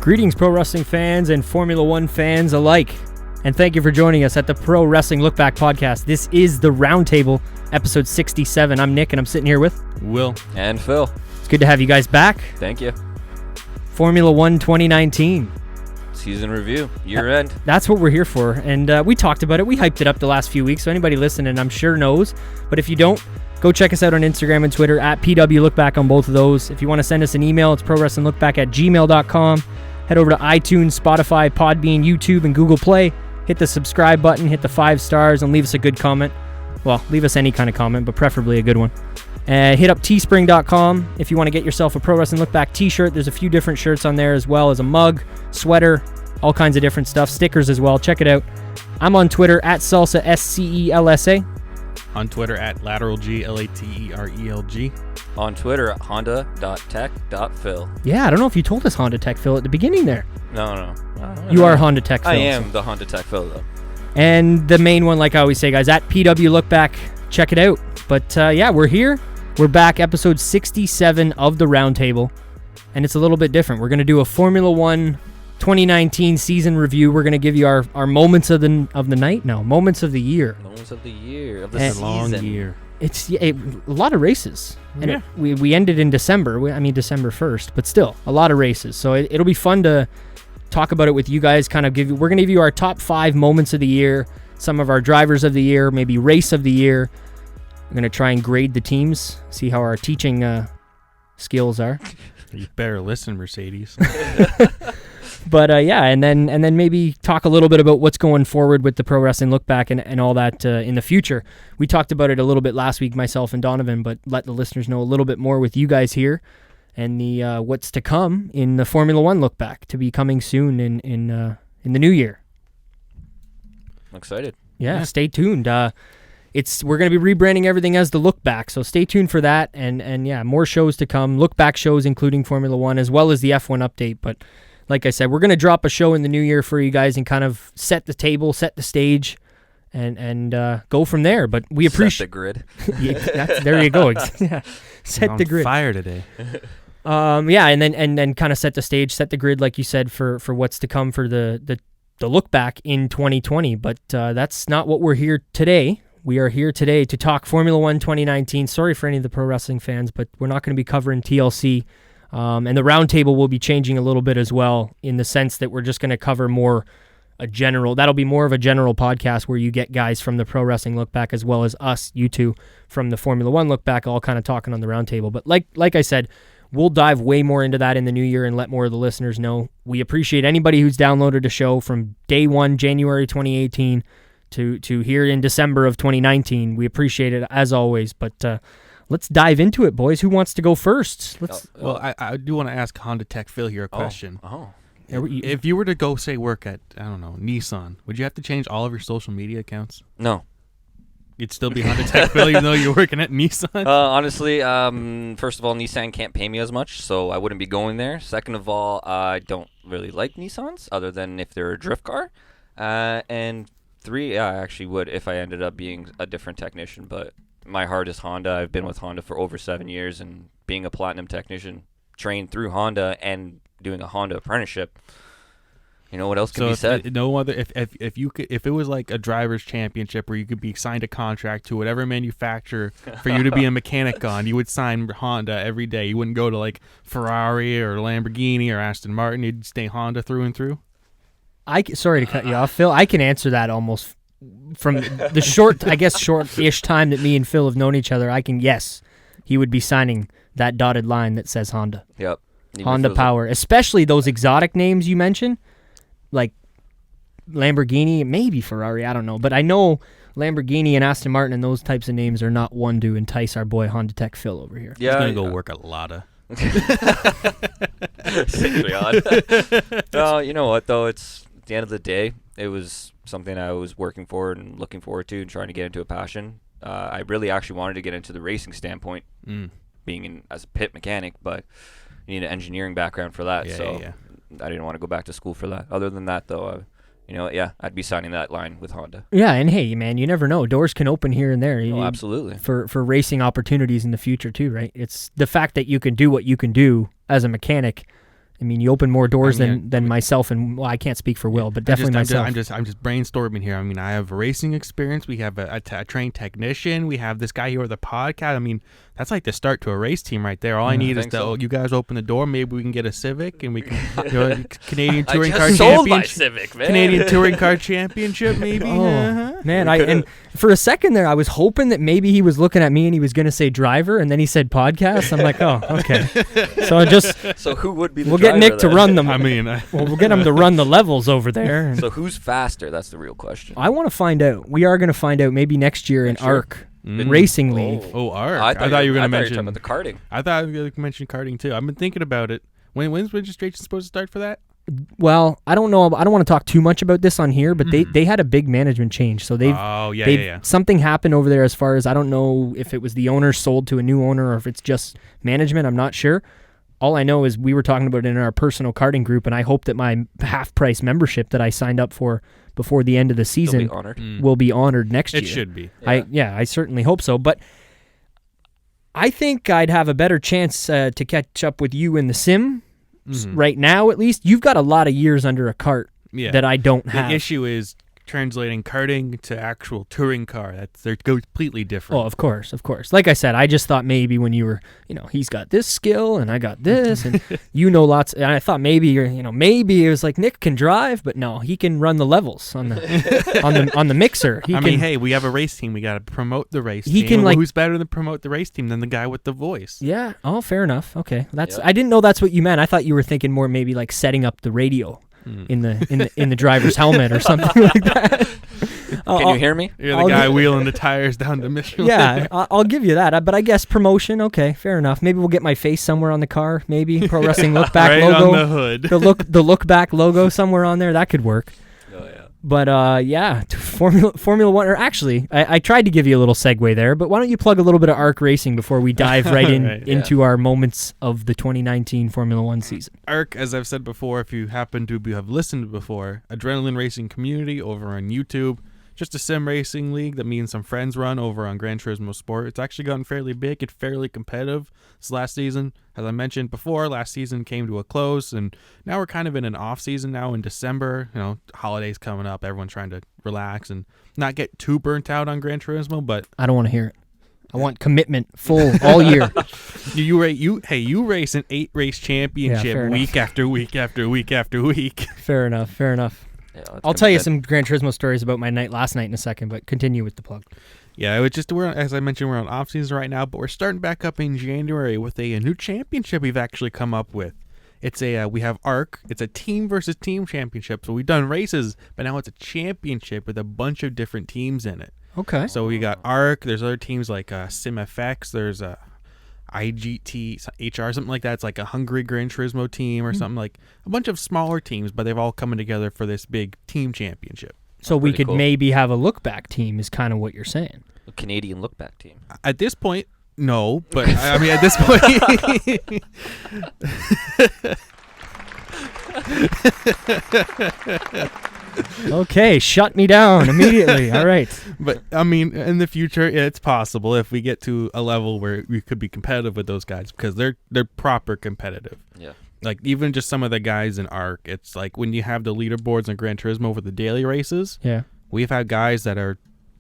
Greetings, pro wrestling fans and Formula One fans alike, and thank you for joining us at the Pro Wrestling LookBack Podcast. This is the Roundtable, episode 67. I'm Nick, and I'm sitting here with Will and Phil. It's good to have you guys back. Thank you. Formula One 2019. Season review, year end. That's what we're here for, and we talked about it. We hyped it up the last few weeks, so anybody listening, I'm sure knows. But if you don't, go check us out on Instagram and Twitter at PW LookBack on both of those. If you want to send us an email, it's prowrestlinglookback@gmail.com. Head over to iTunes, Spotify, Podbean, YouTube, and Google Play. Hit the subscribe button, hit the 5 stars, and leave us a good comment. Well, leave us any kind of comment, but preferably a good one. Hit up teespring.com if you want to get yourself a Pro Wrestling LookBack t-shirt. There's a few different shirts on there, as well as a mug, sweater, all kinds of different stuff. Stickers as well. Check it out. I'm on Twitter at Salsa, SCELSA. On Twitter at LateralG, LATERELG. On Twitter at honda.tech.phil. Yeah, I don't know if you told us Honda Tech Phil at the beginning there. No. You are Honda Tech Phil. I am the Honda Tech Phil, though. And the main one, like I always say, guys, at PW LookBack. Check it out. But yeah, we're here. We're back, episode 67 of the Roundtable. And it's a little bit different. We're going to do a Formula One 2019 season review. We're going to give you our moments of the night. No, moments of the year. Moments of the year, of the And season. Long year. It's a lot of races. And Yeah. we ended in December. December 1st, but still a lot of races. So it'll be fun to talk about it with you guys. We're going to give you our top 5 moments of the year, some of our drivers of the year, maybe race of the year. We're going to try and grade the teams, see how our teaching skills are. You better listen, Mercedes. But yeah, and then maybe talk a little bit about what's going forward with the Pro Wrestling LookBack and all that in the future. We talked about it a little bit last week, myself and Donovan, but let the listeners know a little bit more with you guys here and the what's to come in the Formula One LookBack to be coming soon in the new year. I'm excited. Yeah, stay tuned. We're going to be rebranding everything as the LookBack, so stay tuned for that. And yeah, more shows to come, LookBack shows including Formula One as well as the F1 update. But like I said, we're going to drop a show in the new year for you guys and kind of set the table, set the stage, and go from there. But we appreciate Set the grid. Yeah, there you go. Yeah, set the grid. Fire today. Yeah, and then kind of set the stage, set the grid, like you said, for what's to come for the look back in 2020. But that's not what we're here today. We are here today to talk Formula One 2019. Sorry for any of the pro wrestling fans, but we're not going to be covering TLC. And the roundtable will be changing a little bit as well, in the sense that we're just going to cover that'll be more of a general podcast where you get guys from the Pro Wrestling LookBack as well as us, you two, from the Formula One LookBack, all kind of talking on the roundtable. But like I said, we'll dive way more into that in the new year and let more of the listeners know. We appreciate anybody who's downloaded the show from day one, January 2018, to here in December of 2019. We appreciate it as always, but let's dive into it, boys. Who wants to go first? Well, I do want to ask Honda Tech Phil here a question. Oh. If you were to go, say, work at, I don't know, Nissan, would you have to change all of your social media accounts? No. You'd still be Honda Tech Phil even though you're working at Nissan? Honestly, first of all, Nissan can't pay me as much, so I wouldn't be going there. Second of all, I don't really like Nissans, other than if they're a drift car. And 3, I actually would if I ended up being a different technician, but my heart is Honda. I've been with Honda for over 7 years, and being a platinum technician, trained through Honda and doing a Honda apprenticeship, what else can be said? If it was like a driver's championship where you could be signed a contract to whatever manufacturer for you to be a mechanic on, you would sign Honda every day. You wouldn't go to like Ferrari or Lamborghini or Aston Martin. You'd stay Honda through and through. Sorry to cut you off, Phil. I can answer that almost from the short-ish time that me and Phil have known each other. Yes, he would be signing that dotted line that says Honda. Yep. Honda Power, especially those exotic names you mentioned, like Lamborghini, maybe Ferrari, I don't know. But I know Lamborghini and Aston Martin and those types of names are not one to entice our boy Honda Tech Phil over here. Yeah, he's going to go work at Lada. Sickly odd. No, you know what, though? It's at the end of the day, it was something I was working for and looking forward to and trying to get into a passion. I really actually wanted to get into the racing standpoint, being as a pit mechanic, but you need an engineering background for that. Yeah. I didn't want to go back to school for that. Other than that, though, I'd be signing that line with Honda. Yeah, and hey, man, you never know. Doors can open here and there. Oh, absolutely. For racing opportunities in the future, too, right? It's the fact that you can do what you can do as a mechanic I mean, you open more doors than myself, and I can't speak for Will, but definitely myself. I'm just brainstorming here. I mean, I have racing experience. We have a trained technician. We have this guy here with a podcast. I mean, that's like the start to a race team right there. All I need is you guys open the door. Maybe we can get a Civic, and we can Canadian Touring Car Championship. My Civic, man. Canadian Touring Car Championship, maybe. Man, and for a second there, I was hoping that maybe he was looking at me and he was going to say driver, and then he said podcast. I'm like, oh, okay. So who would be the We'll driver get Nick to then? run them. I mean, we'll get him to run the levels over there. So who's faster? That's the real question. I want to find out. We are going to find out maybe next year in ARC Racing League. Oh, ARC. I thought you were going to mention about the karting. I thought you were going to mention karting too. I've been thinking about it. When's registration supposed to start for that? Well, I don't know. I don't want to talk too much about this on here, but they had a big management change. So something happened over there as far as, I don't know if it was the owner sold to a new owner or if it's just management. I'm not sure. All I know is we were talking about it in our personal karting group, and I hope that my half-price membership that I signed up for before the end of the season will be honored next year. It should be. Yeah. I certainly hope so. But I think I'd have a better chance to catch up with you in the sim right now, at least. You've got a lot of years under a cart that I don't have. The issue is translating karting to actual touring car. They're completely different. Oh, of course. Like I said, I just thought maybe when you were, he's got this skill and I got this, and lots. And I thought maybe maybe it was like Nick can drive, but no, he can run the levels on the on the mixer. Hey, we have a race team. We got to promote the race team. Who's better to promote the race team than the guy with the voice? Yeah. Oh, fair enough. Okay, I didn't know that's what you meant. I thought you were thinking more maybe like setting up the radio in the driver's helmet or something like that. Can you hear me? You're the guy wheeling the tires down to Michelin. Yeah, I'll give you that. But I guess promotion, okay, fair enough. Maybe we'll get my face somewhere on the car. Maybe Pro Wrestling LookBack right logo, on the hood, the LookBack logo somewhere on there. That could work. Oh yeah. But Formula One. Or actually, I tried to give you a little segue there. But why don't you plug a little bit of ARC Racing before we dive into our moments of the 2019 Formula One season? ARC, as I've said before, if you happen to have listened before, adrenaline racing community over on YouTube. Just a sim racing league that me and some friends run over on Gran Turismo Sport. It's actually gotten fairly big. It's fairly competitive this last season. As I mentioned before, last season came to a close, and now we're kind of in an off season now in December. Holidays coming up. Everyone's trying to relax and not get too burnt out on Gran Turismo, but I don't want to hear it. I want commitment full all year. You race an 8-race championship week after week after week after week. Fair enough. Yeah, I'll tell you some Gran Turismo stories about my night last night in a second, but continue with the plug. Yeah, it was just as I mentioned, we're on off season right now, but we're starting back up in January with a new championship we've actually come up with. It's we have ARC. It's a team versus team championship. So we've done races, but now it's a championship with a bunch of different teams in it. Okay. So we got ARC. There's other teams like SimFX. There's IGT, HR, something like that. It's like a Hungary Gran Turismo team or something, like a bunch of smaller teams, but they've all coming together for this big team championship. So we could maybe have a LookBack team is kind of what you're saying. A Canadian LookBack team. At this point, no, but I mean, at this point... Okay, shut me down immediately. All right. But, I mean, in the future, it's possible if we get to a level where we could be competitive with those guys because they're proper competitive. Yeah. Like, even just some of the guys in ARC, it's like when you have the leaderboards in Gran Turismo for the daily races, we've had guys that are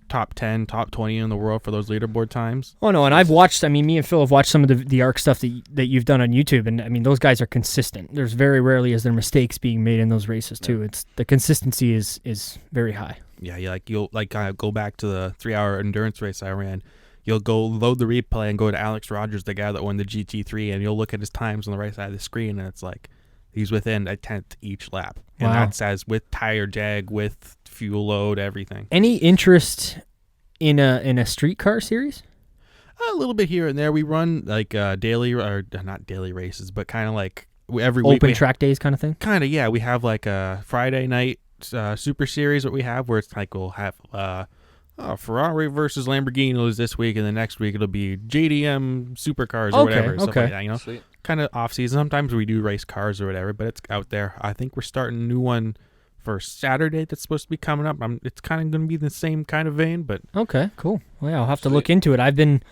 top 10, top 20 in the world for those leaderboard times. Oh, no, and I've watched, me and Phil have watched some of the ARC stuff that you've done on YouTube, and, those guys are consistent. There's very rarely is there mistakes being made in those races, too. It's the consistency is very high. Yeah, you'll go back to the 3-hour endurance race I ran. You'll go load the replay and go to Alex Rogers, the guy that won the GT3, and you'll look at his times on the right side of the screen, and it's like he's within a tenth each lap. And that's as with tire jag, with fuel load, everything. Any interest in a street car series? A little bit here and there. We run like daily, or not daily races, but kind of like every week. Open track days kind of thing? Kind of, yeah. We have like a Friday night super series that we have where it's like we'll have Ferrari versus Lamborghini this week, and the next week it'll be JDM supercars or whatever. Stuff like that, Sweet. Kind of off season. Sometimes we do race cars or whatever, but it's out there. I think we're starting a new one for Saturday that's supposed to be coming up. It's kind of going to be the same kind of vein, but okay, cool. Well, yeah, I'll have to look into it. I've been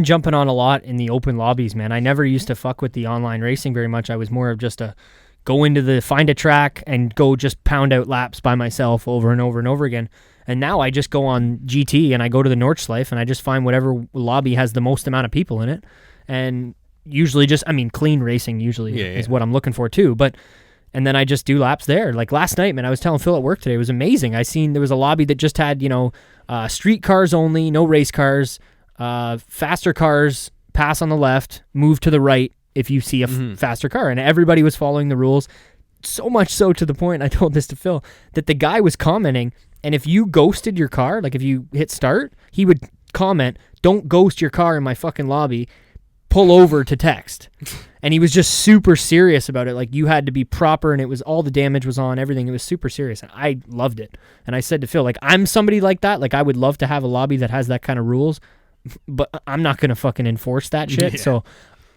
jumping on a lot in the open lobbies, man. I never used to fuck with the online racing very much. I was more of just a go into find a track and go just pound out laps by myself over and over and over again. And now I just go on GT and I go to the Nordschleife and I just find whatever lobby has the most amount of people in it. And usually clean racing usually is what I'm looking for too. And then I just do laps there. Like last night, man, I was telling Phil at work today, it was amazing. I seen there was a lobby that just had, street cars only, no race cars, faster cars, pass on the left, move to the right if you see a faster car. And everybody was following the rules. So much so to the point, I told this to Phil, that the guy was commenting, and if you ghosted your car, like if you hit start, he would comment, "Don't ghost your car in my fucking lobby. Pull over to text." And he was just super serious about it. Like, you had to be proper, and it was all the damage was on everything. It was super serious, and I loved it. And I said to Phil, like, I'm somebody like that. Like, I would love to have a lobby that has that kind of rules, but I'm not going to fucking enforce that shit. Yeah. So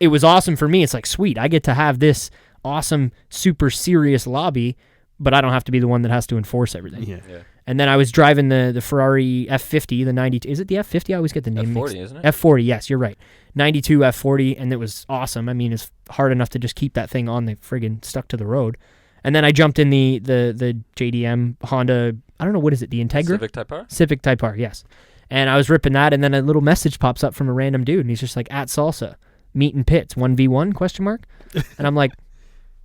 it was awesome for me. It's like, sweet, I get to have this awesome, super serious lobby, but I don't have to be the one that has to enforce everything. Yeah. And then I was driving the Ferrari F50, the 92. Is it the F50? I always get the name F40, mixed. Isn't it? F40, yes, you're right. 92 F40, and it was awesome. I mean, it's hard enough to just keep that thing on the friggin' stuck to the road. And then I jumped in the JDM Honda, I don't know, what is it, the Integra? Civic Type R? Civic Type R, yes. And I was ripping that, and then a little message pops up from a random dude, and he's just like, @Salsa, meet in pits, 1v1, question mark? And I'm like,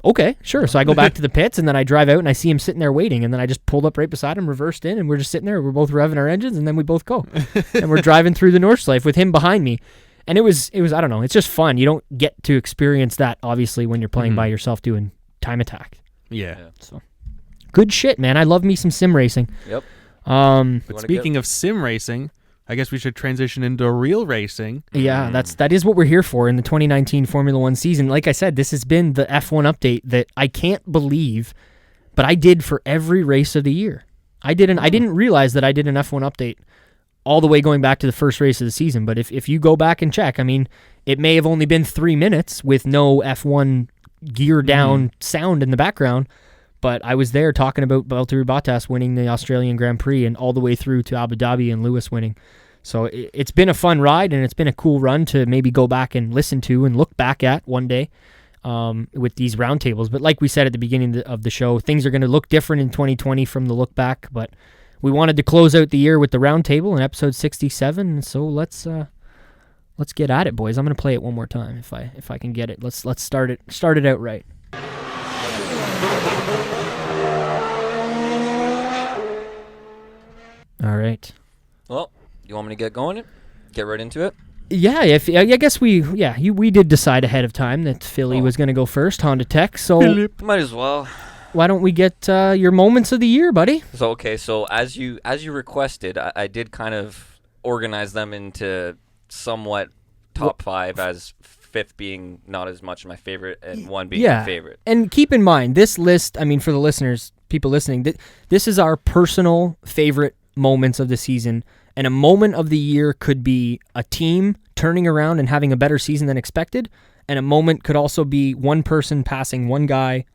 okay, sure. So I go back to the pits, and then I drive out, and I see him sitting there waiting, and then I just pulled up right beside him, reversed in, and we're just sitting there. We're both revving our engines, and then we both go. And we're driving through the Nordschleife with him behind me. And it was I don't know, it's just fun. You don't get to experience that, obviously, when you're playing by yourself doing time attack. Yeah. So good shit, man. I love me some sim racing. Yep. But speaking of sim racing, I guess we should transition into real racing. Yeah, that is what we're here for in the 2019 Formula One season. Like I said, this has been the F1 update that I can't believe, but I did for every race of the year. I didn't realize that I did an F1 update all the way going back to the first race of the season. But if you go back and check, I mean, it may have only been 3 minutes with no F1 gear down sound in the background, but I was there talking about Valtteri Bottas winning the Australian Grand Prix and all the way through to Abu Dhabi and Lewis winning. So it's been a fun ride, and it's been a cool run to maybe go back and listen to and look back at one day with these roundtables. But like we said at the beginning of the show, things are going to look different in 2020 from the look back, but we wanted to close out the year with the roundtable in episode 67, so let's get at it, boys. I'm going to play it one more time if I can get it. Let's start it out right. All right. Well, you want me to get going? Get right into it? Yeah, I guess we did decide ahead of time that Philly was going to go first, Honda Tech. So might as well. Why don't we get your moments of the year, buddy? So as you requested, I did kind of organize them into somewhat top 5, as 5th being not as much my favorite and 1 being my favorite. And keep in mind, this list, I mean, for the listeners, people listening, this is our personal favorite moments of the season. And a moment of the year could be a team turning around and having a better season than expected. And a moment could also be one person passing one guy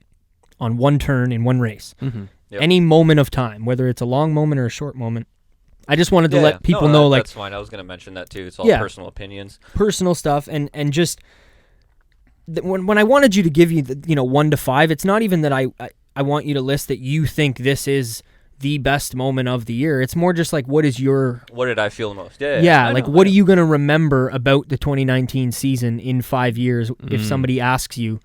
on one turn in one race. Mm-hmm. Yep. Any moment of time, whether it's a long moment or a short moment. I just wanted to let people know, like, that's fine. I was going to mention that too. It's all personal opinions, personal stuff, and just when I wanted you to give you 1 to 5, it's not even that I want you to list that you think this is the best moment of the year. It's more just like, what did I feel the most? Yeah, like, what are you going to remember about the 2019 season in 5 years if somebody asks you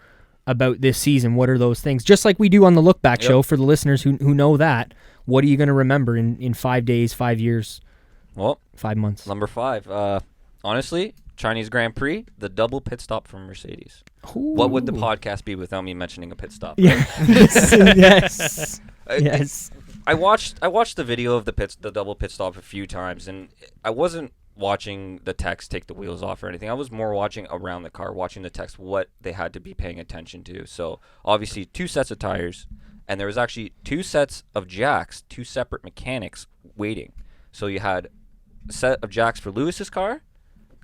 about this season? What are those things? Just like we do on the LookBack Show for the listeners who know that. What are you going to remember in 5 days, 5 years, 5 months? Number 5, honestly, Chinese Grand Prix, the double pit stop from Mercedes. Ooh. What would the podcast be without me mentioning a pit stop? Yeah. Yes. Yes. I watched the video of the double pit stop a few times, and I wasn't watching the techs take the wheels off or anything. I was more watching around the car, watching the techs, what they had to be paying attention to. So obviously 2 sets of tires, and there was actually 2 sets of jacks, 2 separate mechanics waiting. So you had a set of jacks for Lewis's car,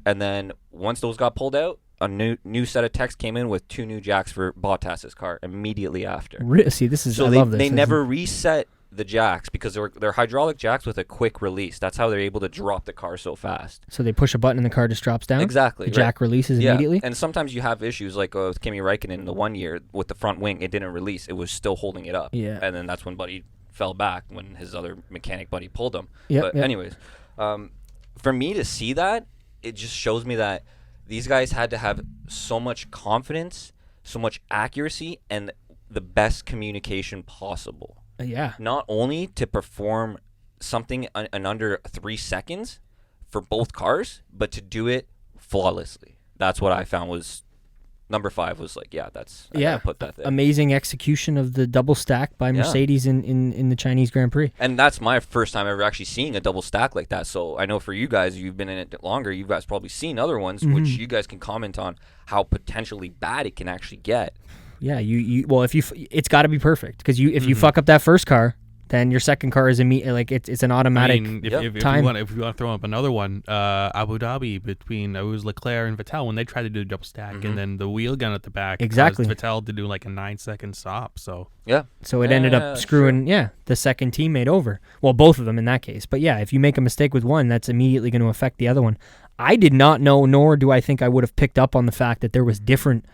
and then once those got pulled out, a new set of techs came in with 2 new jacks for Bottas's car immediately after. See, I love this. They never reset the jacks because they're hydraulic jacks with a quick release. That's how they're able to drop the car so fast. So they push a button and the car just drops down? Exactly. The jack releases immediately? And sometimes you have issues like with Kimi Räikkönen the one year with the front wing. It didn't release. It was still holding it up. Yeah. And then that's when Buddy fell back when his other mechanic buddy pulled him. Yep, But anyways, for me to see that, it just shows me that these guys had to have so much confidence, so much accuracy, and the best communication possible. Yeah. Not only to perform something in under 3 seconds for both cars, but to do it flawlessly. That's what I found was number 5 was like, I gotta put that there. Amazing execution of the double stack by Mercedes in the Chinese Grand Prix. And that's my first time ever actually seeing a double stack like that. So I know for you guys, you've been in it longer. You guys probably seen other ones, which you guys can comment on how potentially bad it can actually get. Yeah, it's got to be perfect because if you fuck up that first car, then your second car is immediate. Like it's an automatic time. If you want to throw up another one, Abu Dhabi between it was Leclerc and Vettel when they tried to do a double stack, and then the wheel gun at the back exactly caused Vettel to do like a 9-second stop. So so it ended up screwing the second teammate over. Well, both of them in that case. But if you make a mistake with one, that's immediately going to affect the other one. I did not know, nor do I think I would have picked up on the fact that there was different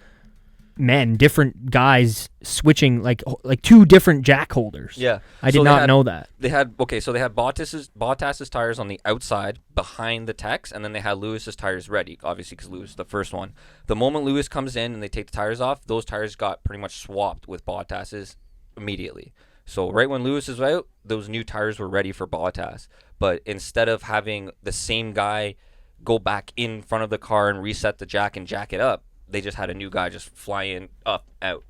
guys switching like 2 different jack holders. Yeah. I did not know that. They had Bottas's tires on the outside behind the techs, and then they had Lewis's tires ready, obviously because Lewis is the first one. The moment Lewis comes in and they take the tires off, those tires got pretty much swapped with Bottas's immediately. So right when Lewis is out, those new tires were ready for Bottas. But instead of having the same guy go back in front of the car and reset the jack and jack it up, they just had a new guy just fly in, up, out.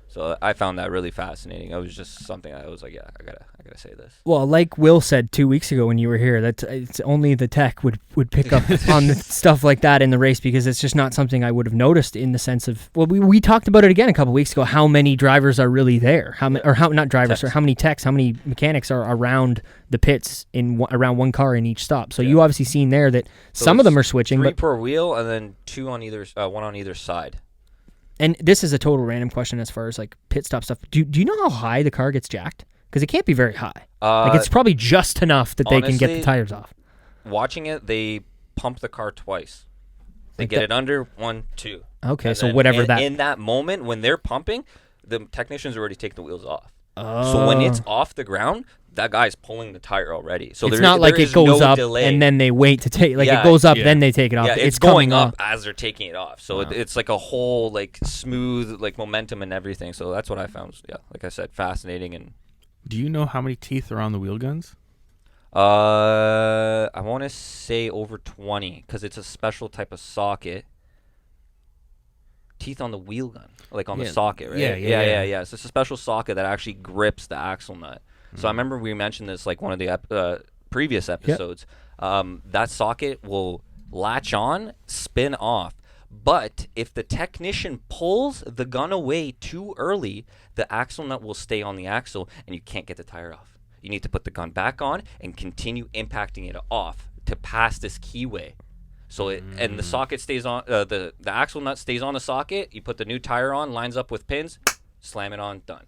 So I found that really fascinating. It was just something I was like, I gotta say this. Well, like Will said 2 weeks ago when you were here, that it's only the tech would pick up on stuff like that in the race because it's just not something I would have noticed in the sense of, well, we talked about it again a couple weeks ago, how many drivers are really there, how many techs, how many mechanics are around the pits around one car in each stop. So you obviously seen there that some of them are switching. 3 per wheel and then 2 on either, one on either side. And this is a total random question as far as like pit stop stuff. Do you know how high the car gets jacked? Because it can't be very high. It's probably just enough that honestly, they can get the tires off. Watching it, they pump the car twice. They get it under 1, 2. Okay, and so then whatever in that moment when they're pumping, the technicians already take the wheels off. Oh. So when it's off the ground, that guy's pulling the tire already. So it's not like it goes up delay. And then they wait to take. Like it goes up, then they take it off. Yeah, it's going up as they're taking it off. So it's like a whole like smooth like momentum and everything. So that's what I found. Yeah, like I said, fascinating. And do you know how many teeth are on the wheel guns? I want to say over 20 because it's a special type of socket. Teeth on the wheel gun, like on the socket, right? Yeah. So it's a special socket that actually grips the axle nut. So I remember we mentioned this like one of the previous episodes. That socket will latch on, spin off. But if the technician pulls the gun away too early, the axle nut will stay on the axle and you can't get the tire off. You need to put the gun back on and continue impacting it off to pass this keyway. So and the socket stays on, the axle nut stays on the socket. You put the new tire on, lines up with pins, slam it on, done.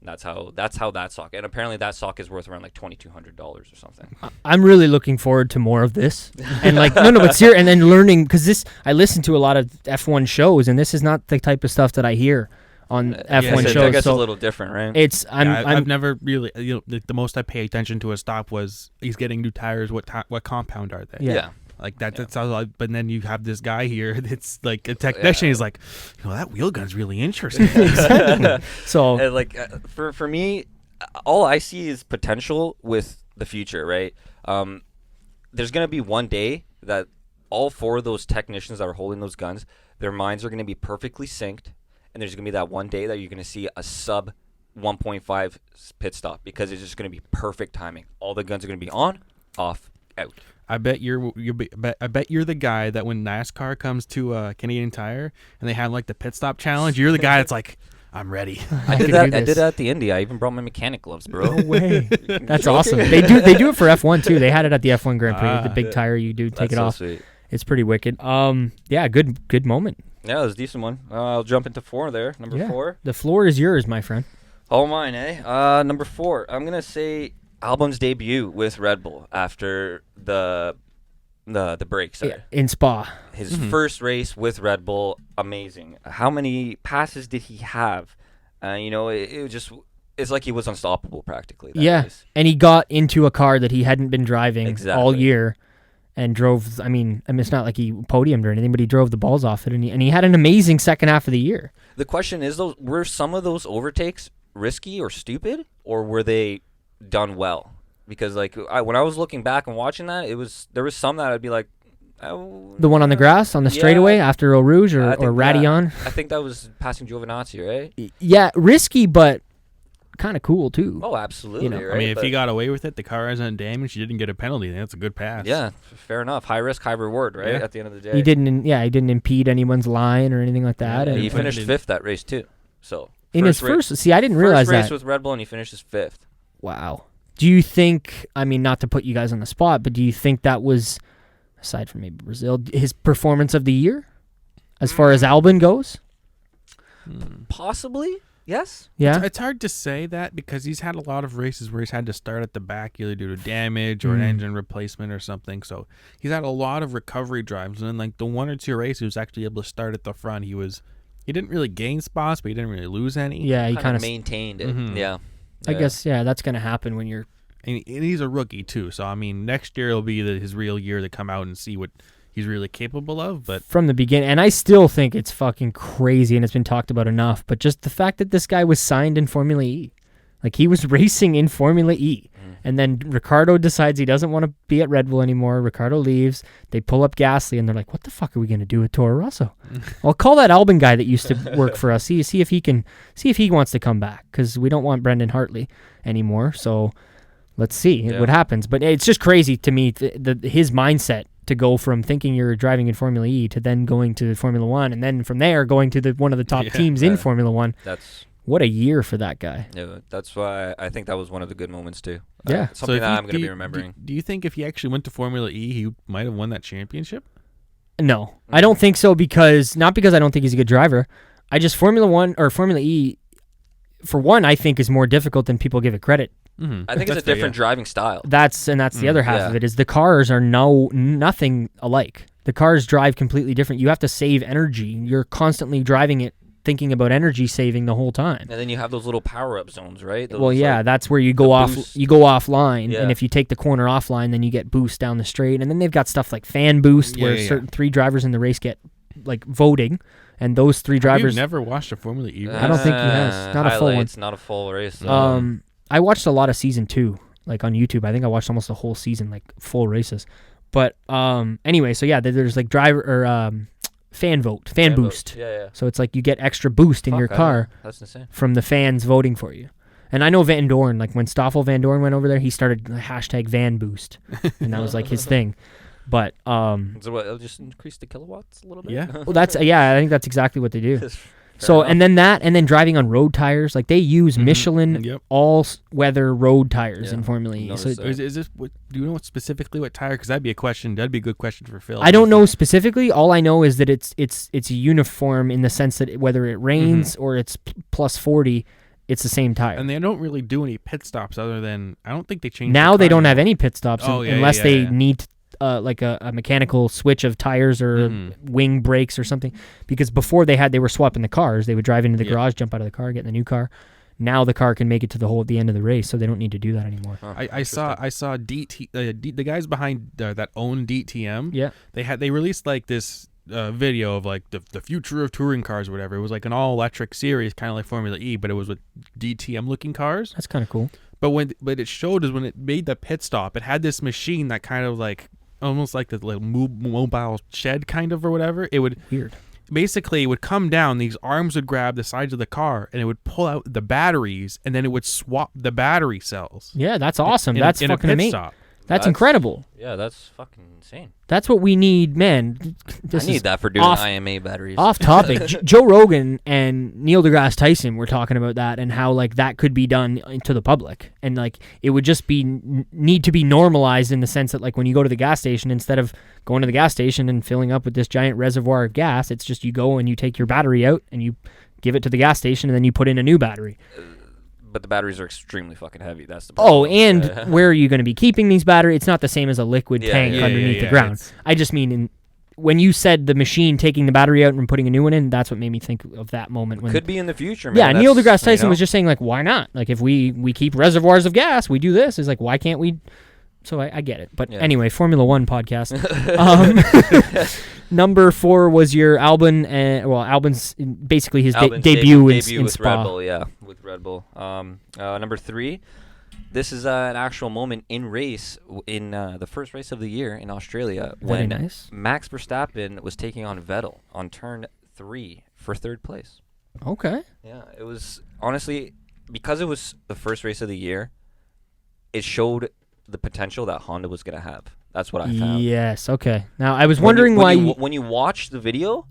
That's how that socket. And apparently that socket is worth around like $2,200 or something. I'm really looking forward to more of this. And like but seriously, and then learning because I listen to a lot of F1 shows, and this is not the type of stuff that I hear on F1 shows. I guess it's a little different, right? I've never really the most I pay attention to a stop was he's getting new tires. What compound are they? Yeah. Like that sounds like, but then you have this guy here that's like a technician. He's like, that wheel gun's really interesting. Exactly. So, like for me, all I see is potential with the future, right? There's gonna be one day that all 4 of those technicians that are holding those guns, their minds are gonna be perfectly synced, and there's gonna be that one day that you're gonna see a sub 1.5 pit stop because it's just gonna be perfect timing. All the guns are gonna be on, off, out. I bet you're the guy that when NASCAR comes to Canadian Tire and they have like the pit stop challenge, you're the guy that's like, I'm ready. I did that at the Indy. I even brought my mechanic gloves, bro. No way. That's awesome. They do it for F1 too. They had it at the F1 Grand Prix. The big tire you do take it off. Sweet. It's pretty wicked. Yeah, good moment. Yeah, it was a decent one. I'll jump into 4 there. Number 4. The floor is yours, my friend. Oh, mine, eh? Number 4. I'm gonna say Albon's debut with Red Bull after the break. Sorry. Yeah, in Spa. His first race with Red Bull, amazing. How many passes did he have? It was just. It's like he was unstoppable practically. That race. And he got into a car that he hadn't been driving all year and drove. I mean, it's not like he podiumed or anything, but he drove the balls off it, and he had an amazing second half of the year. The question is, though, were some of those overtakes risky or stupid, or were they done well? Because when I was looking back and watching that, there was some that I'd be like, oh, the one on the grass on the straightaway after Eau Rouge or Radillon. I think that was passing Giovinazzi, right? Yeah, risky, but kind of cool too. Oh, absolutely. Right? I mean, if he got away with it, the car isn't damaged, he didn't get a penalty. That's a good pass. Yeah, fair enough. High risk, high reward, right? Yeah. At the end of the day, He didn't impede anyone's line or anything like that. Yeah, and he finished 5th that race too. So in his first, I didn't realize first race that. with Red Bull, and he finishes 5th. Wow. Do you think? I mean, not to put you guys on the spot, but do you think that was, aside from maybe Brazil, his performance of the year, as far as Albon goes? Possibly. Yes. Yeah. It's hard to say that because he's had a lot of races where he's had to start at the back either due to damage or an engine replacement or something. So he's had a lot of recovery drives, and then like the 1 or 2 races he was actually able to start at the front. He didn't really gain spots, but he didn't really lose any. Yeah, he kind of maintained it. Yeah. I guess that's gonna happen when you're. And he's a rookie too, so I mean, next year will be his real year to come out and see what he's really capable of. But from the beginning, and I still think it's fucking crazy, and it's been talked about enough. But just the fact that this guy was signed in Formula E, like he was racing in Formula E, and then Ricciardo decides he doesn't want to be at Red Bull anymore. Ricciardo leaves. They pull up Gasly, and they're like, "What the fuck are we gonna do with Toro Rosso?" I'll call that Albon guy that used to work for us. See if he wants to come back, because we don't want Brendan Hartley anymore. So let's see what happens. But it's just crazy to me his mindset to go from thinking you're driving in Formula E to then going to Formula One, and then from there going to one of the top teams in Formula One. What a year for that guy. Yeah, that's why I think that was one of the good moments too. Yeah. Something that I'm going to be remembering. Do you think if he actually went to Formula E, he might have won that championship? No, I don't think so, not because I don't think he's a good driver. I just Formula One or Formula E, for one, I think is more difficult than people give it credit. I think it's a different driving style. That's the other half of it, is the cars are nothing alike. The cars drive completely different. You have to save energy. You're constantly driving it, thinking about energy saving the whole time. And then you have those little power-up zones, right? That's where you go offline, Yeah. and if you take the corner offline, then you get boost down the straight. And then they've got stuff like fan boost, where certain 3 drivers in the race get like voting, and those 3 drivers. You've never watched a Formula E race? I don't think he has. Not a full one. It's not a full race. I watched a lot of season 2, like on YouTube. I think I watched almost the whole season, like full races. But anyway, so yeah, there's like driver or fan boost. Yeah. So it's like you get extra boost in your car from the fans voting for you. And I know Van Dorn, like when Stoffel Van Dorn went over there, he started hashtag Van Boost, and that was like his thing. But so what, it'll just increase the kilowatts a little bit. Yeah. Well, I think that's exactly what they do. So and then driving on road tires, like they use Michelin all-weather road tires in Formula E. So is this? Do you know specifically what tire? Because that'd be a question. That'd be a good question for Phil. I don't know specifically. All I know is that it's uniform in the sense that whether it rains or it's plus 40, it's the same tire. And they don't really do any pit stops other than I don't think they change. Now they don't have any pit stops unless they need. need. Like a mechanical switch of tires or wing brakes or something, because before they were swapping the cars. They would drive into the garage, jump out of the car, get in the new car. Now the car can make it to the end of the race, so they don't need to do that anymore. I saw DT the guys behind that own DTM. Yeah, they released like this video of like the future of touring cars or whatever. It was like an all electric series, kind of like Formula E, but it was with DTM looking cars. That's kind of cool. But it showed is when it made the pit stop, it had this machine that kind of like almost like the little mobile shed kind of or whatever. It would basically it would come down, these arms would grab the sides of the car, and it would pull out the batteries, and then it would swap the battery cells. Yeah, that's awesome. That's fucking amazing. That's incredible. Yeah, that's fucking insane. That's what we need, man. I need that for doing IMA batteries. Off topic, Joe Rogan and Neil deGrasse Tyson were talking about that and how like that could be done to the public, and like it would just need to be normalized in the sense that like when you go to the gas station, instead of going to the gas station and filling up with this giant reservoir of gas, it's just you go and you take your battery out and you give it to the gas station and then you put in a new battery. But the batteries are extremely fucking heavy. That's the problem. Oh, and where are you going to be keeping these batteries? It's not the same as a liquid tank underneath the ground. I just mean when you said the machine taking the battery out and putting a new one in, that's what made me think of that moment. Could be in the future, man. Yeah, Neil deGrasse Tyson was just saying, like, why not? Like, if we keep reservoirs of gas, we do this. It's like, why can't we? So I get it. But anyway, Formula One podcast. Number 4 was your Albon. Albon's basically his debut in with Spa. Red Bull, with Red Bull. Number 3, this is an actual moment in race, in the first race of the year in Australia, when Max Verstappen was taking on Vettel on turn 3 for 3rd place. Okay. Yeah, it was, honestly, because it was the first race of the year, it showed the potential that Honda was going to have. That's what I found. Yes, okay. Now, I was wondering why... When you watch the video,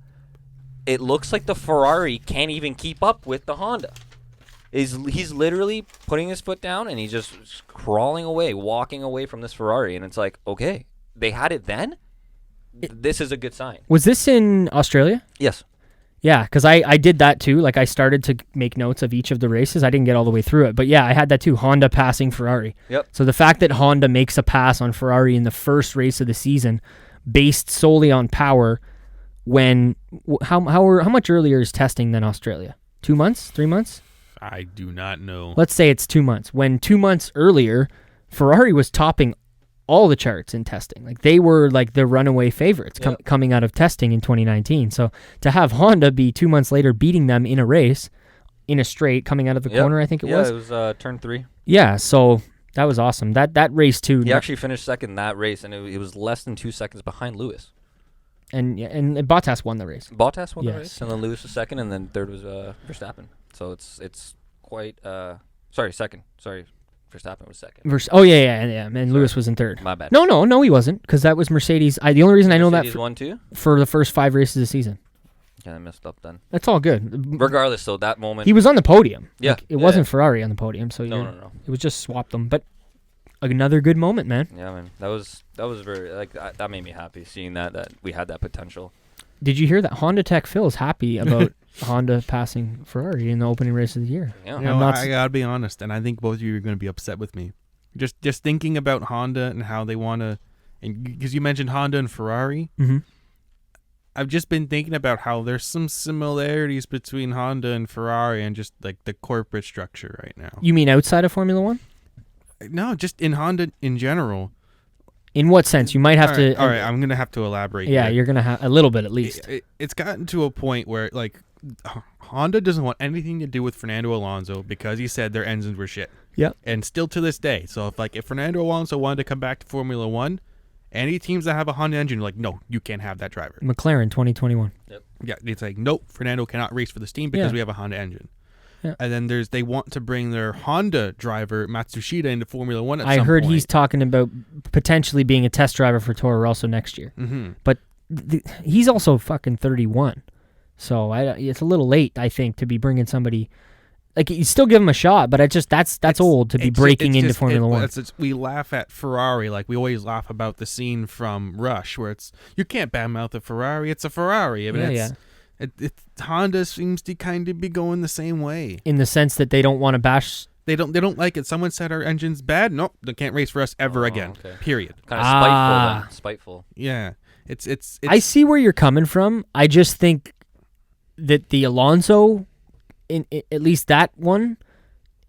it looks like the Ferrari can't even keep up with the Honda. He's literally putting his foot down, and he's just crawling away, walking away from this Ferrari, and it's like, okay, they had it then? This is a good sign. Was this in Australia? Yes. Yeah, because I did that too. Like, I started to make notes of each of the races. I didn't get all the way through it. But yeah, I had that too. Honda passing Ferrari. Yep. So the fact that Honda makes a pass on Ferrari in the first race of the season, based solely on power, when how much earlier is testing than Australia? 2 months? 3 months? I do not know. Let's say it's 2 months. When 2 months earlier, Ferrari was topping all the charts in testing. Like, they were like the runaway favorites coming out of testing in 2019. So to have Honda be 2 months later beating them in a race, in a straight, coming out of the corner, I think it was. Yeah, it was turn 3. Yeah, so that was awesome. That race too. He actually finished second that race, and it was less than 2 seconds behind Lewis. And Bottas won the race. Bottas won the race, and then Lewis was second, and then third was Verstappen. So it's quite second. Sorry. Verstappen was second. And Lewis was in third. My bad. No, he wasn't, because that was Mercedes. The only reason I know that Mercedes won too? For the first 5 races of the season. Yeah, I messed up then. That's all good. Regardless, though, that moment... He was on the podium. Yeah. Like, it wasn't Ferrari on the podium, so no. It was just swapped them. But another good moment, man. Yeah, man. That was very... Like, that made me happy, seeing that we had that potential. Did you hear that Honda Tech Phil is happy about Honda passing Ferrari in the opening race of the year? Yeah. I gotta be honest, and I think both of you are going to be upset with me. Just thinking about Honda and how they want to, and because you mentioned Honda and Ferrari, I've just been thinking about how there's some similarities between Honda and Ferrari and just like the corporate structure right now. You mean outside of Formula One? No, just in Honda in general. In what sense? You might have to... All right, I'm going to have to elaborate. Yeah, you're going to have a little bit at least. It's gotten to a point where, like, Honda doesn't want anything to do with Fernando Alonso because he said their engines were shit. Yep. And still to this day. So if Fernando Alonso wanted to come back to Formula One, any teams that have a Honda engine are like, no, you can't have that driver. McLaren 2021. Yep. Yeah, it's like, nope, Fernando cannot race for this team because we have a Honda engine. Yeah. And then they want to bring their Honda driver, Matsushita, into Formula One at some point. I heard he's talking about potentially being a test driver for Toro Rosso next year. Mm-hmm. But he's also fucking 31. So it's a little late, I think, to be bringing somebody... Like, you still give him a shot, but that's old to be breaking into Formula One. We laugh at Ferrari like we always laugh about the scene from Rush, where it's, you can't badmouth a Ferrari. It's a Ferrari. I mean, Honda seems to kind of be going the same way. In the sense that they don't want to bash... They don't like it. Someone said our engine's bad. Nope, they can't race for us ever again. Okay. Period. Kind of spiteful then. Spiteful. Yeah. It's I see where you're coming from. I just think that the Alonso... at least that one,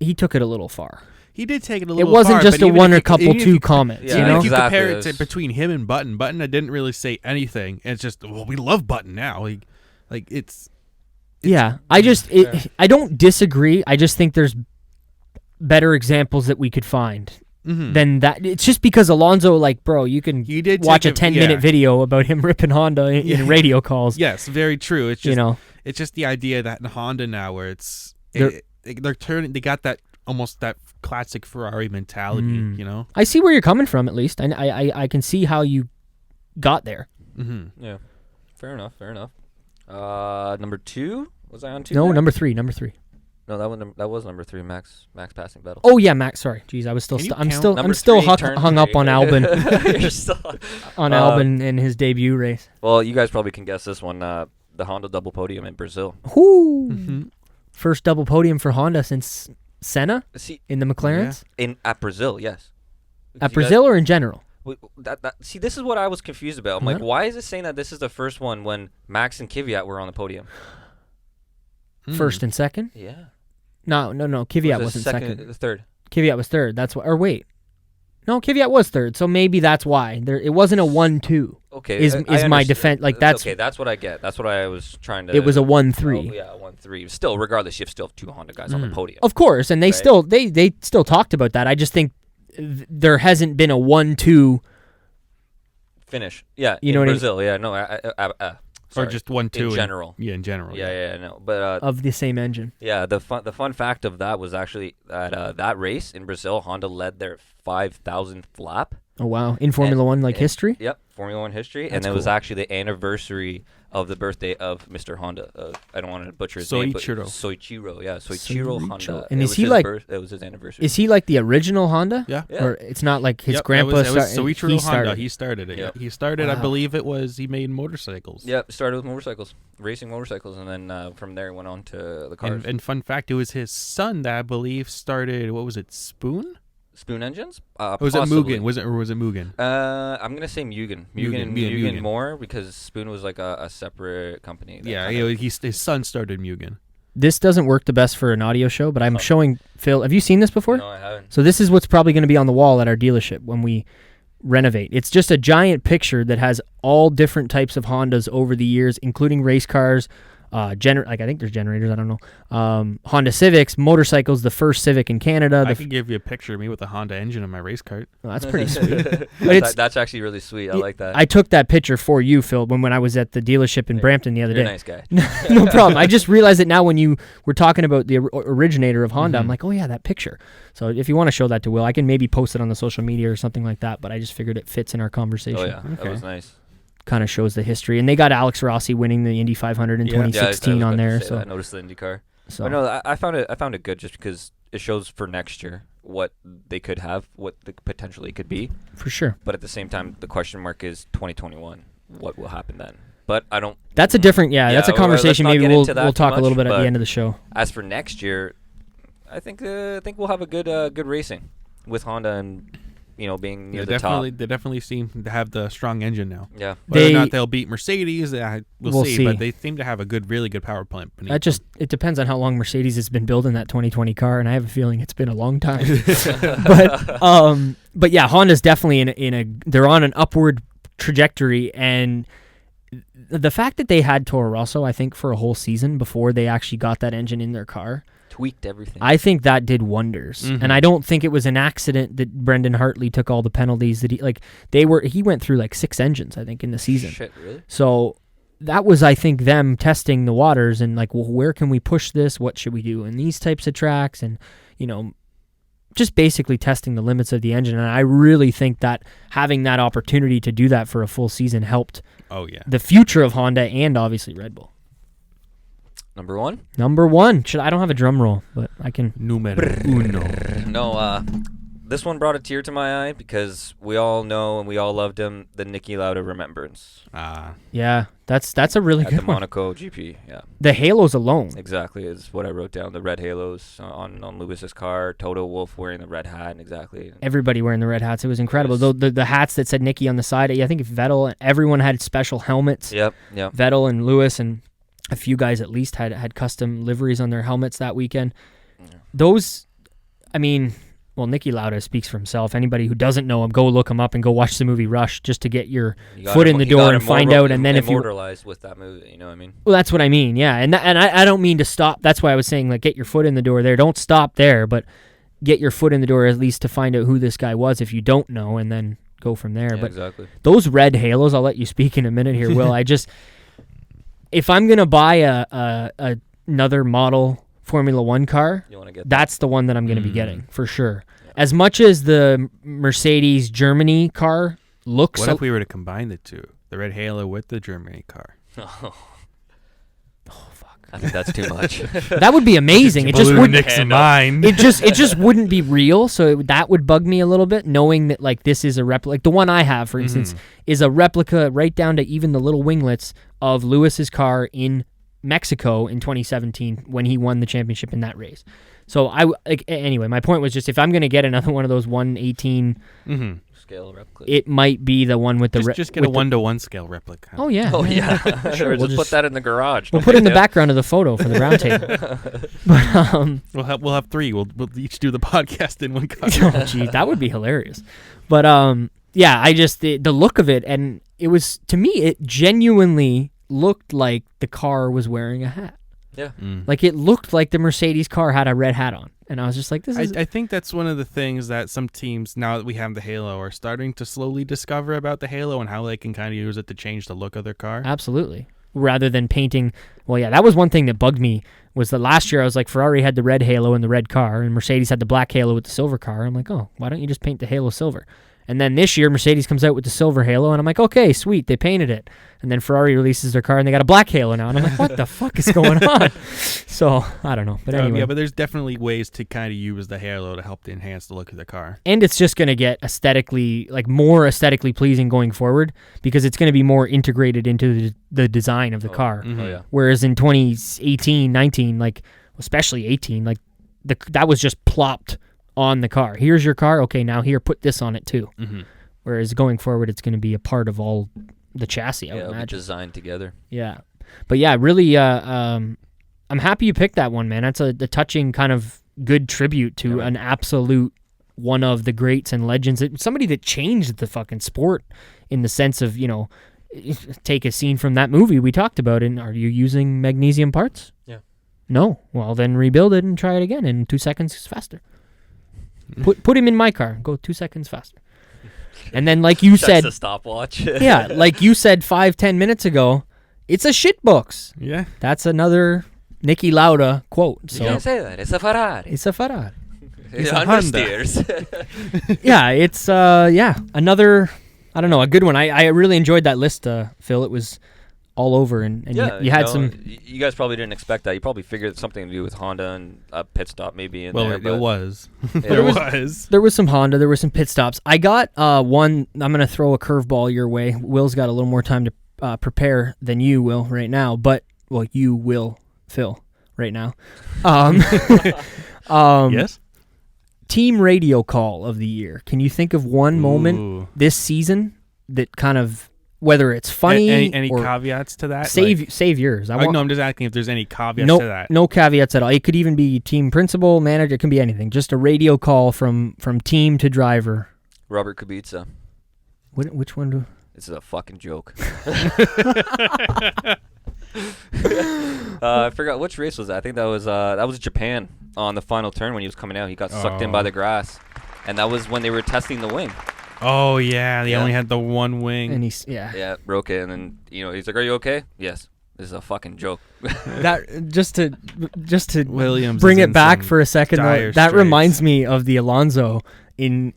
he took it a little far. He did take it a little far. It wasn't just a one or couple two comments. Yeah, you know? If you compare it between him and Button, I didn't really say anything. It's just, well, we love Button now. It's yeah, I don't disagree. I just think there's better examples that we could find than that. It's just because Alonso, like, bro, you can watch a 10-minute video about him ripping Honda in radio calls. Yes, very true. It's just, it's just the idea that in Honda now, where they're turning, they got that almost that classic Ferrari mentality. You know, I see where you're coming from. At least I can see how you got there. Mm-hmm. Yeah, fair enough. Number 2, was I on 2? No, there? Number 3. No, that was number 3. Max passing Vettel. Oh yeah, Max. Sorry, jeez, I was still. I'm still hung up on Albon. On Albon in his debut race. Well, you guys probably can guess this one. The Honda double podium in Brazil. Whoo! Mm-hmm. First double podium for Honda since Senna See, in the McLarens? at Brazil, yes. At Brazil or in general? See, this is what I was confused about. I'm like, why is it saying that this is the first one when Max and Kvyat were on the podium? First and second? Yeah. No. Kvyat wasn't second. Third. Kvyat was third. That's why. Or wait. No, Kvyat was third, so maybe that's why. It wasn't a 1-2. Okay. Is my defense. Like, that's... Okay, that's what I get. That's what I was trying to... It was a 1-3. Oh, yeah, 1-3. Still, regardless, you still have 2 Honda guys on the podium. Of course, and they still talked about that. I just think there hasn't been a 1-2 finish. Yeah, you know in what Brazil. Yeah, no, or just 1-2 in general. Yeah, in general. Yeah, no. But of the same engine. Yeah, the fun fact of that was actually that that race in Brazil, Honda led their 5,000th lap. Oh wow! In Formula One, history. Yep, Formula One history, That's and it cool. was actually the anniversary of the birthday of Mr. Honda. I don't want to butcher his name, but Soichiro. Yeah, Soichiro Honda. And is he it was his anniversary. Is he like the original Honda? Yeah. Or it's not like his grandpa. It was Soichiro Honda. He started it. Yep. He started. Wow. I believe it was he made motorcycles. Yep, started with motorcycles, racing motorcycles, and then from there went on to the cars. And fun fact, it was his son that I believe started. What was it? Spoon engines? was it Mugen? Was it Mugen? I'm gonna say Mugen more because Spoon was like a separate company. His son started Mugen. This doesn't work the best for an audio show, but I'm showing Phil. Have you seen this before? No, I haven't. So this is what's probably going to be on the wall at our dealership when we renovate. It's just a giant picture that has all different types of Hondas over the years, including race cars. I think there's generators. I don't know. Honda Civics, motorcycles. The first Civic in Canada. I could give you a picture of me with a Honda engine on my race cart. Oh, that's pretty sweet. But that's actually really sweet. I like that. I took that picture for you, Phil, when I was at the dealership in Brampton the other You're day. a nice guy. No problem. I just realized it now when you were talking about the originator of Honda. I'm like, oh yeah, that picture. So if you want to show that to Will, I can maybe post it on the social media or something like that. But I just figured it fits in our conversation. Oh yeah, that was nice. Kind of shows the history, and they got Alex Rossi winning the Indy 500 in 2016 on there. So I noticed the IndyCar. So but no, I found it good just because it shows for next year what they could have, what the potentially could be. For sure. But at the same time, the question mark is 2021. What will happen then? But I don't. That's a different. That's a conversation. Maybe we'll talk a little bit at the end of the show. As for next year, I think we'll have a good racing with Honda and. Being near the top. They definitely seem to have the strong engine now. Yeah. Whether or not they'll beat Mercedes, we'll see. But they seem to have a really good power plant. It depends on how long Mercedes has been building that 2020 car, and I have a feeling it's been a long time. But yeah, Honda's definitely they're on an upward trajectory, and the fact that they had Toro Rosso, I think, for a whole season before they actually got that engine in their car. Tweaked everything. I think that did wonders, and I don't think it was an accident that Brendan Hartley took all the penalties that he went through like 6 engines, I think, in the season. Shit, really? So that was, I think, them testing the waters and like, well, where can we push this? What should we do in these types of tracks? And just basically testing the limits of the engine. And I really think that having that opportunity to do that for a full season helped. Oh yeah, the future of Honda and obviously Red Bull. Number one. I don't have a drum roll, but I can. Numero uno. No, this one brought a tear to my eye because we all know and we all loved him. The Niki Lauda remembrance. Yeah, that's a really good at the Monaco GP. Yeah. The halos alone. Exactly is what I wrote down. The red halos on Lewis's car. Toto Wolff wearing the red hat. Exactly. Everybody wearing the red hats. It was incredible. The hats that said Niki on the side. I think Vettel. Everyone had special helmets. Yep. Vettel and Lewis and. A few guys at least had custom liveries on their helmets that weekend. Yeah. Those, Niki Lauda speaks for himself. Anybody who doesn't know him, go look him up and go watch the movie Rush just to get your foot in the door and find out. And then if you immortalized with that movie, you know what I mean? Well, that's what I mean. Yeah, and I don't mean to stop. That's why I was saying like get your foot in the door there. Don't stop there, but get your foot in the door at least to find out who this guy was if you don't know, and then go from there. Yeah, but exactly. Those red halos, I'll let you speak in a minute here, Will. If I'm going to buy another model Formula One car, that's the one that I'm going to be getting, for sure. Yeah. As much as the Mercedes Germany car looks... What if we were to combine the two? The red halo with the Germany car? Oh, fuck. I think that's too much. That would be amazing. It just wouldn't... It just wouldn't be real, so that would bug me a little bit, knowing that like this is a replica. Like the one I have, for instance, is a replica right down to even the little winglets of Lewis's car in Mexico in 2017 when he won the championship in that race. So anyway, my point was just if I'm going to get another one of those 118 scale replicas, it might be the one with the just get a 1-to-1 scale replica. Oh yeah. Oh yeah. Sure, We'll just put that in the garage. We'll put it in the background of the photo for the round table. But we'll have 3. We'll each do the podcast in one car. oh geez, that would be hilarious. But yeah, I just the look of it, and it was, to me, it genuinely looked like the car was wearing a hat. Yeah. Like it looked like the Mercedes car had a red hat on. And I was just like, this is... I think that's one of the things that some teams, now that we have the Halo, are starting to slowly discover about the Halo and how they can kind of use it to change the look of their car. Absolutely. Rather than painting... Well, yeah, that was one thing that bugged me, was that last year I was like, Ferrari had the red Halo and the red car, and Mercedes had the black Halo with the silver car. I'm like, oh, why don't you just paint the Halo silver? And then this year, Mercedes comes out with the silver Halo, and I'm like, okay, sweet, they painted it. And then Ferrari releases their car, and they got a black Halo now. And I'm like, what the fuck is going on? So, I don't know. But anyway. Yeah, but there's definitely ways to kind of use the Halo to help to enhance the look of the car. And it's just going to get aesthetically, like more aesthetically pleasing going forward, because it's going to be more integrated into the design of the car. Oh, yeah. Whereas in 2018, 19, like, especially 18, like, that was just plopped on the car. Here's your car. Okay, now here, put this on it too. Whereas going forward, it's going to be a part of all the chassis. I would it'll be imagine. designed together. Yeah, but yeah, really, I'm happy you picked that one, man. That's a touching kind of good tribute to an absolute one of the greats and legends. Somebody that changed the fucking sport in the sense of, you know, take a scene from that movie we talked about. And are you using magnesium parts? Yeah. No. Well, then rebuild it and try it again in 2 seconds faster. Put him in my car. Go 2 seconds faster. And then, like you said, the stopwatch. yeah, like you said 5-10 minutes ago, it's a shitbox. Yeah, that's another Niki Lauda quote. So you can't say that. It's a Ferrari. It's a Ferrari. It's a understeers. Yeah, it's another. I don't know, a good one. I really enjoyed that list, Phil. It was all over, and yeah, you had some. You guys probably didn't expect that. You probably figured something to do with Honda and a pit stop maybe in there. It was. Yeah, There was some Honda. There were some pit stops. I got one. I'm gonna throw a curveball your way. Will's got a little more time to prepare than you will right now, but you will, Phil, right now. Yes. Team radio call of the year. Can you think of one moment this season that kind of, whether it's funny, any or caveats to that? Save yours. No, I'm just asking if there's any caveats to that. No caveats at all. It could even be team principal, manager. It can be anything. Just a radio call from team to driver. Robert Kubica. Which one do? It's a fucking joke. I forgot which race was that. I think that was Japan on the final turn when he was coming out. He got sucked in by the grass, and that was when they were testing the wing. Oh yeah, they only had the one wing, and he broke it, and then he's like, "Are you okay?" Yes. This is a fucking joke. That just to Williams bring it back for a second. That reminds straits. me of the Alonso in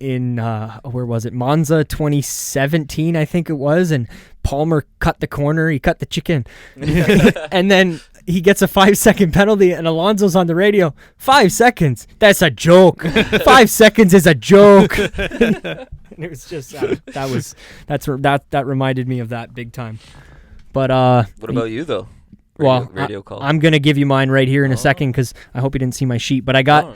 where was it? Monza 2017, I think it was, and Palmer cut the corner. He cut the chicken, and then he gets a 5-second penalty, and Alonso's on the radio. 5 seconds? That's a joke. 5 seconds is a joke. And it was just that reminded me of that big time. But what about you though? Radio call. I'm gonna give you mine right here in a second because I hope you didn't see my sheet. But I've got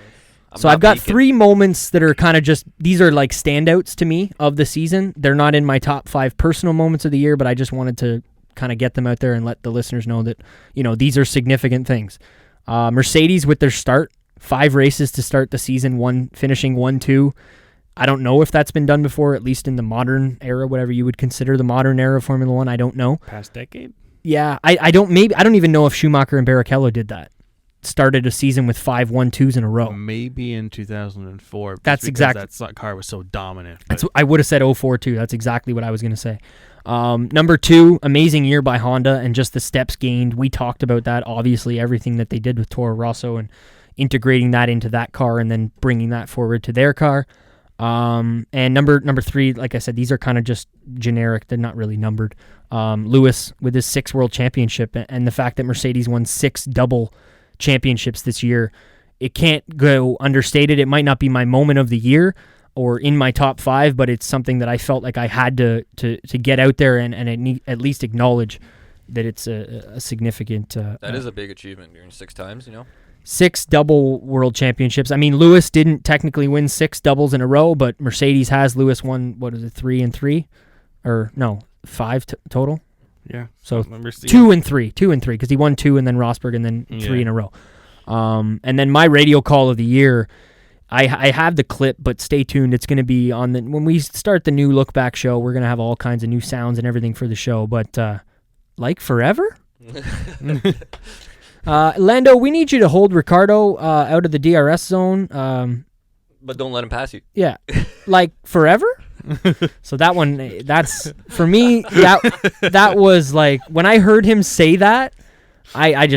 peeking. 3 moments that are kind of just, these are like standouts to me of the season. They're not in my top 5 personal moments of the year, but I just wanted to kind of get them out there and let the listeners know that these are significant things. Mercedes with their start, 5 races to start the season, finishing 1-2. I don't know if that's been done before, at least in the modern era, whatever you would consider the modern era of Formula One. I don't know. Past decade? Yeah, I don't even know if Schumacher and Barrichello did that. Started a season with 5 1-2s in a row. Maybe in 2004. That's exactly. That car was so dominant. I would have said 04 too. That's exactly what I was going to say. Number 2, amazing year by Honda and just the steps gained. We talked about that, obviously, everything that they did with Toro Rosso and integrating that into that car and then bringing that forward to their car. And number 3, like I said, these are kind of just generic. They're not really numbered. Lewis with his 6th world championship and the fact that Mercedes won 6 double championships this year, it can't go understated. It might not be my moment of the year or in my top 5, but it's something that I felt like I had to get out there and at least acknowledge it's a significant. That is a big achievement. During 6 times, 6 double world championships. I mean, Lewis didn't technically win 6 doubles in a row, but Mercedes has. Lewis won, 3 and 3? Or no, 5 total? Yeah. So 2 and 3, because he won 2 and then Rosberg and then 3 in a row. And then my radio call of the year, I have the clip, but stay tuned. It's going to be on when we start the new LookBack show. We're going to have all kinds of new sounds and everything for the show. But like forever, Lando, we need you to hold Ricardo out of the DRS zone. But don't let him pass you. Yeah, like forever. So that's for me. That was like when I heard him say that. I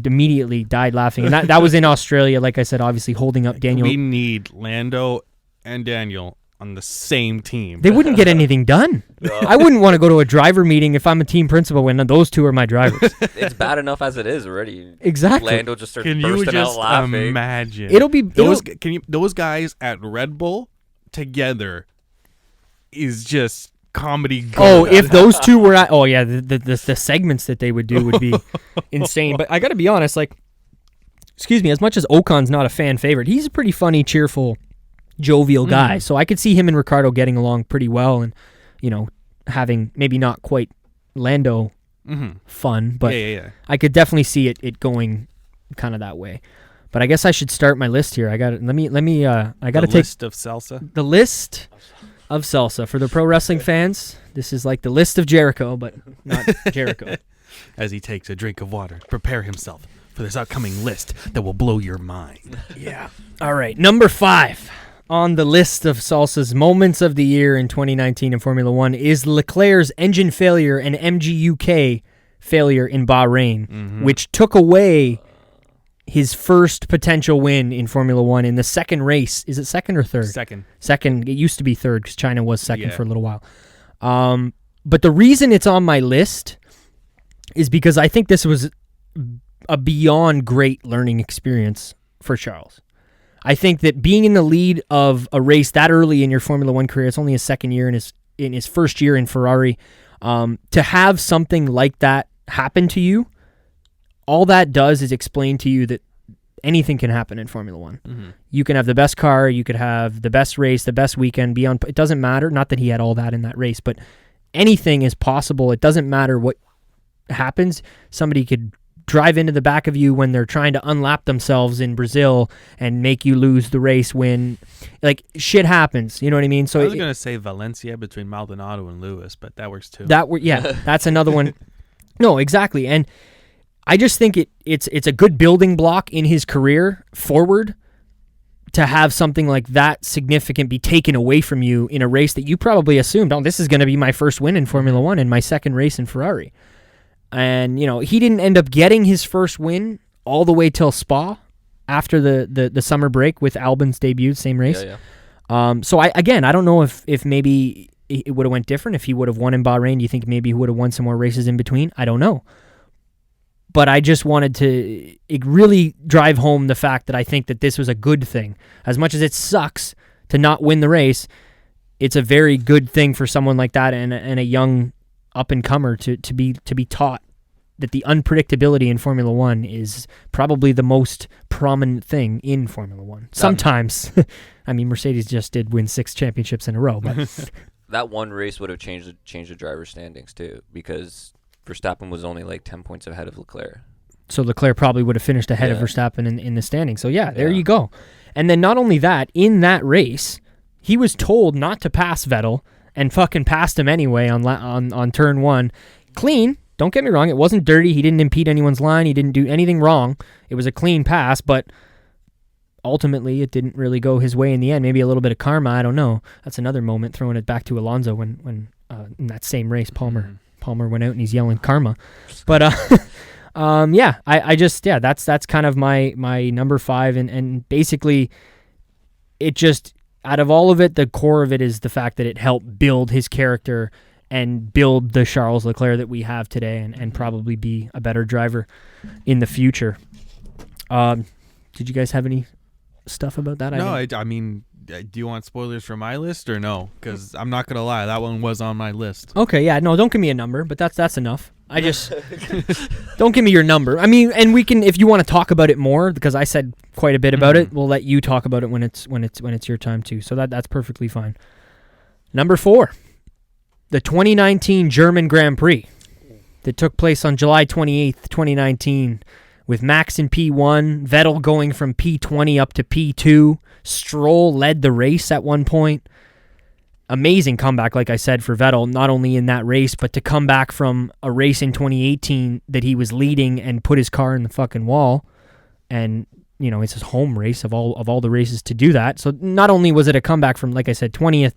immediately died laughing. And that was in Australia, like I said, obviously holding up Daniel. We need Lando and Daniel on the same team. They wouldn't get anything done. No. I wouldn't want to go to a driver meeting if I'm a team principal when those two are my drivers. It's bad enough as it is already. Exactly. Lando just starts bursting out laughing. Can you just imagine? Those guys at Red Bull together is just comedy gold. Oh, if those two were at... Oh, yeah, the segments that they would do would be insane. But I got to be honest, excuse me, as much as Ocon's not a fan favorite, he's a pretty funny, cheerful, jovial guy. So I could see him and Ricardo getting along pretty well and, having maybe not quite Lando fun, but I could definitely see it going kind of that way. But I guess I should start my list here. I got it. Let me I got to take... list of salsa? The list of salsa. For the pro wrestling fans, this is like the list of Jericho, but not Jericho. As he takes a drink of water, prepare himself for this upcoming list that will blow your mind. Yeah. All right. Number 5 on the list of salsa's moments of the year in 2019 in Formula One is Leclerc's engine failure and MGUK failure in Bahrain, which took away his first potential win in Formula One in the second race. Is it second or third? Second. It used to be third because China was second for a little while. But the reason it's on my list is because I think this was a beyond great learning experience for Charles. I think that being in the lead of a race that early in your Formula One career, it's only his second year in his first year in Ferrari, to have something like that happen to you, all that does is explain to you that anything can happen in Formula One. You can have the best car, you could have the best race, the best weekend, it doesn't matter. Not that he had all that in that race, but anything is possible. It doesn't matter what happens. Somebody could drive into the back of you when they're trying to unlap themselves in Brazil and make you lose the race when, shit happens. You know what I mean? So I was going to say Valencia between Maldonado and Lewis, but that works too. That's another one. No, exactly. And I just think it's a good building block in his career forward to have something like that significant be taken away from you in a race that you probably assumed, this is going to be my first win in Formula One and my second race in Ferrari. And, he didn't end up getting his first win all the way till Spa after the summer break with Albon's debut, same race. So I don't know if maybe it would have went different if he would have won in Bahrain. Do you think maybe he would have won some more races in between? I don't know. But I just wanted to really drive home the fact that I think that this was a good thing. As much as it sucks to not win the race, it's a very good thing for someone like that and a young up-and-comer to be taught that the unpredictability in Formula One is probably the most prominent thing in Formula One. Sometimes. I mean, Mercedes just did win 6 championships in a row. But that one race would have changed the driver's standings, too, because Verstappen was only 10 points ahead of Leclerc. So Leclerc probably would have finished ahead of Verstappen in the standings. So, there you go. And then not only that, in that race, he was told not to pass Vettel and fucking passed him anyway on turn 1. Clean. Don't get me wrong. It wasn't dirty. He didn't impede anyone's line. He didn't do anything wrong. It was a clean pass, but ultimately it didn't really go his way in the end. Maybe a little bit of karma. I don't know. That's another moment, throwing it back to Alonso when in that same race, Palmer went out and he's yelling karma. But that's kind of my number 5, and basically it just, out of all of it, the core of it is the fact that it helped build his character and build the Charles Leclerc that we have today and probably be a better driver in the future. Did you guys have any stuff about that? No, I mean, Do you want spoilers for my list or no? Because I'm not gonna lie, that one was on my list. Okay, yeah, no, don't give me a number, but that's enough. I just don't give me your number. I mean, and we can, if you want to talk about it more, because I said quite a bit about it, we'll let you talk about it when it's your time too. So that's perfectly fine. Number 4, the 2019 German Grand Prix that took place on July 28th, 2019. With Max in P1, Vettel going from P20 up to P2. Stroll led the race at one point. Amazing comeback, like I said, for Vettel, not only in that race, but to come back from a race in 2018 that he was leading and put his car in the fucking wall. And, you know, it's his home race of all the races to do that. So not only was it a comeback from, like I said, 20th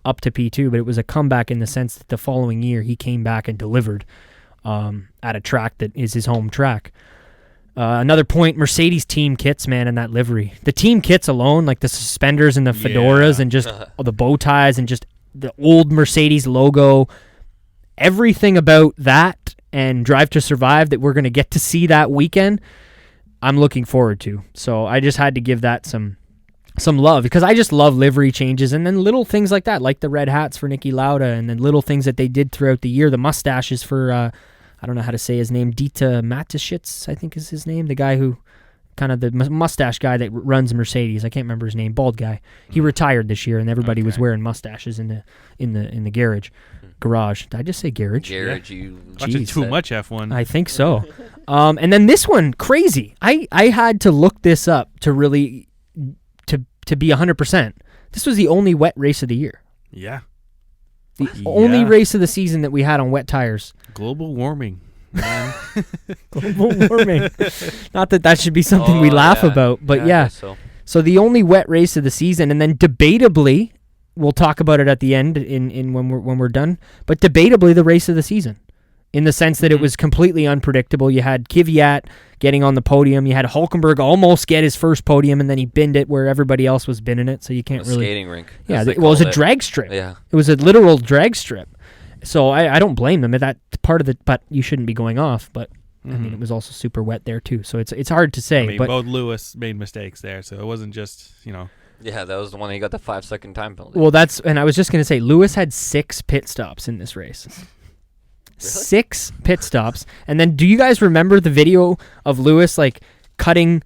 up to P2, but it was a comeback in the sense that the following year he came back and delivered at a track that is his home track. Another point, Mercedes team kits, man, in that livery. The team kits alone, like the suspenders and the fedoras and just the bow ties and just the old Mercedes logo, everything about that and Drive to Survive that we're going to get to see that weekend, I'm looking forward to. So I just had to give that some love because I just love livery changes and then little things like that, like the red hats for Niki Lauda and then little things that they did throughout the year, the mustaches for... I don't know how to say his name. Dieter Mateschitz, I think is his name. The guy who, kind of the mustache guy that runs Mercedes. I can't remember his name. Bald guy. He retired this year, and everybody was wearing mustaches in the garage. Did I just say garage? Garage, yeah. you Watching too much F1. I think so. And then this one, crazy. I had to look this up to really to be 100%. This was the only wet race of the year. Yeah. The only race of the season that we had on wet tires. Global warming, man. Global warming. Not that should be something we laugh about, but yeah. So the only wet race of the season, and then debatably, we'll talk about it at the end in when we're done, but debatably the race of the season. In the sense that it was completely unpredictable. You had Kvyat getting on the podium. You had Hülkenberg almost get his first podium, and then he binned it where everybody else was binning it, so you can't really... skating rink. Yeah, it was a drag strip. Yeah. It was a literal drag strip. So I don't blame them. That part of the... But you shouldn't be going off, but... I mean, it was also super wet there, too, so it's hard to say. I mean, but both Lewis made mistakes there, so it wasn't just, Yeah, that was the one he got the 5-second time penalty. Well, and I was just going to say, Lewis had 6 pit stops in this race. Really? 6 pit stops. And then do you guys remember the video of Lewis like cutting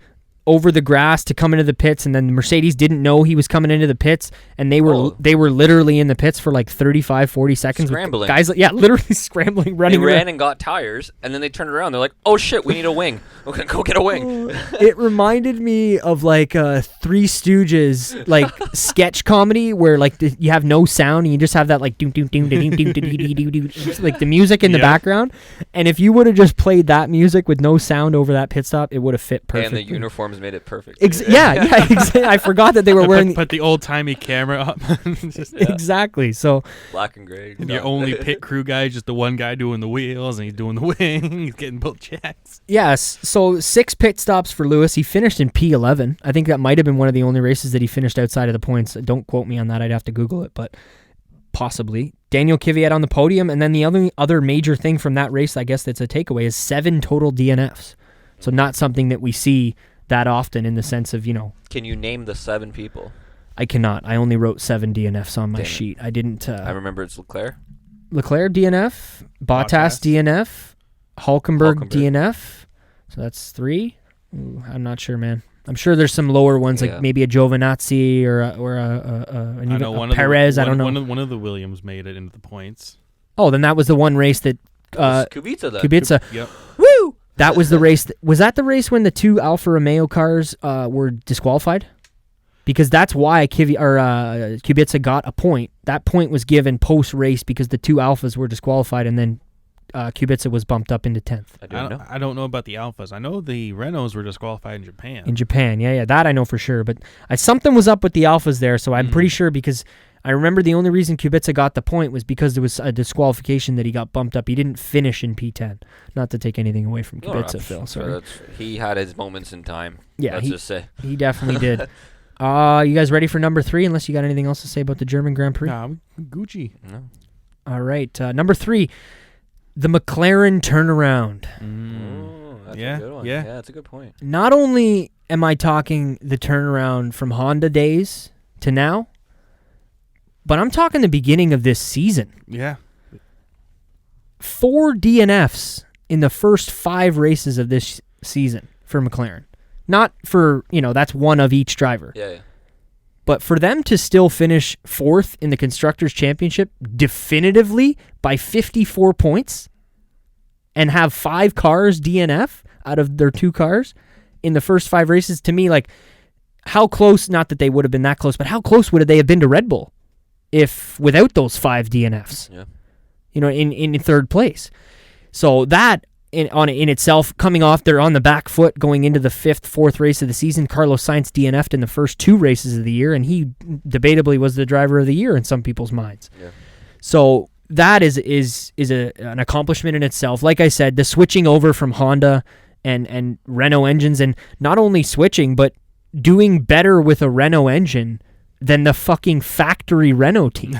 over the grass to come into the pits, and then the Mercedes didn't know he was coming into the pits, and they were literally in the pits for like 35-40 seconds. Scrambling. With guys, literally scrambling, running They ran around. and got tires, and then they turned around. They're like, oh shit, we need a wing. We're going to go get a wing. It reminded me of like Three Stooges like sketch comedy where like you have no sound and you just have that like doom doom doom doom doom doom doom like the music in the background. And if you would have just played that music with no sound over that pit stop, it would have fit perfectly. And the uniforms made it perfect. Exactly. I forgot that they were wearing... Put the old-timey camera up. Exactly. So black and gray. And your only pit crew guy, just the one guy doing the wheels, and he's doing the wing. He's getting both checks. Yes. So 6 pit stops for Lewis. He finished in P11. I think that might have been one of the only races that he finished outside of the points. Don't quote me on that. I'd have to Google it, but possibly. Daniel Kvyat on the podium. And then the other major thing from that race, I guess that's a takeaway, is 7 total DNFs. So not something that we see that often in the sense of, Can you name the 7 people? I cannot. I only wrote 7 DNFs on my sheet. I didn't... I remember it's Leclerc. Leclerc DNF, Bottas DNF, Hülkenberg DNF. So that's 3. Ooh, I'm not sure, man. I'm sure there's some lower ones, like maybe a Giovinazzi or a Perez. I don't know. One of the Williams made it into the points. Oh, then that was the one race that... Kubica. Yep. Woo! That was the race. Was that the race when the 2 Alfa Romeo cars were disqualified? Because that's why Kubica got a point. That point was given post-race because the 2 Alphas were disqualified, and then Kubica was bumped up into 10th. I don't know about the Alphas. I know the Renaults were disqualified in Japan. In Japan, yeah, that I know for sure. But something was up with the Alphas there, so I'm pretty sure because I remember the only reason Kubica got the point was because there was a disqualification that he got bumped up. He didn't finish in P10. Not to take anything away from Kubica, Phil. Sorry. He had his moments in time. Yeah, let's just say. He definitely did. You guys ready for number 3, unless you got anything else to say about the German Grand Prix? Nah, Gucci. No. All right. Number 3, the McLaren turnaround. That's a good one. Yeah, that's a good point. Not only am I talking the turnaround from Honda days to now. But I'm talking the beginning of this season. Yeah. 4 DNFs in the first 5 races of this season for McLaren. Not for, that's one of each driver. Yeah. But for them to still finish 4th in the Constructors' Championship definitively by 54 points and have 5 cars DNF out of their 2 cars in the first 5 races, to me, like, how close, not that they would have been that close, but how close would they have been to Red Bull if without those 5 DNFs? Yeah. In 3rd place. So that in itself, coming off, they're on the back foot going into the 5th, 4th race of the season. Carlos Sainz DNF'd in the first 2 races of the year, and he debatably was the driver of the year in some people's minds. Yeah. So that is an accomplishment in itself. Like I said, the switching over from Honda and Renault engines, and not only switching, but doing better with a Renault engine than the fucking factory Renault team.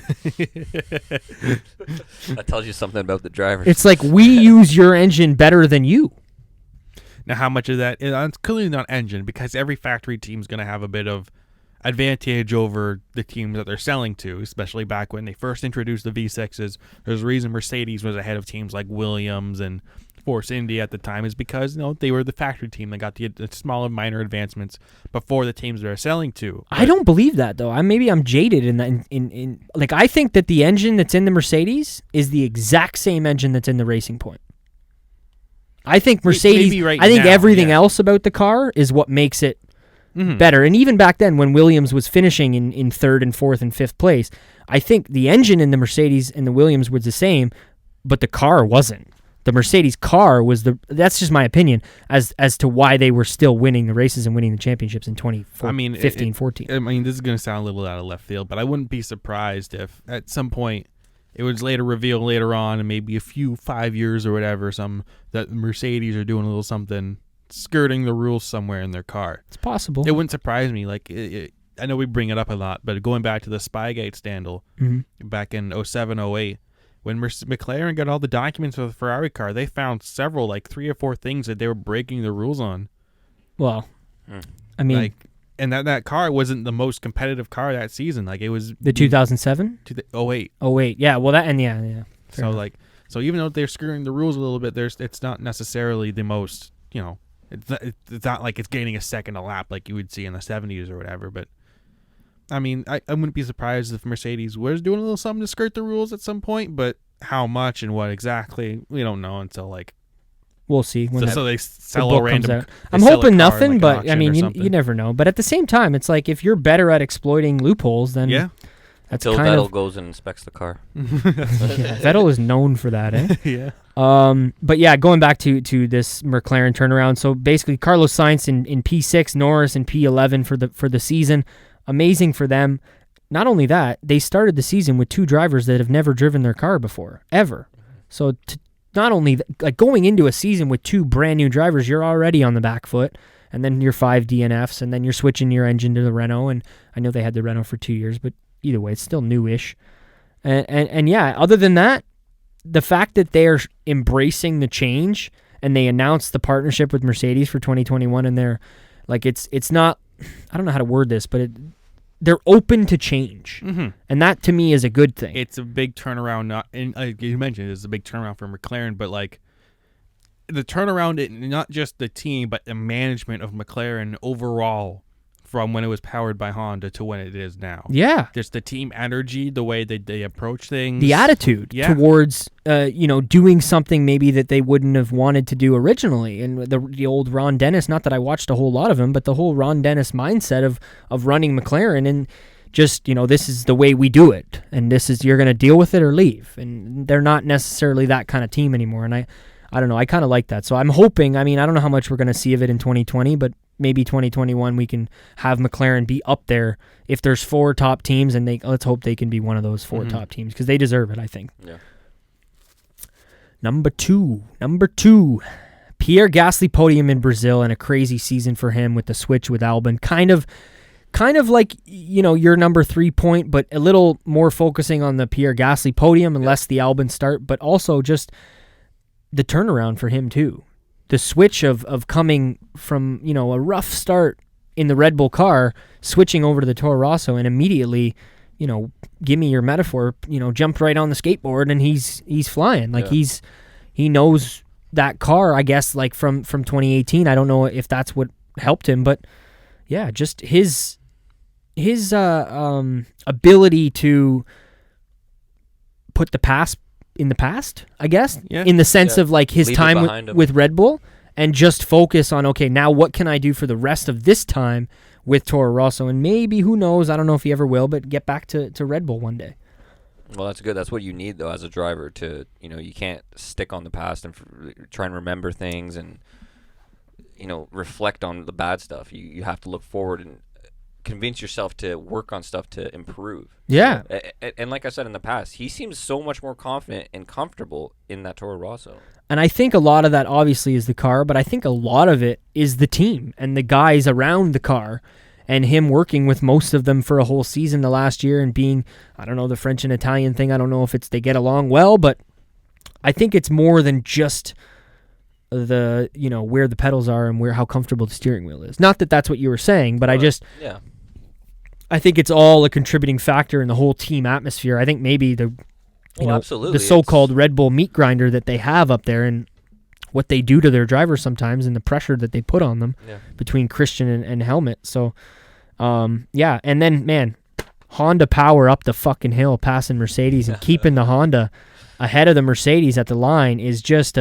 That tells you something about the drivers. It's like, we use your engine better than you. Now, how much of that? It's clearly not engine, because every factory team is going to have a bit of advantage over the teams that they're selling to, especially back when they first introduced the V6s. There's a reason Mercedes was ahead of teams like Williams and Force India at the time, is because they were the factory team that got the smaller minor advancements before the teams they're selling to. I don't believe that, though. I'm jaded in that. Like, I think that the engine that's in the Mercedes is the exact same engine that's in the Racing Point. I think Mercedes. I think everything else about the car is what makes it better. And even back then, when Williams was finishing in 3rd and 4th and 5th place, I think the engine in the Mercedes and the Williams was the same, but the car wasn't. The Mercedes car was that's just my opinion as to why they were still winning the races and winning the championships in 2015, 14. I mean, this is going to sound a little out of left field, but I wouldn't be surprised if at some point it was later revealed later on, and maybe a few 5 years or whatever, that Mercedes are doing a little something, skirting the rules somewhere in their car. It's possible. It wouldn't surprise me. Like, I know we bring it up a lot, but going back to the Spygate scandal back in 07, 08, when McLaren got all the documents for the Ferrari car, they found several, like 3 or 4 things that they were breaking the rules on. Well, I mean, and that car wasn't the most competitive car that season. Like, it was the 2007, 08. 08. Yeah. Well, yeah. So enough. So even though they're screwing the rules a little bit, it's not necessarily the most. It's not like it's gaining a second a lap like you would see in the 70s or whatever. But I mean, I wouldn't be surprised if Mercedes was doing a little something to skirt the rules at some point, but how much and what exactly, we don't know until we'll see. So they sell a random. I'm hoping nothing, but I mean, you never know. But at the same time, it's like, if you're better at exploiting loopholes, then that's until Vettel goes and inspects the car. Vettel is known for that, eh? Yeah. But yeah, going back to this McLaren turnaround. So basically, Carlos Sainz in P6, Norris in P11 for the season. Amazing for them. Not only that, they started the season with 2 drivers that have never driven their car before, ever. So not only going into a season with 2 brand new drivers, you're already on the back foot, and then your 5 DNFs, and then you're switching your engine to the Renault. And I know they had the Renault for 2 years, but either way, it's still newish. And yeah, other than that, the fact that they're embracing the change and they announced the partnership with Mercedes for 2021, and they're like, it's not, I don't know how to word this, but they're open to change. And that to me is a good thing. It's a big turnaround, and like you mentioned, it's a big turnaround for McLaren, but like the turnaround, not just the team, but the management of McLaren overall, from when it was powered by Honda to when it is now. Yeah. Just the team energy, the way they approach things. The attitude towards, doing something maybe that they wouldn't have wanted to do originally. And the old Ron Dennis, not that I watched a whole lot of him, but the whole Ron Dennis mindset of running McLaren and just, this is the way we do it. And this is, you're going to deal with it or leave. And they're not necessarily that kind of team anymore. And I don't know, I kind of like that. So I'm hoping, I don't know how much we're going to see of it in 2020, but maybe 2021 we can have McLaren be up there. If there's 4 top teams, and let's hope they can be one of those 4 top teams, because they deserve it, I think. Yeah. Number two, Pierre Gasly podium in Brazil, and a crazy season for him with the switch with Albon. Kind of like, your number 3 point, but a little more focusing on the Pierre Gasly podium and less the Albon start, but also just the turnaround for him too. The switch of coming from, a rough start in the Red Bull car, switching over to the Toro Rosso, and immediately, give me your metaphor, jumped right on the skateboard and he's flying. Like he knows that car, I guess, like from 2018. I don't know if that's what helped him, but yeah, just his ability to put the past in the past, I guess, in the sense of like his Leave time with Red Bull, and just focus on, okay, now what can I do for the rest of this time with Toro Rosso? And maybe, who knows, I don't know if he ever will, but get back to Red Bull one day. Well, that's good. That's what you need, though, as a driver. You can't stick on the past and try and remember things and, reflect on the bad stuff. You have to look forward and convince yourself to work on stuff to improve. Yeah. And like I said in the past, he seems so much more confident and comfortable in that Toro Rosso. And I think a lot of that obviously is the car, but I think a lot of it is the team and the guys around the car and him working with most of them for a whole season the last year and being, I don't know, the French and Italian thing. I don't know if it's they get along well, but I think it's more than just the, where the pedals are and how comfortable the steering wheel is. Not that that's what you were saying, but I think it's all a contributing factor in the whole team atmosphere. I think maybe absolutely. The so-called Red Bull meat grinder that they have up there and what they do to their drivers sometimes and the pressure that they put on them between Christian and Helmut. So, and then, man, Honda power up the fucking hill passing Mercedes and keeping the Honda ahead of the Mercedes at the line is just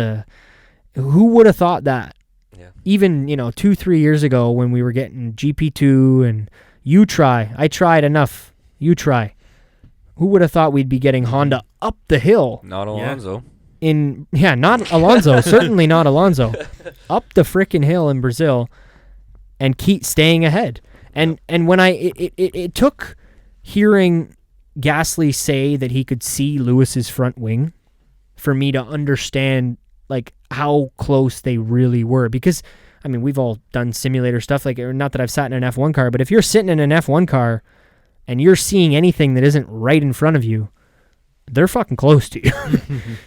who would have thought that? Yeah. Even, 2-3 years ago when we were getting GP2 and you try, I tried enough, you try. Who would have thought we'd be getting Honda up the hill? Not Alonso. Not Alonso. Certainly not Alonso. Up the frickin' hill in Brazil and keep staying ahead. And when it took hearing Gasly say that he could see Lewis's front wing for me to understand like how close they really were. Because, I mean, we've all done simulator stuff. Like, not that I've sat in an F1 car, but if you're sitting in an F1 car and you're seeing anything that isn't right in front of you, they're fucking close to you.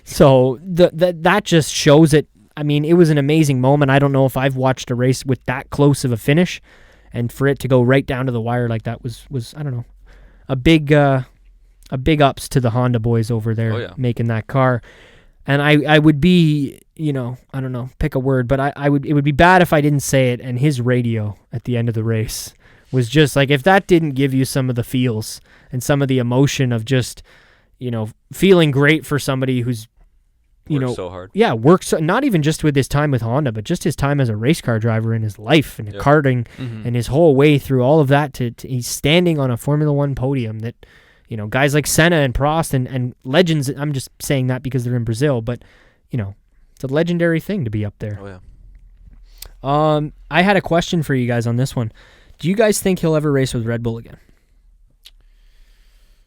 So that just shows it. I mean, it was an amazing moment. I don't know if I've watched a race with that close of a finish, and for it to go right down to the wire like that was I don't know, a big ups to the Honda boys over there making that car. And I would be, I don't know, pick a word, but it would be bad if I didn't say it. And his radio at the end of the race was just like, if that didn't give you some of the feels and some of the emotion of just, feeling great for somebody who's, worked so hard. Yeah, not even just with his time with Honda, but just his time as a race car driver in his life and karting and his whole way through all of that to he's standing on a Formula One podium that, guys like Senna and Prost and legends, I'm just saying that because they're in Brazil, but, it's a legendary thing to be up there. Oh, yeah. I had a question for you guys on this one. Do you guys think he'll ever race with Red Bull again?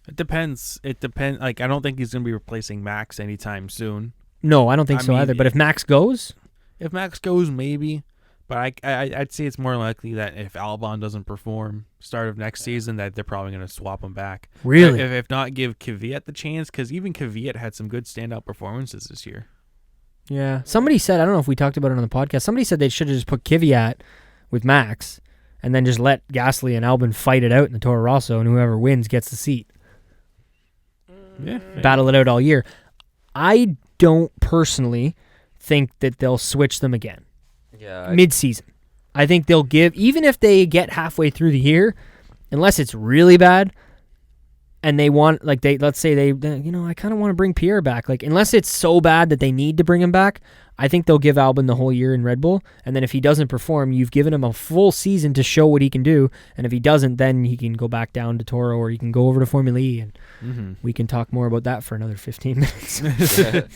It depends. Like, I don't think he's going to be replacing Max anytime soon. No, I don't think so either. But if Max goes? If Max goes, maybe. But I'd say it's more likely that if Albon doesn't perform start of next season, that they're probably going to swap him back. Really? If not, give Kvyat the chance, because even Kvyat had some good standout performances this year. Yeah. Somebody said, I don't know if we talked about it on the podcast, somebody said they should have just put Kvyat with Max and then just let Gasly and Albon fight it out in the Toro Rosso, and whoever wins gets the seat. Yeah. Battle it out all year. I don't personally think that they'll switch them again. Yeah. Mid-season. I think they'll give, even if they get halfway through the year, unless it's really bad, and they want, like, let's say I kind of want to bring Pierre back. Like, unless it's so bad that they need to bring him back, I think they'll give Albon the whole year in Red Bull. And then if he doesn't perform, you've given him a full season to show what he can do. And if he doesn't, then he can go back down to Toro, or he can go over to Formula E, and we can talk more about that for another 15 minutes.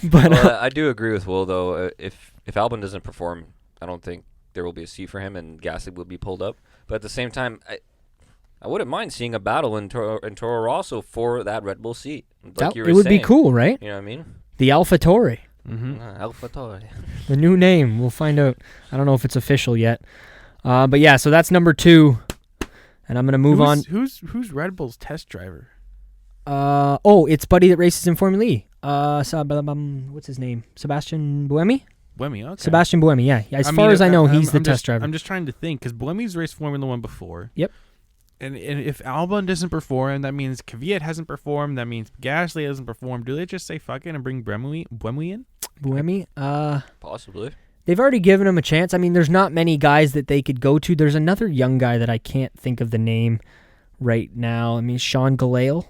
But I do agree with Will, though. If Albon doesn't perform, I don't think there will be a seat for him, and Gasly will be pulled up. But at the same time, I wouldn't mind seeing a battle in Toro Rosso for that Red Bull seat. Like you were saying. It would be cool, right? You know what I mean? The AlphaTauri. AlphaTauri. The new name. We'll find out. I don't know if it's official yet. But yeah, so that's number 2. And I'm going to move on. Who's Red Bull's test driver? It's Buddy that races in Formula E. What's his name? Sebastian Buemi? Buemi, okay. Sebastian Buemi, yeah. As far as I know, he's the test driver. I'm just trying to think, because Buemi's raced Formula 1 before. Yep. And if Albon doesn't perform, that means Kvyat hasn't performed. That means Gasly hasn't performed. Do they just say fuck it and bring Buemi in? Buemi? Possibly. They've already given him a chance. I mean, there's not many guys that they could go to. There's another young guy that I can't think of the name right now. I mean, Sean Galale.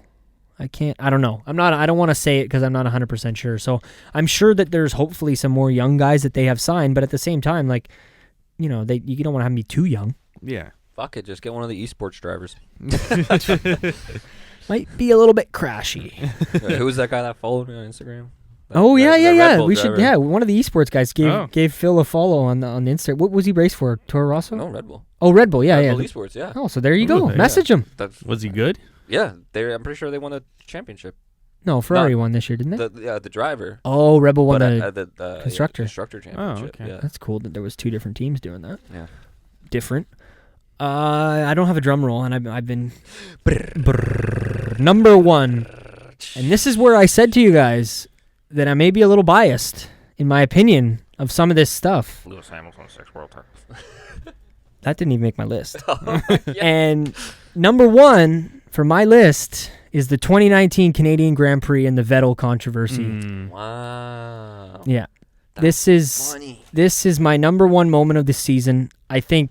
I don't know. I don't want to say it because I'm not 100% sure. So I'm sure that there's hopefully some more young guys that they have signed, but at the same time, like, you know, you don't want to have me too young. Yeah. Fuck it, just get one of the esports drivers. Might be a little bit crashy. Who was that guy that followed me on Instagram? Yeah. We should. driver. Yeah, one of the esports guys gave Phil a follow on Instagram. What was he race for? Toro Rosso? No, Red Bull. Oh, Red Bull. Yeah, Red yeah. Bull esports, yeah. Oh, so there you go. Yeah. Message him. Was he good? Yeah, I'm pretty sure they won the championship. No, Ferrari won this year, didn't they? The driver. Oh, Red Bull won the constructor. Constructor championship. Oh, okay. Yeah. That's cool that there was two different teams doing that. Yeah. Different. I don't have a drum roll, and I've been number one. And this is where I said to you guys that I may be a little biased in my opinion of some of this stuff. Lewis Hamilton, 6 world titles. That didn't even make my list. Yeah. And number one for my list is the 2019 Canadian Grand Prix and the Vettel controversy. Wow. Yeah. That's funny. This is my number one moment of the season. I think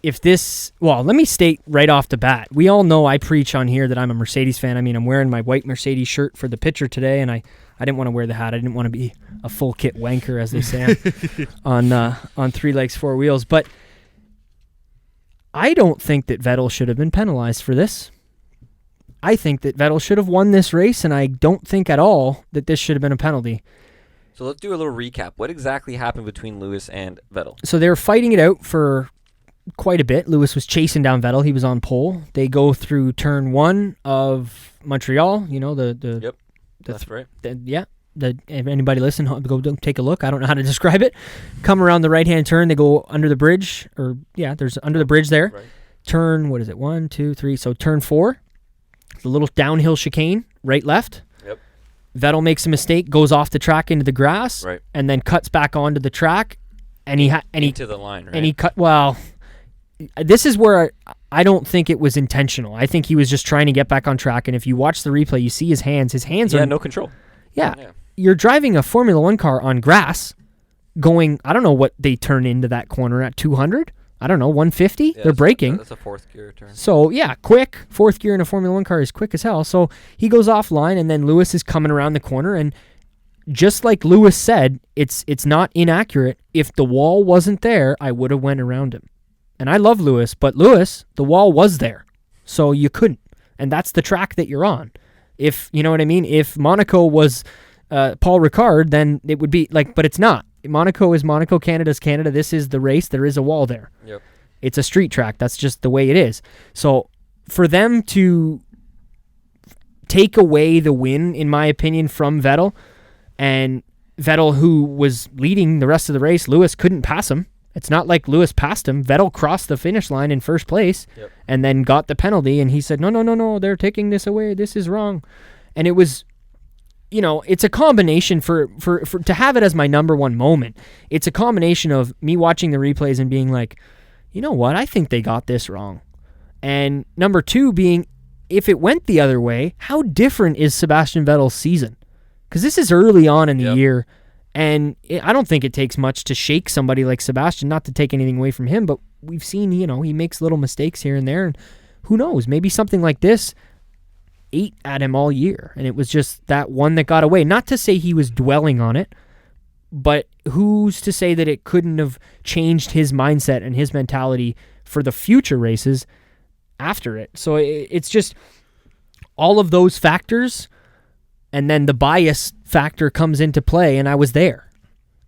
let me state right off the bat. We all know I preach on here that I'm a Mercedes fan. I mean, I'm wearing my white Mercedes shirt for the picture today, and I didn't want to wear the hat. I didn't want to be a full kit wanker, as they say, on 3 legs, 4 wheels. But I don't think that Vettel should have been penalized for this. I think that Vettel should have won this race, and I don't think at all that this should have been a penalty. So let's do a little recap. What exactly happened between Lewis and Vettel? So they were fighting it out for quite a bit. Lewis was chasing down Vettel. He was on pole. They go through turn 1 of Montreal. You know, Yep. That's right. If anybody listen, go take a look. I don't know how to describe it. Come around the right-hand turn. They go under the bridge. There's under the bridge there. Right. Turn, 1, 2, 3. So turn 4. The little downhill chicane, right, left. Yep. Vettel makes a mistake, goes off the track into the grass, Right. and then cuts back onto the track. And he into the line, right? And he cut. Well, this is where I don't think it was intentional. I think he was just trying to get back on track. And if you watch the replay, you see his hands. His hands are no control. Yeah. You're driving a Formula 1 car on grass going, I don't know what they turn into that corner at, 200? I don't know, 150? Yeah, They're braking. That's a 4th gear turn. So, yeah, quick. 4th gear in a Formula 1 car is quick as hell. So he goes offline, and then Lewis is coming around the corner. And just like Lewis said, it's not inaccurate. If the wall wasn't there, I would have went around him. And I love Lewis, but Lewis, the wall was there. So you couldn't. And that's the track that you're on. If, you know what I mean? If Monaco was Paul Ricard, then it would be like, but it's not. Monaco is Monaco, Canada's Canada. This is the race. There is a wall there. Yep. It's a street track. That's just the way it is. So for them to take away the win, in my opinion, from Vettel, and Vettel, who was leading the rest of the race, Lewis couldn't pass him. It's not like Lewis passed him. Vettel crossed the finish line in first place and then got the penalty, and he said, no, they're taking this away. This is wrong. And it was, you know, it's a combination for to have it as my number one moment. It's a combination of me watching the replays and being like, you know what? I think they got this wrong. And number 2 being, if it went the other way, how different is Sebastian Vettel's season? Because this is early on in the year. And I don't think it takes much to shake somebody like Sebastian, not to take anything away from him, but we've seen, you know, he makes little mistakes here and there, and who knows, maybe something like this ate at him all year, and it was just that one that got away. Not to say he was dwelling on it, but who's to say that it couldn't have changed his mindset and his mentality for the future races after it. So it's just all of those factors. And then the bias factor comes into play, and I was there.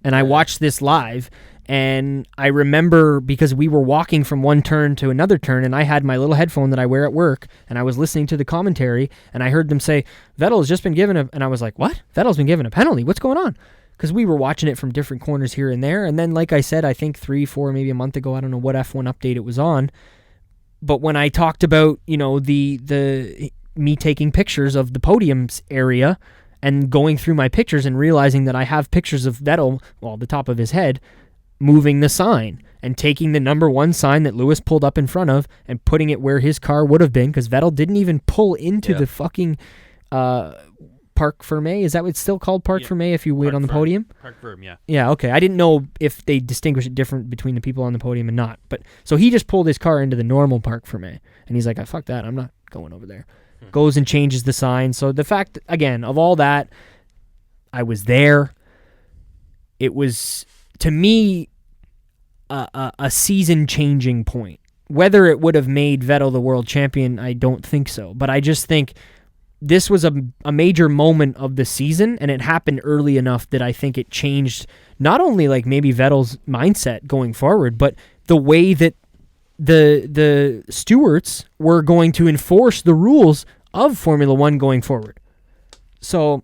And I watched this live, and I remember because we were walking from one turn to another turn, and I had my little headphone that I wear at work, and I was listening to the commentary, and I heard them say, Vettel has just been given and I was like, what? Vettel's been given a penalty? What's going on? Because we were watching it from different corners here and there, and then, like I said, I think 3, 4, maybe a month ago, I don't know what F1 update it was on, but when I talked about, you know, the me taking pictures of the podiums area and going through my pictures and realizing that I have pictures of Vettel, well, the top of his head, moving the sign and taking the number 1 sign that Lewis pulled up in front of and putting it where his car would have been, because Vettel didn't even pull into the fucking Parc Fermé. Is that what it's still called, Parc Fermé, if you wait on the podium? Parc Fermé, yeah. Yeah, okay. I didn't know if they distinguish it different between the people on the podium and not. But so he just pulled his car into the normal Parc Fermé, and he's like, fuck that, I'm not going over there. Goes and changes the sign. So the fact, again, of all that, I was there. It was, to me, a season-changing point. Whether it would have made Vettel the world champion, I don't think so. But I just think this was a major moment of the season, and it happened early enough that I think it changed not only like maybe Vettel's mindset going forward, but the way that the stewards were going to enforce the rules of Formula One going forward. So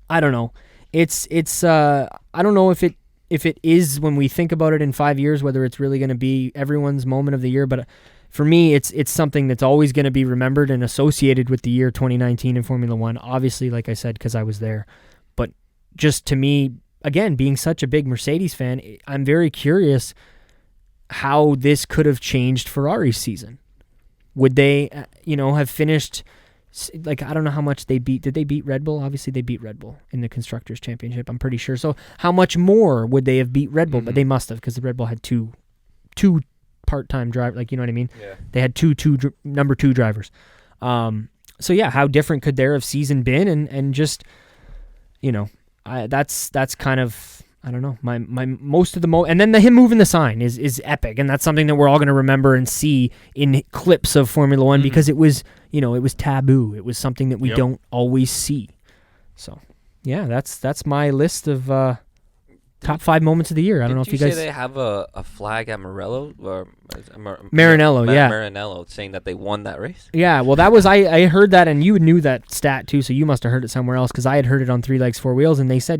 I don't know. It's I don't know if it is, when we think about it in 5 years, whether it's really going to be everyone's moment of the year, but for me, it's something that's always going to be remembered and associated with the year 2019 in Formula One. Obviously, like I said, because I was there. But just to me, again, being such a big Mercedes fan, I'm very curious how this could have changed Ferrari's season. Would they, have finished, like, I don't know how much they beat. Did they beat Red Bull? Obviously, they beat Red Bull in the Constructors' Championship, I'm pretty sure. So how much more would they have beat Red Bull? But they must have, because the Red Bull had two part-time driver, like, you know what I mean? Yeah. They had two number 2 drivers. So yeah, how different could their season been? And just, that's kind of, I don't know, my most of the and then him moving the sign is epic, and that's something that we're all going to remember and see in clips of Formula One, because it was, it was taboo. It was something that we don't always see. So yeah, that's my list of top 5 moments of the year. I don't know if you guys say they have a flag at Maranello, Maranello, saying that they won that race. Yeah, well, that was I heard that, and you knew that stat too, so you must have heard it somewhere else, because I had heard it on 3 Legs 4 Wheels, and they said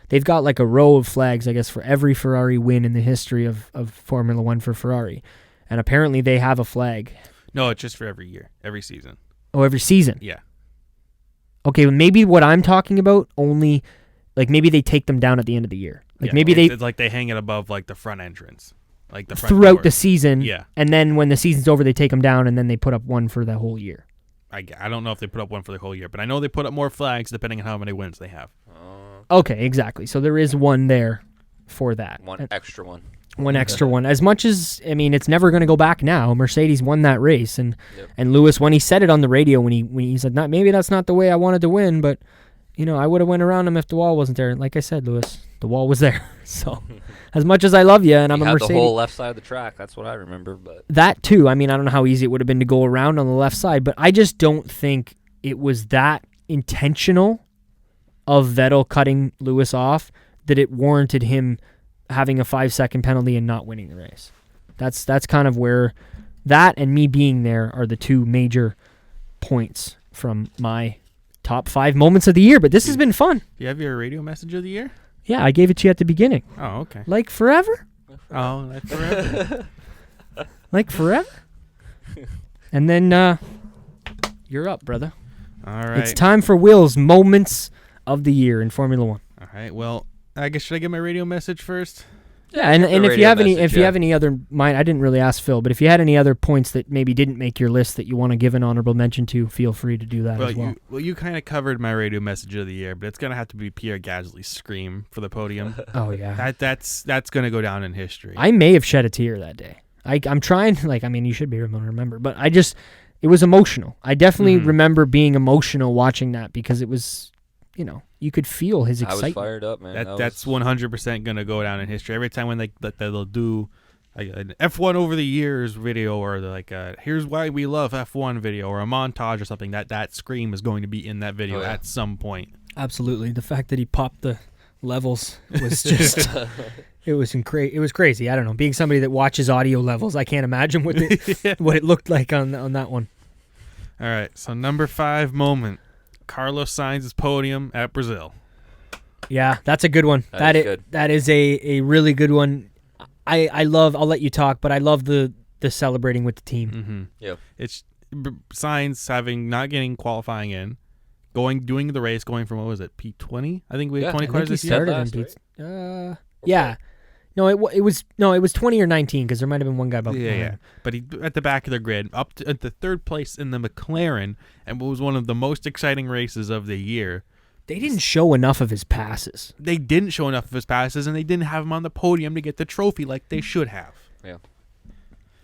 they've got like a row of flags, I guess, for every Ferrari win in the history of Formula One for Ferrari, and apparently they have a flag. No, it's just for every year, every season. Oh, every season. Yeah. Okay, well, maybe what I'm talking about only. Like, maybe they take them down at the end of the year. Like, maybe it's like they hang it above, like, the front entrance. Like, the front throughout door. the season. Yeah. And then when the season's over, they take them down, and then they put up one for the whole year. I don't know if they put up one for the whole year, but I know they put up more flags depending on how many wins they have. Okay, exactly. So there is one there for that. One extra one. One extra one. As much as, it's never going to go back now. Mercedes won that race. And Lewis, when he said it on the radio, when he said, maybe that's not the way I wanted to win, but... I would have went around him if the wall wasn't there. Like I said, Lewis, the wall was there. So, as much as I love you, and I'm a Mercedes, the whole left side of the track. That's what I remember. But that too. I don't know how easy it would have been to go around on the left side, but I just don't think it was that intentional of Vettel cutting Lewis off that it warranted him having a 5-second penalty and not winning the race. That's kind of where that and me being there are the 2 major points from my top 5 moments of the year, but this has been fun. Do you have your radio message of the year? Yeah, I gave it to you at the beginning. Oh, okay. Like forever? Oh, like forever. Like forever? And then you're up, brother. All right. It's time for Will's moments of the year in Formula One. All right. Well, I guess should I get my radio message first? Yeah, and if you have any other I didn't really ask Phil, but if you had any other points that maybe didn't make your list that you want to give an honorable mention to, feel free to do that as well. You kind of covered my radio message of the year, but it's gonna have to be Pierre Gasly's scream for the podium. Oh yeah, that's gonna go down in history. I may have shed a tear that day. I'm trying, you should be able to remember, but it was emotional. I definitely remember being emotional watching that, because it was, you could feel his excitement. I was fired up, man. That's 100% going to go down in history. Every time when they'll do an F1 over the years video, or here's why we love F1 video, or a montage or something, that scream is going to be in that video at some point. Absolutely. The fact that he popped the levels was just... It was crazy. I don't know. Being somebody that watches audio levels, I can't imagine what it looked like on that one. All right. So number 5 moment. Carlos Sainz's podium at Brazil. Yeah, that's a good one. That is a really good one. I'll let you talk, but I love the celebrating with the team. Mm-hmm. Yeah. It's Sainz not getting qualifying in, doing the race, going from, what was it, P20? I think we had 20 I cars think he this year. started in P. Yeah. No, it was 20 or 19 because there might have been one guy above. Yeah. But he at the back of the grid, at the third place in the McLaren, and what was one of the most exciting races of the year. They didn't show enough of his passes. They didn't show enough of his passes, and they didn't have him on the podium to get the trophy like they should have. Yeah.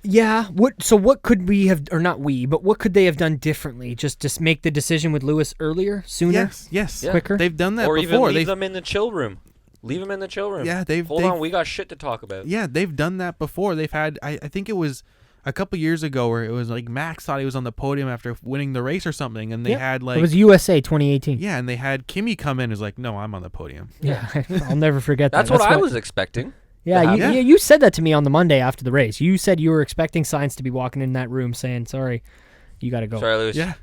Yeah. What could we have, or not we, but what could they have done differently? Just to make the decision with Lewis earlier, sooner? Yes. Quicker? They've done that or before. Or even leave them in the chill room. Leave them in the chill room. Yeah, Hold on, we got shit to talk about. Yeah, they've done that before. They've had, I think it was a couple years ago where it was like Max thought he was on the podium after winning the race or something, and they had like... It was USA 2018. Yeah, and they had Kimmy come in and was like, no, I'm on the podium. Yeah, I'll never forget that. That's what I was expecting. Yeah, you said that to me on the Monday after the race. You said you were expecting Sainz to be walking in that room saying, sorry, you got to go. Sorry, Lewis. Yeah.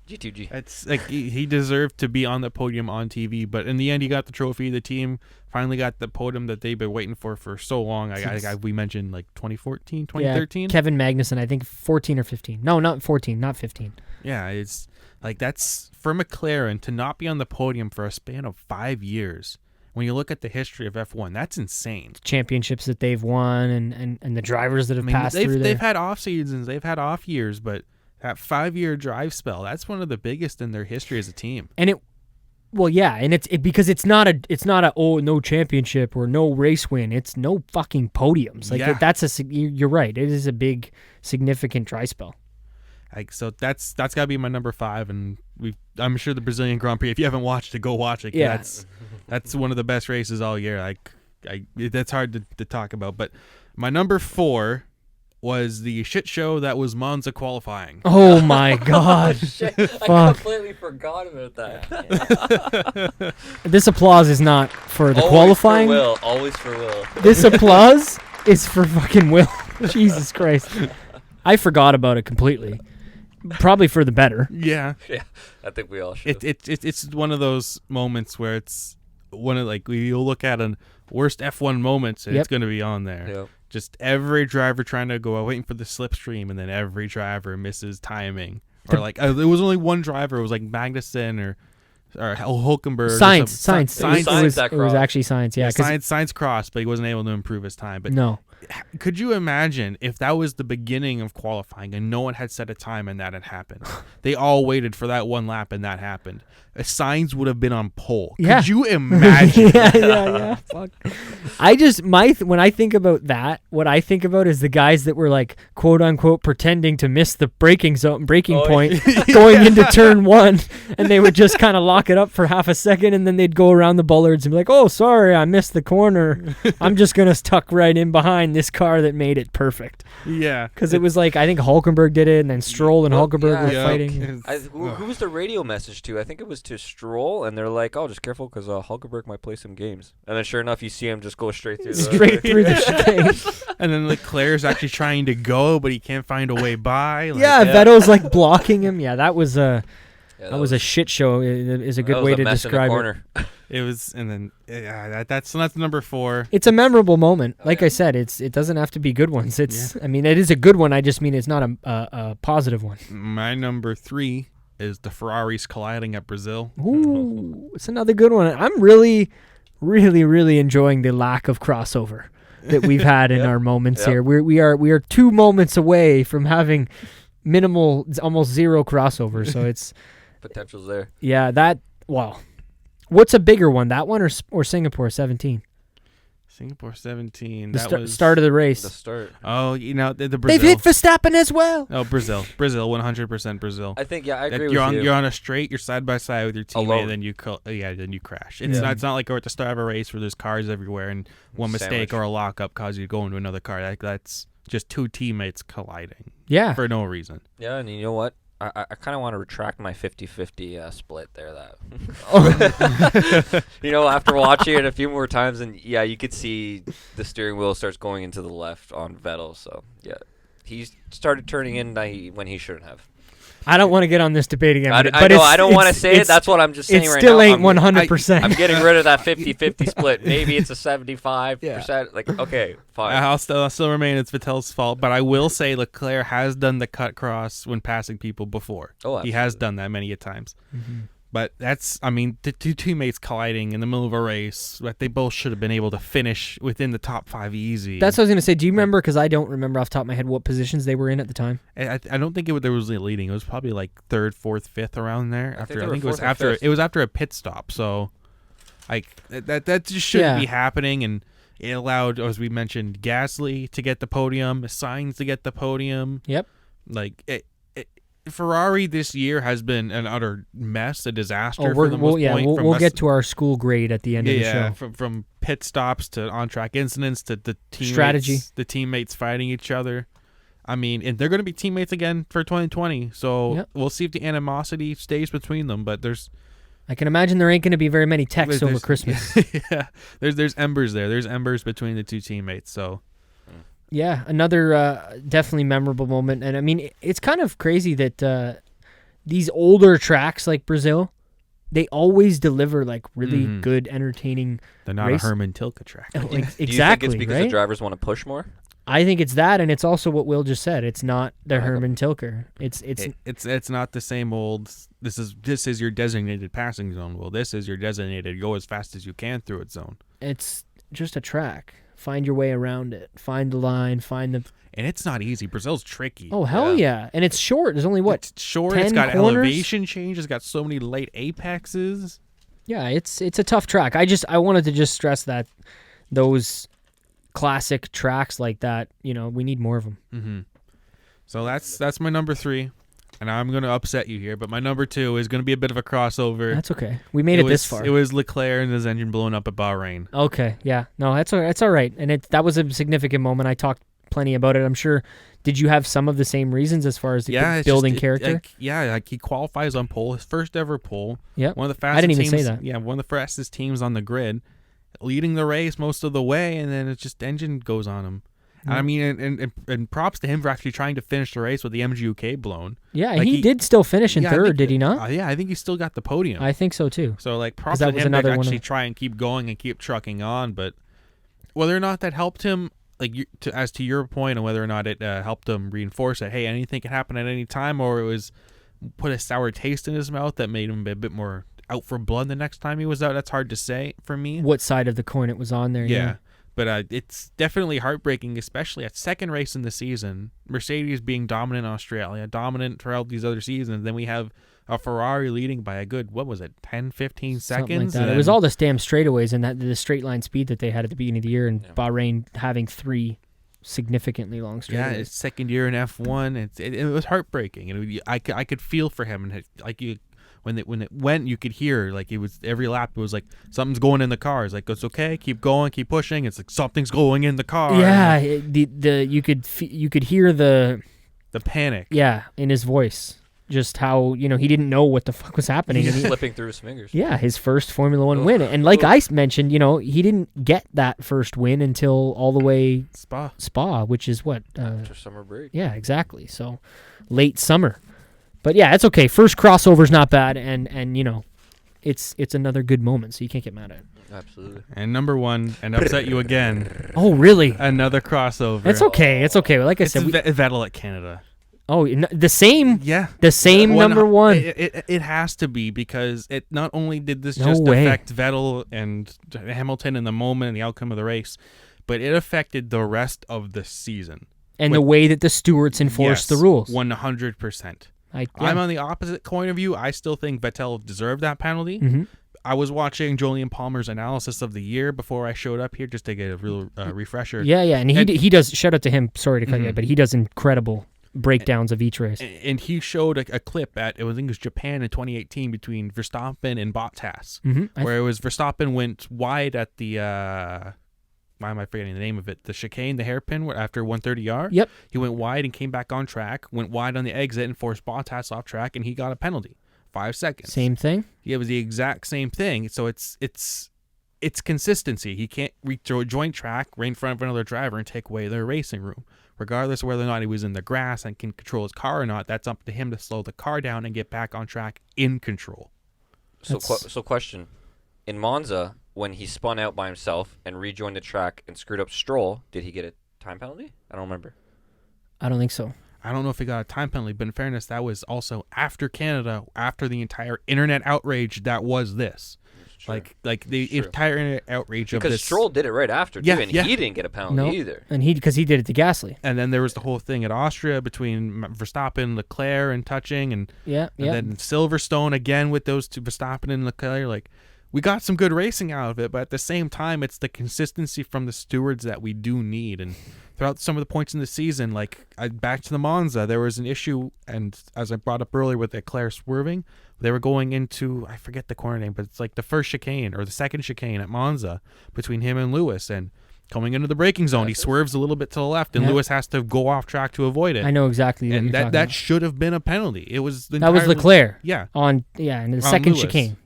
G2G. It's like he deserved to be on the podium on TV, but in the end, he got the trophy. The team finally got the podium that they've been waiting for so long. We mentioned like 2014, 2013. Yeah, Kevin Magnussen, I think 14 or 15. No, not 14, not 15. Yeah, it's like that's for McLaren to not be on the podium for a span of 5 years. When you look at the history of F1, that's insane. Championships that they've won and the drivers that have passed through there. They've had off seasons, they've had off years, but that 5-year drive spell, that's one of the biggest in their history as a team. And because it's not a no championship or no race win. It's no fucking podiums. Like you're right. It is a big, significant dry spell. Like, so that's got to be my number 5, and I'm sure the Brazilian Grand Prix. If you haven't watched it, go watch it. Yeah, that's one of the best races all year. Like, that's hard to talk about. But my number 4 was the shit show that was Monza qualifying. Oh my god! I completely forgot about that. This applause is not for the qualifying. Always for Will. This applause is for fucking Will. Jesus Christ! I forgot about it completely. Probably for the better. Yeah. Yeah, I think we all should. It's one of those moments where it's one of, like, you'll look at a worst F1 moments and it's going to be on there. Yep. Just every driver trying to go out, waiting for the slipstream, and then every driver misses timing. Or like there was only one driver. It was like Magnussen or Hülkenberg. Sainz. It was actually Sainz. Yeah, Sainz crossed, but he wasn't able to improve his time. But no. Could you imagine if that was the beginning of qualifying and no one had set a time and that had happened? They all waited for that one lap and that happened. Sainz would have been on pole. Yeah. Could you imagine? yeah. Fuck. When I think about that, what I think about is the guys that were like, quote unquote, pretending to miss the braking point going into turn 1, and they would just kind of lock it up for half a second, and then they'd go around the bollards and be like, oh, sorry, I missed the corner. I'm just going to tuck right in behind this car that made it perfect. Yeah. Because it was like, I think Hülkenberg did it, and then Stroll and Hülkenberg were fighting. Who was the radio message to? I think it was to Stroll, and they're like, oh, just careful because Hülkenberg might play some games. And then sure enough, you see him just go straight through the chicane. And then Leclerc's actually trying to go, but he can't find a way by. Vettel's like blocking him. Yeah, that was a shit show. Is a good way to describe it. It was, and then that's number 4. It's a memorable moment. Like I said, it doesn't have to be good ones. I mean, it is a good one. I just mean it's not a positive one. My number 3 is the Ferraris colliding at Brazil. Ooh, it's another good one. I'm really, really, really enjoying the lack of crossover that we've had in our moments here. We are 2 moments away from having minimal, almost zero crossover. So it's potential's there. Yeah, what's a bigger one, that one or Singapore 17? Singapore 17. The start of the race. The start. Oh, the Brazil. They've hit Verstappen as well. Oh, Brazil, 100% Brazil. I think I agree you're with you. You're on a straight. You're side by side with your teammate, alone. and then then you crash. It's not like we're at the start of a race where there's cars everywhere, and one mistake or a lockup causes you to go into another car. That's just 2 teammates colliding. Yeah. For no reason. Yeah, and you know what? I kind of want to retract my 50-50 split there. After watching it a few more times, and you could see the steering wheel starts going into the left on Vettel. So he started turning in when he shouldn't have. I don't want to get on this debate again. I don't want to say it. That's what I'm just saying right now. It still ain't 100%. I'm getting rid of that 50-50 split. Maybe it's a 75%. Yeah. Like, okay, fine. I'll still remain it's Vettel's fault, but I will say Leclerc has done the cut cross when passing people before. Oh, absolutely. He has done that many a times. Mm-hmm. But that's, I mean, the two teammates colliding in the middle of a race, but they both should have been able to finish within the top 5 easy. That's what I was going to say. Do you remember, because I don't remember off the top of my head what positions they were in at the time? I don't think there was leading. It was probably like 3rd, 4th, 5th around there. I think it was after a pit stop. So like that just shouldn't be happening. And it allowed, as we mentioned, Gasly to get the podium, Sainz to get the podium. Yep. Like Ferrari this year has been an utter mess, a disaster for the most point. We'll get to our school grade at the end of the show. From pit stops to on-track incidents to the teammates, strategy, the teammates fighting each other. I mean, and they're going to be teammates again for 2020, so we'll see if the animosity stays between them. But I can imagine there ain't going to be very many texts over Christmas. Yeah, there's embers there. There's embers between the two teammates, so... Yeah, another definitely memorable moment. And, I mean, it's kind of crazy that these older tracks like Brazil, they always deliver, like, really good, entertaining They're not race. A Herman Tilke track. Exactly, Do you think it's because the drivers want to push more? I think it's that, and it's also what Will just said. It's not the Herman Tilke. It's not the same old, this is your designated passing zone, Will. This is your designated go as fast as you can through it zone. It's just a track. Find your way around it. Find the line. And it's not easy. Brazil's tricky. Oh, hell yeah. And it's short. There's only, what, it's short. 10 It's got corners? elevation change. It's got so many late apexes. Yeah, it's a tough track. I wanted to just stress that those classic tracks like that, we need more of them. Mm-hmm. So that's my number 3. And I'm going to upset you here, but my number 2 is going to be a bit of a crossover. That's okay. We made it this far. It was Leclerc and his engine blowing up at Bahrain. Okay, yeah. No, that's all right. And that was a significant moment. I talked plenty about it, I'm sure. Did you have some of the same reasons as far as the building character? Like he qualifies on pole, his first ever pole. Yeah. One of the fastest I didn't even teams, say that. Yeah, one of the fastest teams on the grid, leading the race most of the way, and then it's just engine goes on him. I mean, and props to him for actually trying to finish the race with the MGUK blown. Yeah, like he did still finish in third, did he not? Yeah, I think he still got the podium. I think so too. So like props to him to actually try and keep going and keep trucking on. But whether or not that helped him, like as to your point, and whether or not it helped him reinforce that, hey, anything can happen at any time, or it was put a sour taste in his mouth that made him a bit more out for blood the next time he was out. That's hard to say for me. What side of the coin it was on there. Yeah. But it's definitely heartbreaking, especially at second race in the season. Mercedes being dominant in Australia, dominant throughout these other seasons. Then we have a Ferrari leading by a good, 10, 15 seconds? Something like that. It was all the damn straightaways and the straight line speed that they had at the beginning of the year, and Bahrain having 3 significantly long straightaways. Yeah, his second year in F1. It was heartbreaking. And I could feel for him. And when it went, you could hear, like, it was every lap. It was like something's going in the car. It's like, it's okay, keep going, keep pushing. It's like something's going in the car. Yeah, you could hear the panic. Yeah, in his voice, just how he didn't know what the fuck was happening. He's slipping through his fingers. Yeah, his first Formula One win, and like I mentioned, he didn't get that first win until all the way Spa, which is what after summer break. Yeah, exactly. So late summer. But yeah, it's okay. First crossover's not bad, and it's another good moment, so you can't get mad at it. Absolutely. And number 1, and upset you again. Oh, really? Another crossover. It's okay. It's okay. Like I said, Vettel at Canada. Oh, the same? Yeah. The same number 1. It has to be, because it not only did this affect Vettel and Hamilton in the moment and the outcome of the race, but it affected the rest of the season. And the way that the stewards enforced the rules. 100%. I'm on the opposite coin of view. I still think Vettel deserved that penalty. Mm-hmm. I was watching Julian Palmer's analysis of the year before I showed up here, just to get a real refresher. Yeah, and he does, shout out to him, sorry to cut you, but he does incredible breakdowns of each race. And he showed a clip I think it was Japan in 2018 between Verstappen and Bottas, where it was Verstappen went wide at the... why am I forgetting the name of it? The chicane, the hairpin, after 130R. Yep. He went wide and came back on track, went wide on the exit and forced Bottas off track, and he got a penalty. 5 seconds. Same thing? Yeah, it was the exact same thing. So it's consistency. He can't rejoin track right in front of another driver and take away their racing room. Regardless of whether or not he was in the grass and can control his car or not, that's up to him to slow the car down and get back on track in control. So question. In Monza, when he spun out by himself and rejoined the track and screwed up Stroll, did he get a time penalty? I don't remember. I don't think so. I don't know if he got a time penalty, but in fairness, that was also after Canada, after the entire internet outrage that was this. Like the entire internet outrage of this. Because Stroll did it right after, too, and he didn't get a penalty either. And because he did it to Gasly. And then there was the whole thing at Austria between Verstappen, Leclerc, and touching, and then Silverstone again with those two, Verstappen and Leclerc. Like, we got some good racing out of it, but at the same time, it's the consistency from the stewards that we do need. And throughout some of the points in the season, like back to the Monza, there was an issue, and as I brought up earlier with Leclerc swerving, they were going into, I forget the corner name, but it's like the first chicane or the second chicane at Monza between him and Lewis, and coming into the braking zone, he swerves a little bit to the left, and Lewis has to go off track to avoid it. I know exactly. And that should have been a penalty. It was that was Leclerc. Yeah. In the second chicane.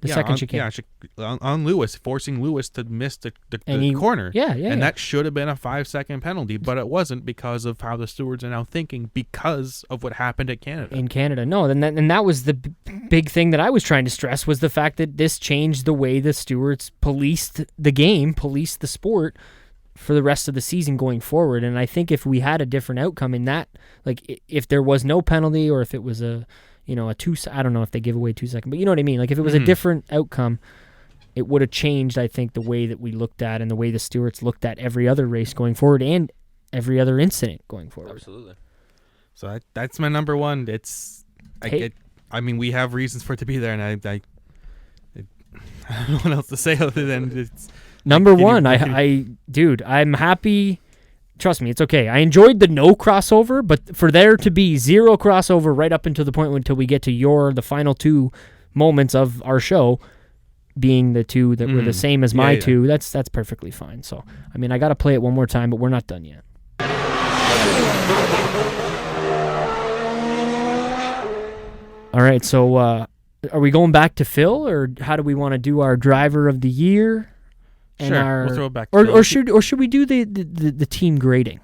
On Lewis, forcing Lewis to miss the corner. And that should have been a 5-second penalty, but it wasn't because of how the stewards are now thinking because of what happened at Canada. In Canada, no, and that was the big thing that I was trying to stress was the fact that this changed the way the stewards policed the game, policed the sport for the rest of the season going forward. And I think if we had a different outcome in that, like if there was no penalty or if it was a 2, I don't know if they give away 2 seconds, but you know what I mean? Like if it was a different outcome, it would have changed, I think, the way that we looked at and the way the stewards looked at every other race going forward and every other incident going forward. Absolutely. So that's my number one. I mean, we have reasons for it to be there, and I don't know what else to say other than it's number one. I'm happy. Trust me, it's okay. I enjoyed the no crossover, but for there to be zero crossover right up until the point until we get to the final 2 moments of our show being the 2 that were the same as my 2, that's perfectly fine. So, I mean, I got to play it one more time, but we're not done yet. All right, so are we going back to Phil, or how do we want to do our driver of the year? And sure, we'll throw it back to Phil. or should we do the team grading?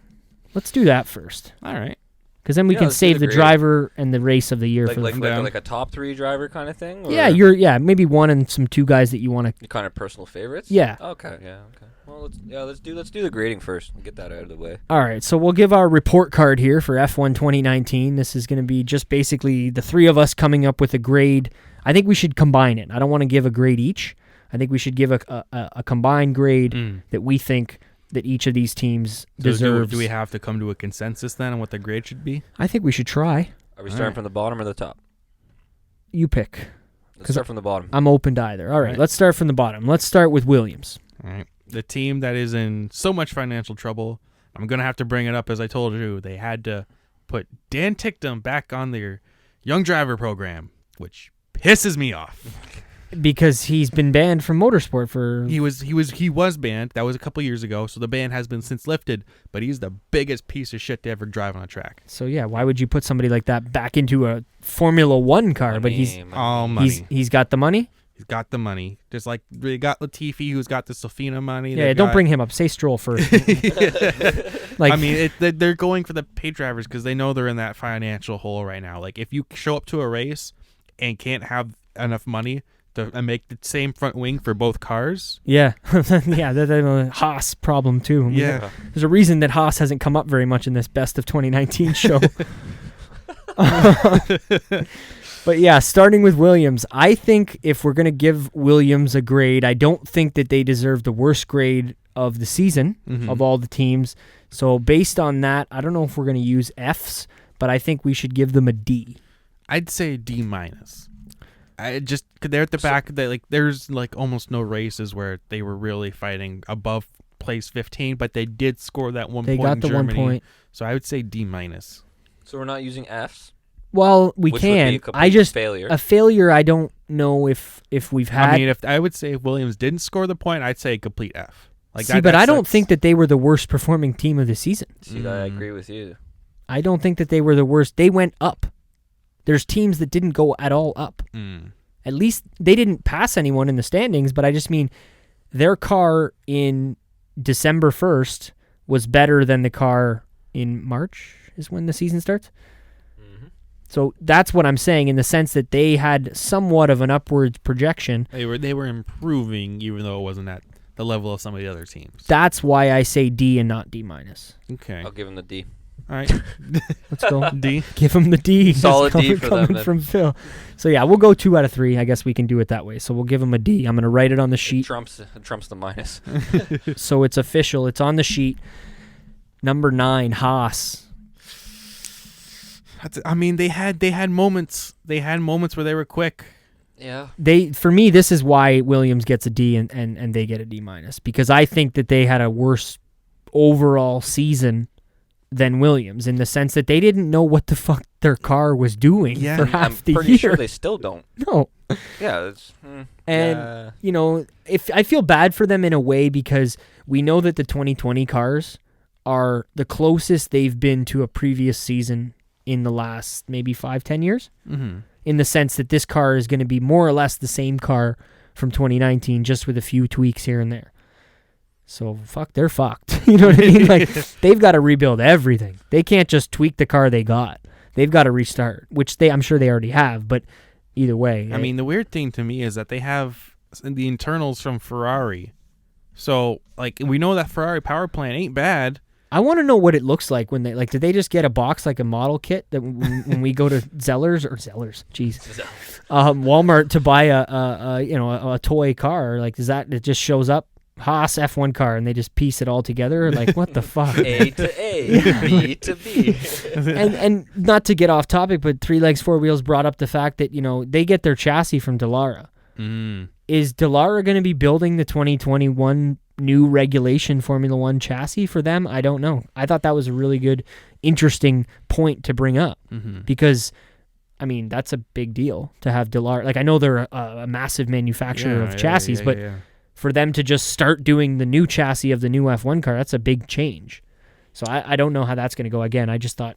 Let's do that first. All right. Because then we can save the driver and the race of the year for like a top 3 driver kind of thing. Or? Yeah, maybe 1 and some 2 guys that you want to. Kind of personal favorites. Yeah. Okay. Well, let's do the grading first. We'll get that out of the way. All right, so we'll give our report card here for F1 2019. This is going to be just basically the 3 of us coming up with a grade. I think we should combine it. I don't want to give a grade each. I think we should give a combined grade that we think that each of these teams deserves. Do we have to come to a consensus then on what the grade should be? I think we should try. Are we starting from the bottom or the top? You pick. Let's start from the bottom. I'm open to either. All right, let's start from the bottom. Let's start with Williams. All right. The team that is in so much financial trouble, I'm going to have to bring it up as I told you. They had to put Dan Ticktum back on their young driver program, which pisses me off. Because he's been banned from motorsport for... He was banned. That was a couple years ago, so the ban has been since lifted, but he's the biggest piece of shit to ever drive on a track. So yeah, why would you put somebody like that back into a Formula 1 car? But he's got the money? He's got the money. Just like they got Latifi, who's got the Sofina money. Yeah, don't bring him up. Say Stroll first. I mean, they're going for the pay drivers because they know they're in that financial hole right now. Like, if you show up to a race and can't have enough money and make the same front wing for both cars. Yeah. Yeah, that's a Haas problem too. I mean, there's a reason that Haas hasn't come up very much in this best of 2019 show. But yeah, starting with Williams, I think if we're going to give Williams a grade, I don't think that they deserve the worst grade of the season of all the teams. So based on that, I don't know if we're going to use Fs, but I think we should give them a D. I'd say D-. They're at the back. There's almost no races where they were really fighting above place 15, but they did score that 1 point. They got the Germany, 1 point. So I would say D-. So we're not using Fs? Well, we Which can. Would be a failure. A failure. I don't know if we've had. I mean, I would say if Williams didn't score the point, I'd say a complete F. But I don't think that they were the worst performing team of the season. See, I agree with you. I don't think that they were the worst. They went up. There's teams that didn't go at all up. At least they didn't pass anyone in the standings, but I just mean their car in December 1st was better than the car in March is when the season starts. So that's what I'm saying in the sense that they had somewhat of an upwards projection. They were improving even though it wasn't at the level of some of the other teams. That's why I say D and not D-. Okay. I'll give them the D. All right. Let's go. D. Give him the D. Solid D for them, coming then. from Phil. So yeah, we'll go 2 out of 3. I guess we can do it that way. So we'll give him a D. I'm gonna write it on the sheet. Trumps the minus. So it's official. It's on the sheet. Number 9, Haas. I mean, they had moments. They had moments where they were quick. Yeah. For me, this is why Williams gets a D and they get a D minus, because I think that they had a worse overall season than Williams, in the sense that they didn't know what the fuck their car was doing for half the year. I'm pretty sure they still don't. No. Yeah. And, you know, if I feel bad for them in a way, because we know that the 2020 cars are the closest they've been to a previous season in the last maybe 5-10 years, in the sense that this car is going to be more or less the same car from 2019, just with a few tweaks here and there. So, they're fucked. You know what I mean? Like, they've got to rebuild everything. They can't just tweak the car they got. They've got to restart, which I'm sure they already have, but either way. I mean, the weird thing to me is that they have the internals from Ferrari. So, like, we know that Ferrari power plant ain't bad. I want to know what it looks like when they, like, did they just get a box like a model kit that when we go to Walmart to buy a toy car, like, it just shows up, Haas F1 car, and they just piece it all together? Like, what the fuck? A to A, B to B. and not to get off topic, but 3 Legs 4 Wheels brought up the fact that, you know, they get their chassis from Dallara. Is Dallara going to be building the 2021 new regulation Formula One chassis for them? I don't know. I thought that was a really good, interesting point to bring up, because, I mean, that's a big deal to have Dallara. Like, I know they're a massive manufacturer of chassis, but for them to just start doing the new chassis of the new F1 car, that's a big change. So I don't know how that's going to go. Again, I just thought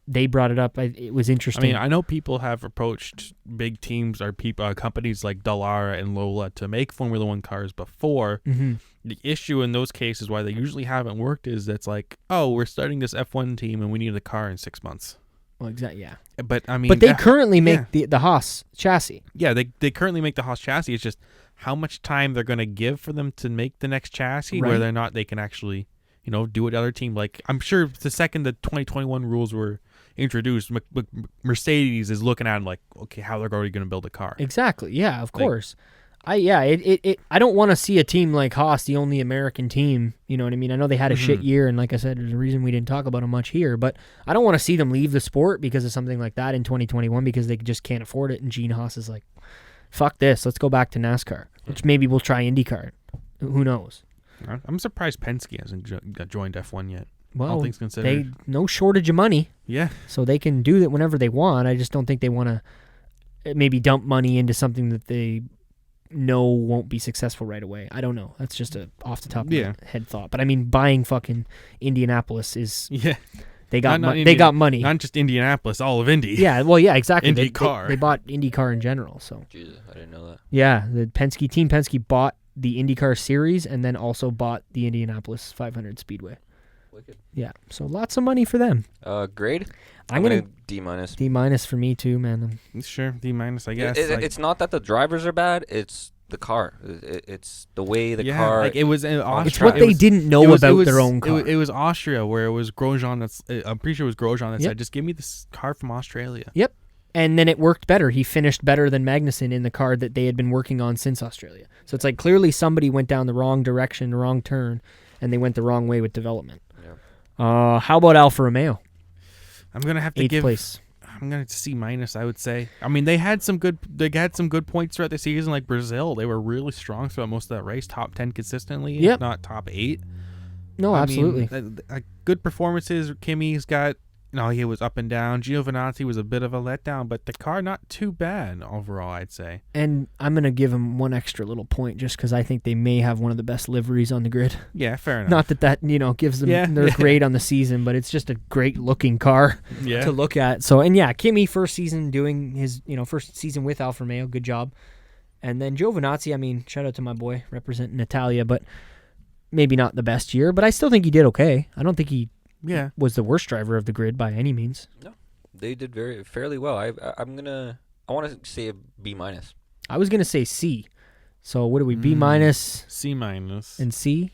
they brought it up. It was interesting. I mean, I know people have approached big teams or companies like Dallara and Lola to make Formula One cars before. The issue in those cases, why they usually haven't worked, is it's like, oh, we're starting this F1 team and we need a car in 6 months. Well, exactly, yeah. But I mean, but they currently make the Haas chassis. Yeah, they currently make the Haas chassis. It's just how much time they're going to give for them to make the next chassis, whether or not they can actually, you know, do it other team. Like, I'm sure the second the 2021 rules were introduced, Mercedes is looking at them like, okay, how they're already going to build a car. Exactly. Yeah, of course. I don't want to see a team like Haas, the only American team. You know what I mean? I know they had a shit year, and like I said, there's a reason we didn't talk about them much here. But I don't want to see them leave the sport because of something like that in 2021, because they just can't afford it. And Gene Haas is like, fuck this, let's go back to NASCAR, which maybe we'll try IndyCar. Who knows? I'm surprised Penske hasn't joined F1 yet. Well, all things considered, they no shortage of money. Yeah, so they can do that whenever they want. I just don't think they want to maybe dump money into something that they know won't be successful right away. I don't know. That's just a off the top of my head thought. But I mean, buying fucking Indianapolis is they got they got money. Not just Indianapolis, all of Indy. Yeah, well, yeah, exactly. IndyCar. They bought IndyCar in general. So Jesus, I didn't know that. Yeah, the Team Penske bought the IndyCar series and then also bought the Indianapolis 500 Speedway. Wicked. Yeah, so lots of money for them. Grade? I'm gonna D minus. D minus for me too, man. Sure, D minus, I guess. It's not that the drivers are bad. It's the car. It's the way the car. Like, it was in Austria. It's what they didn't know about their own car. It was Austria, where it was Grosjean. I'm pretty sure it was Grosjean that said, "Just give me this car from Australia." Yep. And then it worked better. He finished better than Magnussen in the car that they had been working on since Australia. So it's like clearly somebody went down the wrong direction, the wrong turn, and they went the wrong way with development. Yep. How about Alfa Romeo? I'm gonna have to 8th give. place. I'm gonna C minus, I would say. I mean, they had some good points throughout the season. Like Brazil, they were really strong throughout most of that race, top 10 consistently, if not top 8. No, absolutely. Good performances. Kimi's got. No, he was up and down. Giovinazzi was a bit of a letdown, but the car not too bad overall, I'd say. And I'm going to give him one extra little point just because I think they may have one of the best liveries on the grid. Yeah, fair enough. Not that gives them their grade on the season, but it's just a great looking car to look at. So, and yeah, Kimi first season doing his, first season with Alfa Romeo, good job. And then Giovinazzi, I mean, shout out to my boy representing Italia, but maybe not the best year, but I still think he did okay. I don't think he was the worst driver of the grid by any means. No, they did fairly well. I want to say a B minus. I was gonna say C. So what are we? B minus, C minus, and C.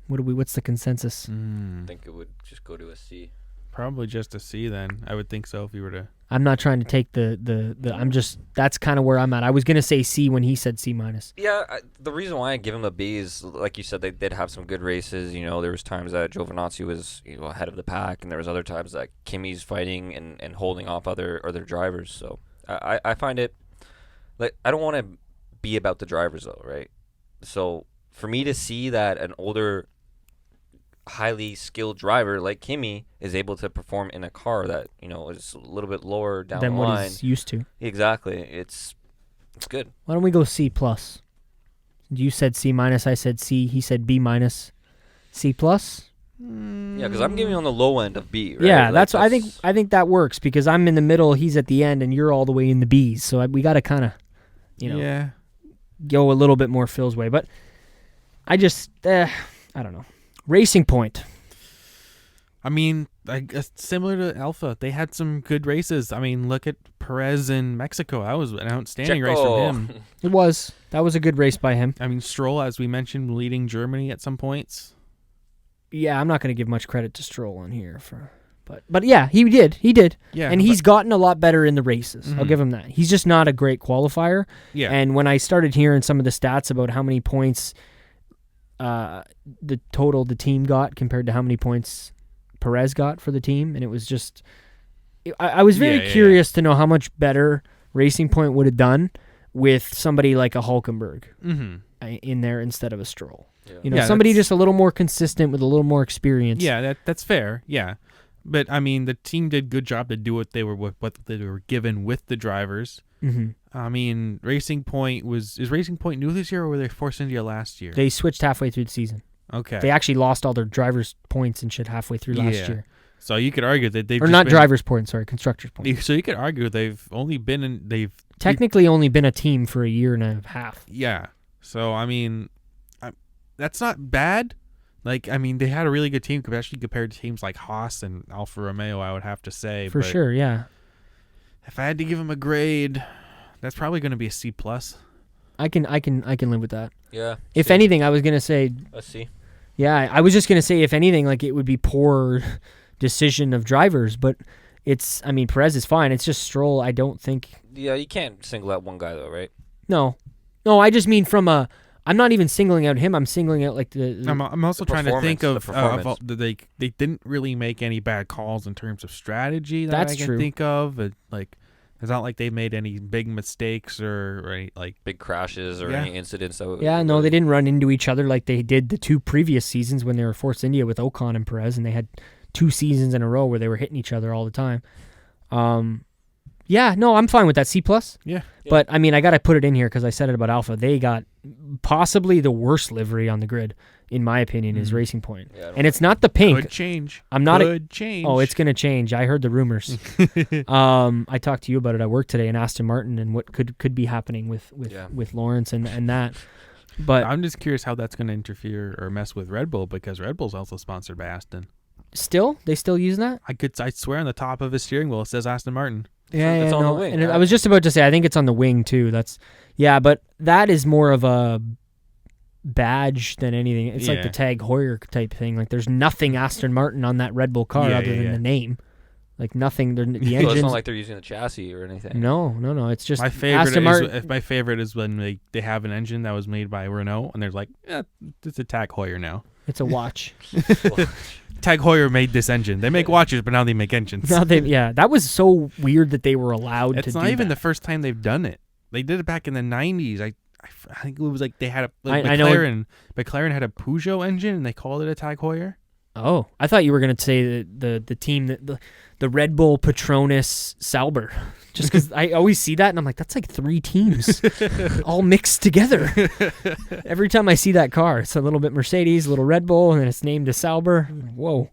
What's the consensus? I think it would just go to a C. Probably just a C then. I would think so if you were to. I'm not trying to take the I'm just, that's kind of where I'm at. I was going to say C when he said C minus. Yeah, the reason why I give him a B is, like you said, they did have some good races. You know, there was times that Giovinazzi was ahead of the pack, and there was other times that Kimi's fighting and holding off other drivers. So I find it, like, I don't want to be about the drivers, though, right? So for me to see that an older, highly skilled driver like Kimi is able to perform in a car that is a little bit lower down than the what line. he's used to. Exactly, it's good. Why don't we go C plus? You said C minus, I said C, he said B minus, C plus. Yeah, because I'm giving you on the low end of B. Right? Yeah, Like, that's I think that works because I'm in the middle, he's at the end, and you're all the way in the B's. So we got to kind of, go a little bit more Phil's way. But I just, I don't know. Racing Point. I mean, I guess similar to Alpha, they had some good races. I mean, look at Perez in Mexico. That was an outstanding race from him. It was. That was a good race by him. I mean, Stroll, as we mentioned, leading Germany at some points. Yeah, I'm not going to give much credit to Stroll on here but yeah, he did. Yeah, and he's gotten a lot better in the races. Mm-hmm. I'll give him that. He's just not a great qualifier. Yeah. And when I started hearing some of the stats about how many points the team got compared to how many points Perez got for the team, and it was just I was very curious to know how much better Racing Point would have done with somebody like a Hülkenberg in there instead of a Stroll. Yeah. Somebody just a little more consistent with a little more experience. Yeah, that's fair. Yeah. But I mean, the team did a good job to do what they were given with the drivers. Mm-hmm. I mean, Racing Point is Racing Point new this year, or were they Force India last year? They switched halfway through the season. Okay. They actually lost all their drivers' points and shit halfway through last year. So you could argue that they've drivers' points, sorry, constructors' points. So you could argue they've only been technically only been a team for a year and a half. Yeah. So I mean, that's not bad. Like, I mean, they had a really good team, especially compared to teams like Haas and Alfa Romeo, I would have to say. For sure, yeah. If I had to give them a grade, that's probably going to be a C+. I can live with that. Yeah. If anything, I was going to say a C. Yeah, I was just going to say, if anything, like, it would be poor decision of drivers, but Perez is fine. It's just Stroll, I don't think. Yeah, you can't single out one guy, though, right? No, I just mean I'm not even singling out him. I'm singling out like the I'm also trying to think of they didn't really make any bad calls in terms of strategy that I can think of. Like, it's not like they made any big mistakes or any, like, big crashes or any incidents. They didn't run into each other like they did the two previous seasons when they were Force India with Ocon and Perez, and they had 2 seasons in a row where they were hitting each other all the time. I'm fine with that C+. Yeah. But, I mean, I got to put it in here because I said it about Alpha. They got possibly the worst livery on the grid, in my opinion, is Racing Point. Yeah, and it's not the pink. Could change. Change. Oh, it's going to change. I heard the rumors. I talked to you about it at work today in Aston Martin and what could be happening with Lawrence and that. But I'm just curious how that's going to interfere or mess with Red Bull, because Red Bull's also sponsored by Aston. They still use that? I swear on the top of his steering wheel it says Aston Martin. It's on the wing. And I was just about to say, I think it's on the wing too. But that is more of a badge than anything. It's like the Tag Heuer type thing. Like, there's nothing Aston Martin on that Red Bull car other than the name. Like, nothing. The engines. It's not like they're using the chassis or anything. No. It's just my favorite. Aston Martin. My favorite is when they have an engine that was made by Renault, and they're like, it's a Tag Heuer now. It's a watch. Tag Heuer made this engine. They make watches, but now they make engines. That was so weird that they were allowed to do that. It's not even the first time they've done it. They did it back in the 90s. I think it was like they had McLaren had a Peugeot engine, and they called it a Tag Heuer. Oh, I thought you were going to say the team, the Red Bull Petronas Sauber. Just because I always see that, and I'm like, that's like 3 teams all mixed together. Every time I see that car, it's a little bit Mercedes, a little Red Bull, and then it's named a Sauber. Whoa.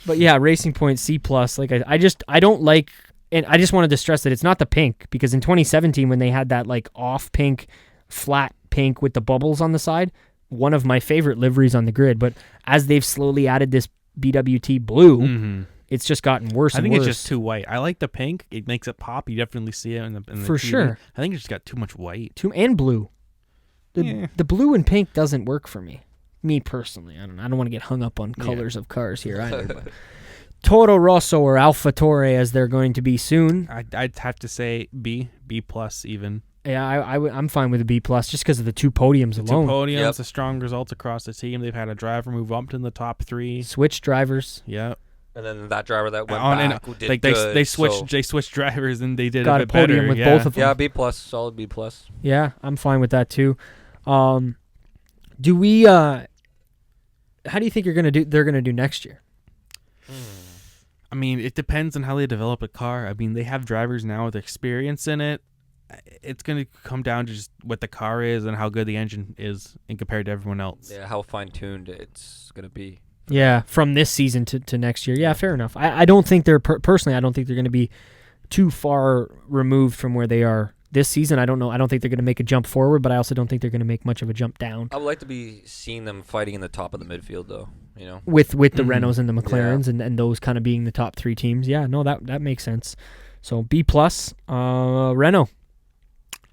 But yeah, Racing Point C+. Like, I don't like, and I just wanted to stress that it's not the pink, because in 2017 when they had that like off pink, flat pink with the bubbles on the side, one of my favorite liveries on the grid. But as they've slowly added this BWT blue, it's just gotten worse and worse. I think it's just too white. I like the pink. It makes it pop. You definitely see it in the For TV. sure. I think it's just got too much white. And blue. The blue and pink doesn't work for me. Me personally. I don't want to get hung up on colors of cars here either. Toro Rosso or AlphaTauri as they're going to be soon. I'd have to say B plus even. Yeah, I'm fine with a B plus just because of the 2 podiums The alone. 2 podiums, the strong results across the team. They've had a driver move up in the top 3. Switch drivers. Yeah. And then that driver that went back who did like good. they switched drivers and they did got a bit a podium better. with Yeah. both of them. Yeah, B plus, solid B plus. Yeah, I'm fine with that too. Do we? How do you think they're gonna do next year? I mean, it depends on how they develop a car. I mean, they have drivers now with experience in it. It's going to come down to just what the car is and how good the engine is in compared to everyone else. Yeah, how fine-tuned it's going to be. Yeah, from this season to next year. Yeah, fair enough. I don't think they're personally. I don't think they're going to be too far removed from where they are this season. I don't know. I don't think they're going to make a jump forward, but I also don't think they're going to make much of a jump down. I would like to be seeing them fighting in the top of the midfield, though. You know, with the Renaults and the McLarens and those kind of being the top 3 teams. Yeah, no, that makes sense. So B plus, Renault.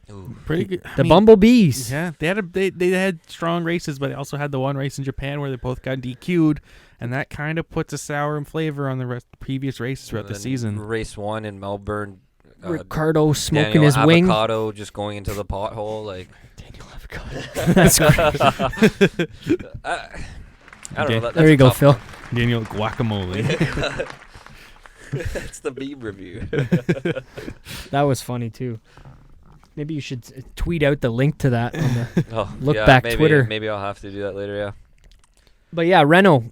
Ooh. Pretty good. The Bumblebees. Yeah, they had strong races, but they also had the one race in Japan where they both got DQ'd, and that kind of puts a sour and flavor on the previous races throughout the season. Race 1 in Melbourne. Ricardo smoking Daniel his wing. Avocado just going into the pothole. Like Daniel Avocado. That's great. I don't know. That's there you go, Phil. Daniel Guacamole. That's the Beeb review. That was funny too. Maybe you should tweet out the link to that on the LookBack maybe, Twitter. Maybe I'll have to do that later. Yeah. But yeah, Renault.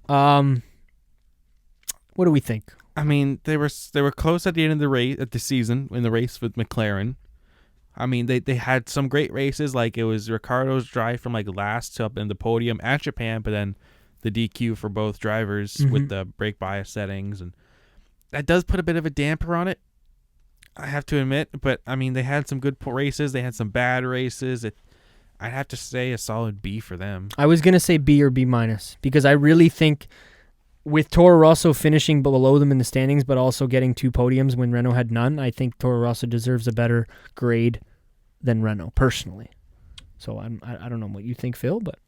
What do we think? I mean, they were close at the end of the race at the season in the race with McLaren. I mean, they had some great races, like it was Ricardo's drive from like last to up in the podium at Japan, but then the DQ for both drivers with the brake bias settings, and that does put a bit of a damper on it, I have to admit. But I mean, they had some good races, they had some bad races. I'd have to say a solid B for them. I was gonna say B or B minus because I really think with Toro Rosso finishing below them in the standings, but also getting 2 podiums when Renault had none, I think Toro Rosso deserves a better grade than Renault personally. So I don't know what you think, Phil, but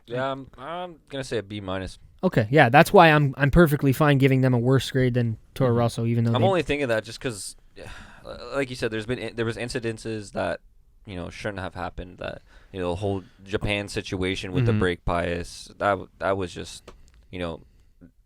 yeah, I'm gonna say a B minus. okay, yeah, that's why I'm perfectly fine giving them a worse grade than Toro Rosso, even though I'm only thinking that just because, like you said, there was incidences that shouldn't have happened. That the whole Japan situation with the brake bias that was just no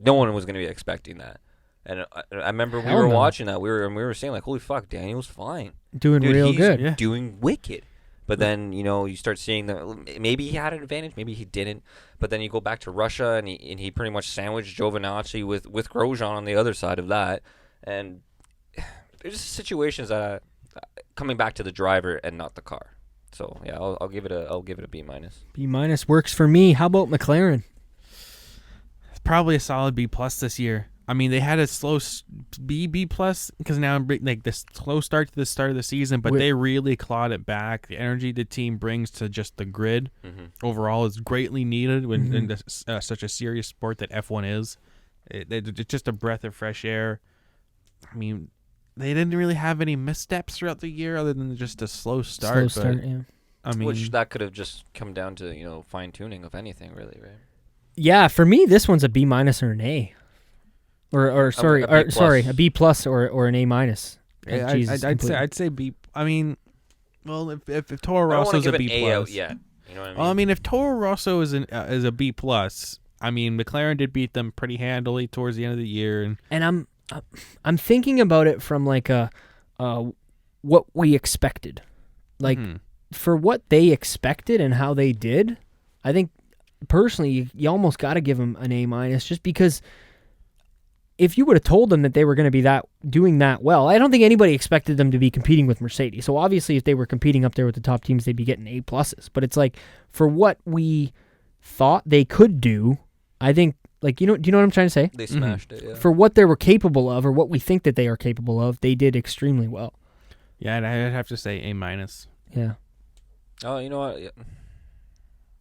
one was going to be expecting that. And I remember we were watching that we were saying like, holy fuck, Daniel's fine, doing dude, real he's good, doing wicked. But then you start seeing that maybe he had an advantage, maybe he didn't. But then you go back to Russia and he pretty much sandwiched Giovinazzi with Grosjean on the other side of that. And there's just situations that coming back to the driver and not the car. So yeah, I'll give it a B minus. B minus works for me. How about McLaren? It's probably a solid B plus this year. I mean, they had a slow B plus because now like this slow start to the start of the season, but they really clawed it back. The energy the team brings to just the grid overall is greatly needed when in such a serious sport that F1 is. It's just a breath of fresh air. I mean, they didn't really have any missteps throughout the year other than just a slow start. Yeah. I mean, which that could have just come down to fine tuning of anything, really, right? Yeah, for me, this one's a B minus or an A. A B plus or an A minus. I'd say B. I mean, well, if Toro Rosso's a B plus, A out yet. You know what I mean? Well, I mean, if Toro Rosso is a B plus, I mean, McLaren did beat them pretty handily towards the end of the year, and I'm thinking about it from like what we expected, like for what they expected and how they did. I think personally, you almost got to give them an A minus just because. If you would have told them that they were going to be doing that well, I don't think anybody expected them to be competing with Mercedes. So obviously, if they were competing up there with the top teams, they'd be getting A pluses. But it's like for what we thought they could do, I think do you know what I'm trying to say? They smashed it. Yeah. For what they were capable of, or what we think that they are capable of, they did extremely well. Yeah, and I'd have to say A minus. Yeah. Oh, you know what?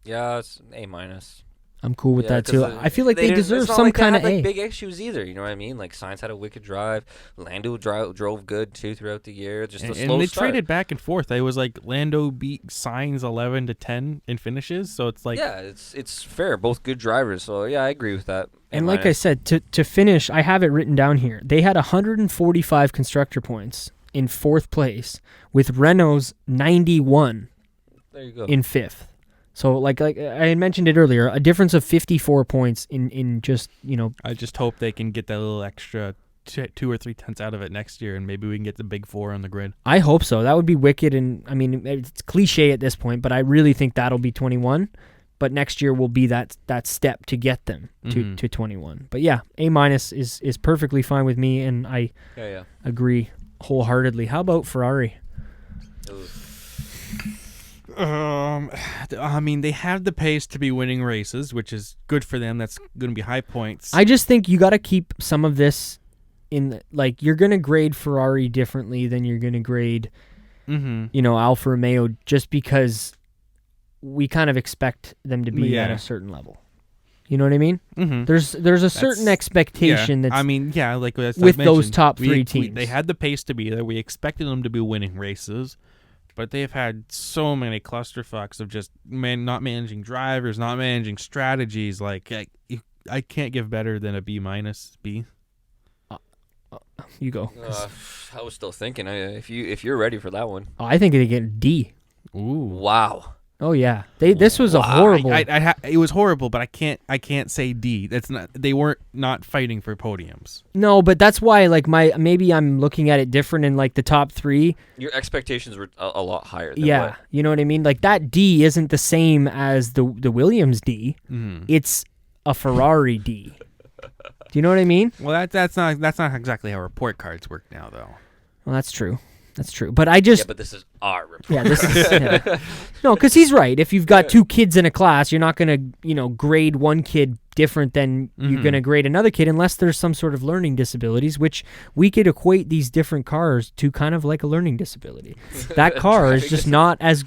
Yeah, it's A minus. I'm cool with that 'cause, too. I feel like they didn't- deserve it's not some like they kind had, of like, A. big issues either. You know what I mean? Like Sainz had a wicked drive. Lando drove good too throughout the year. Just a And slow they start. traded back and forth. It was like Lando beat Sainz 11-10 in finishes, so it's like yeah, it's fair. Both good drivers. So yeah, I agree with that. And like I said, to finish, I have it written down here. They had 145 constructor points in 4th place, with Renault's 91 there you go. in 5th. So like I had mentioned it earlier, a difference of 54 points in just, I just hope they can get that little extra 2 or 3 tenths out of it next year, and maybe we can get the big 4 on the grid. I hope so. That would be wicked. And I mean, it's cliche at this point, but I really think that'll be 21. But next year will be that step to get them to 21. But yeah, A- is perfectly fine with me, and I agree wholeheartedly. How about Ferrari? I mean, they have the pace to be winning races, which is good for them. That's going to be high points. I just think you got to keep some of this like you're going to grade Ferrari differently than you're going to grade, Alfa Romeo, just because we kind of expect them to be at a certain level. You know what I mean? Mm-hmm. There's a certain expectation that's. I mean, yeah, like with those top 3 teams, they had the pace to be there. We expected them to be winning races, but they've had so many clusterfucks of just not managing drivers, not managing strategies. Like I can't give better than a B-, B. You go. I was still thinking if you're ready for that one. I think they get a D. Ooh. Wow. Oh yeah, this was a horrible. It was horrible, but I can't say D. That's not. They weren't not fighting for podiums. No, but that's why maybe I'm looking at it different in like the top 3. Your expectations were a lot higher. Than Yeah, you know what I mean. Like that D isn't the same as the Williams D. Mm-hmm. It's a Ferrari D. Do you know what I mean? Well, that's not exactly how report cards work now, though. Well, that's true. That's true. But I just... Yeah, but this is our report. Yeah, this is... Yeah. No, because he's right. If you've got 2 kids in a class, you're not going to, grade one kid different than you're going to grade another kid unless there's some sort of learning disabilities, which we could equate these different cars to kind of like a learning disability. That car is just not as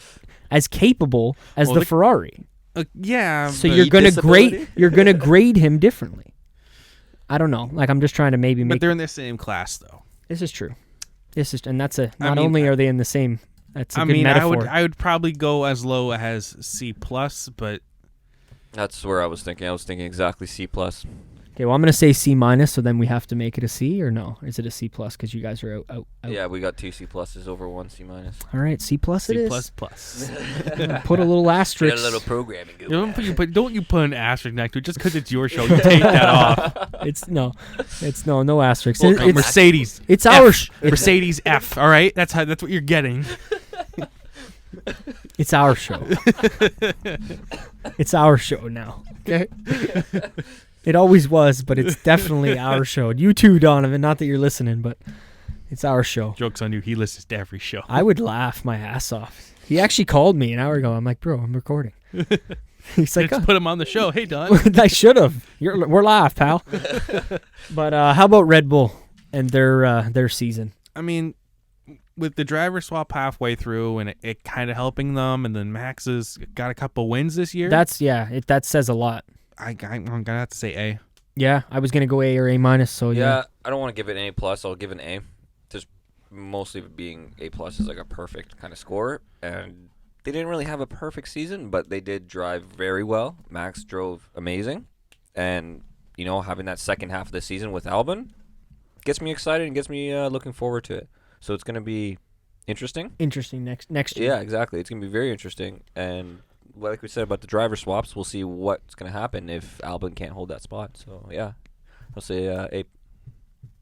capable as the Ferrari. Yeah. So you're going to grade him differently. I don't know. Like, I'm just trying to maybe make... But they're in the same class, though. This is true. Only are they in the same. That's a good metaphor. I would probably go as low as C+, but that's where I was thinking. I was thinking exactly C+. Okay, well, I'm going to say C-, so then we have to make it a C, or no? Is it a C+, because you guys are out? Yeah, we got 2 C+ over 1 C-. All right, C+ it is. C++. Put a little asterisk. Get a little programming. Don't you put an asterisk next to it just because it's your show. You take that off. It's no asterisk. Well, it's Mercedes. It's our Mercedes F. All right, that's what you're getting. It's our show. It's our show now. Okay. It always was, but it's definitely our show. You too, Donovan. Not that you're listening, but it's our show. Joke's on you. He listens to every show. I would laugh my ass off. He actually called me an hour ago. I'm like, bro, I'm recording. He's like, let's put him on the show. Hey, Don. I should have. We're live, pal. But how about Red Bull and their season? I mean, with the driver swap halfway through and it kind of helping them, and then Max has got a couple wins this year. That says a lot. I'm gonna have to say A. Yeah, I was gonna go A or A-. So yeah. I don't want to give it an A+. I'll give it an A. Just mostly being A+ is like a perfect kind of score, and they didn't really have a perfect season, but they did drive very well. Max drove amazing, and having that second half of the season with Albon gets me excited and gets me looking forward to it. So it's gonna be interesting. Interesting next year. Yeah, exactly. It's gonna be very interesting, and like we said about the driver swaps, we'll see what's going to happen if Albon can't hold that spot. So, yeah, I'll say A.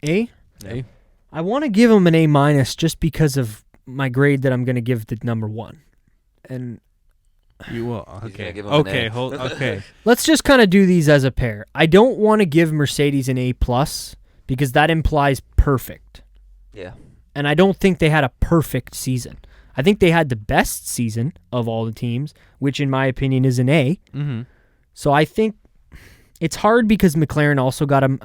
A? A. I want to give him an A- just because of my grade that I'm going to give the number 1. And you will. Okay. Okay. Let's just kind of do these as a pair. I don't want to give Mercedes an A+ because that implies perfect. Yeah. And I don't think they had a perfect season. I think they had the best season of all the teams, which in my opinion is an A. Mm-hmm. So I think it's hard because McLaren also got an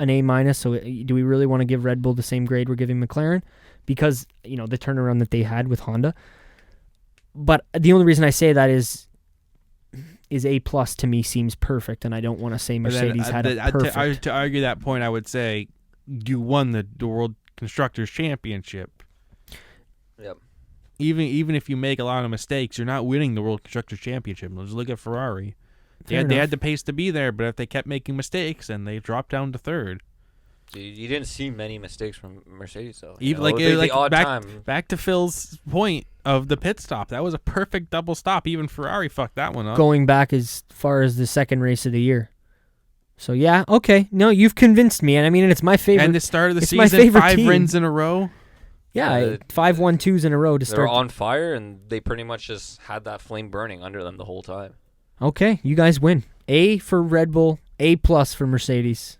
A-. So do we really want to give Red Bull the same grade we're giving McLaren? Because, the turnaround that they had with Honda. But the only reason I say that is is A+ to me seems perfect, and I don't want to say Mercedes had a perfect. To argue that point, I would say you won the World Constructors Championship. Yep. Even if you make a lot of mistakes, you're not winning the World Constructors Championship. Let's look at Ferrari. They had the pace to be there, but if they kept making mistakes, and they dropped down to third. So you didn't see many mistakes from Mercedes, though. Even back to Phil's point of the pit stop. That was a perfect double stop. Even Ferrari fucked that one up. Going back as far as the second race of the year. So yeah, okay. No, you've convinced me, and I mean it's my favorite. And the start of the season, my favorite 5 team. wins in a row. Yeah, 5 1-2s in a row to They start. were on fire, and they pretty much just had that flame burning under them the whole time. Okay, you guys win. A for Red Bull, A+ for Mercedes.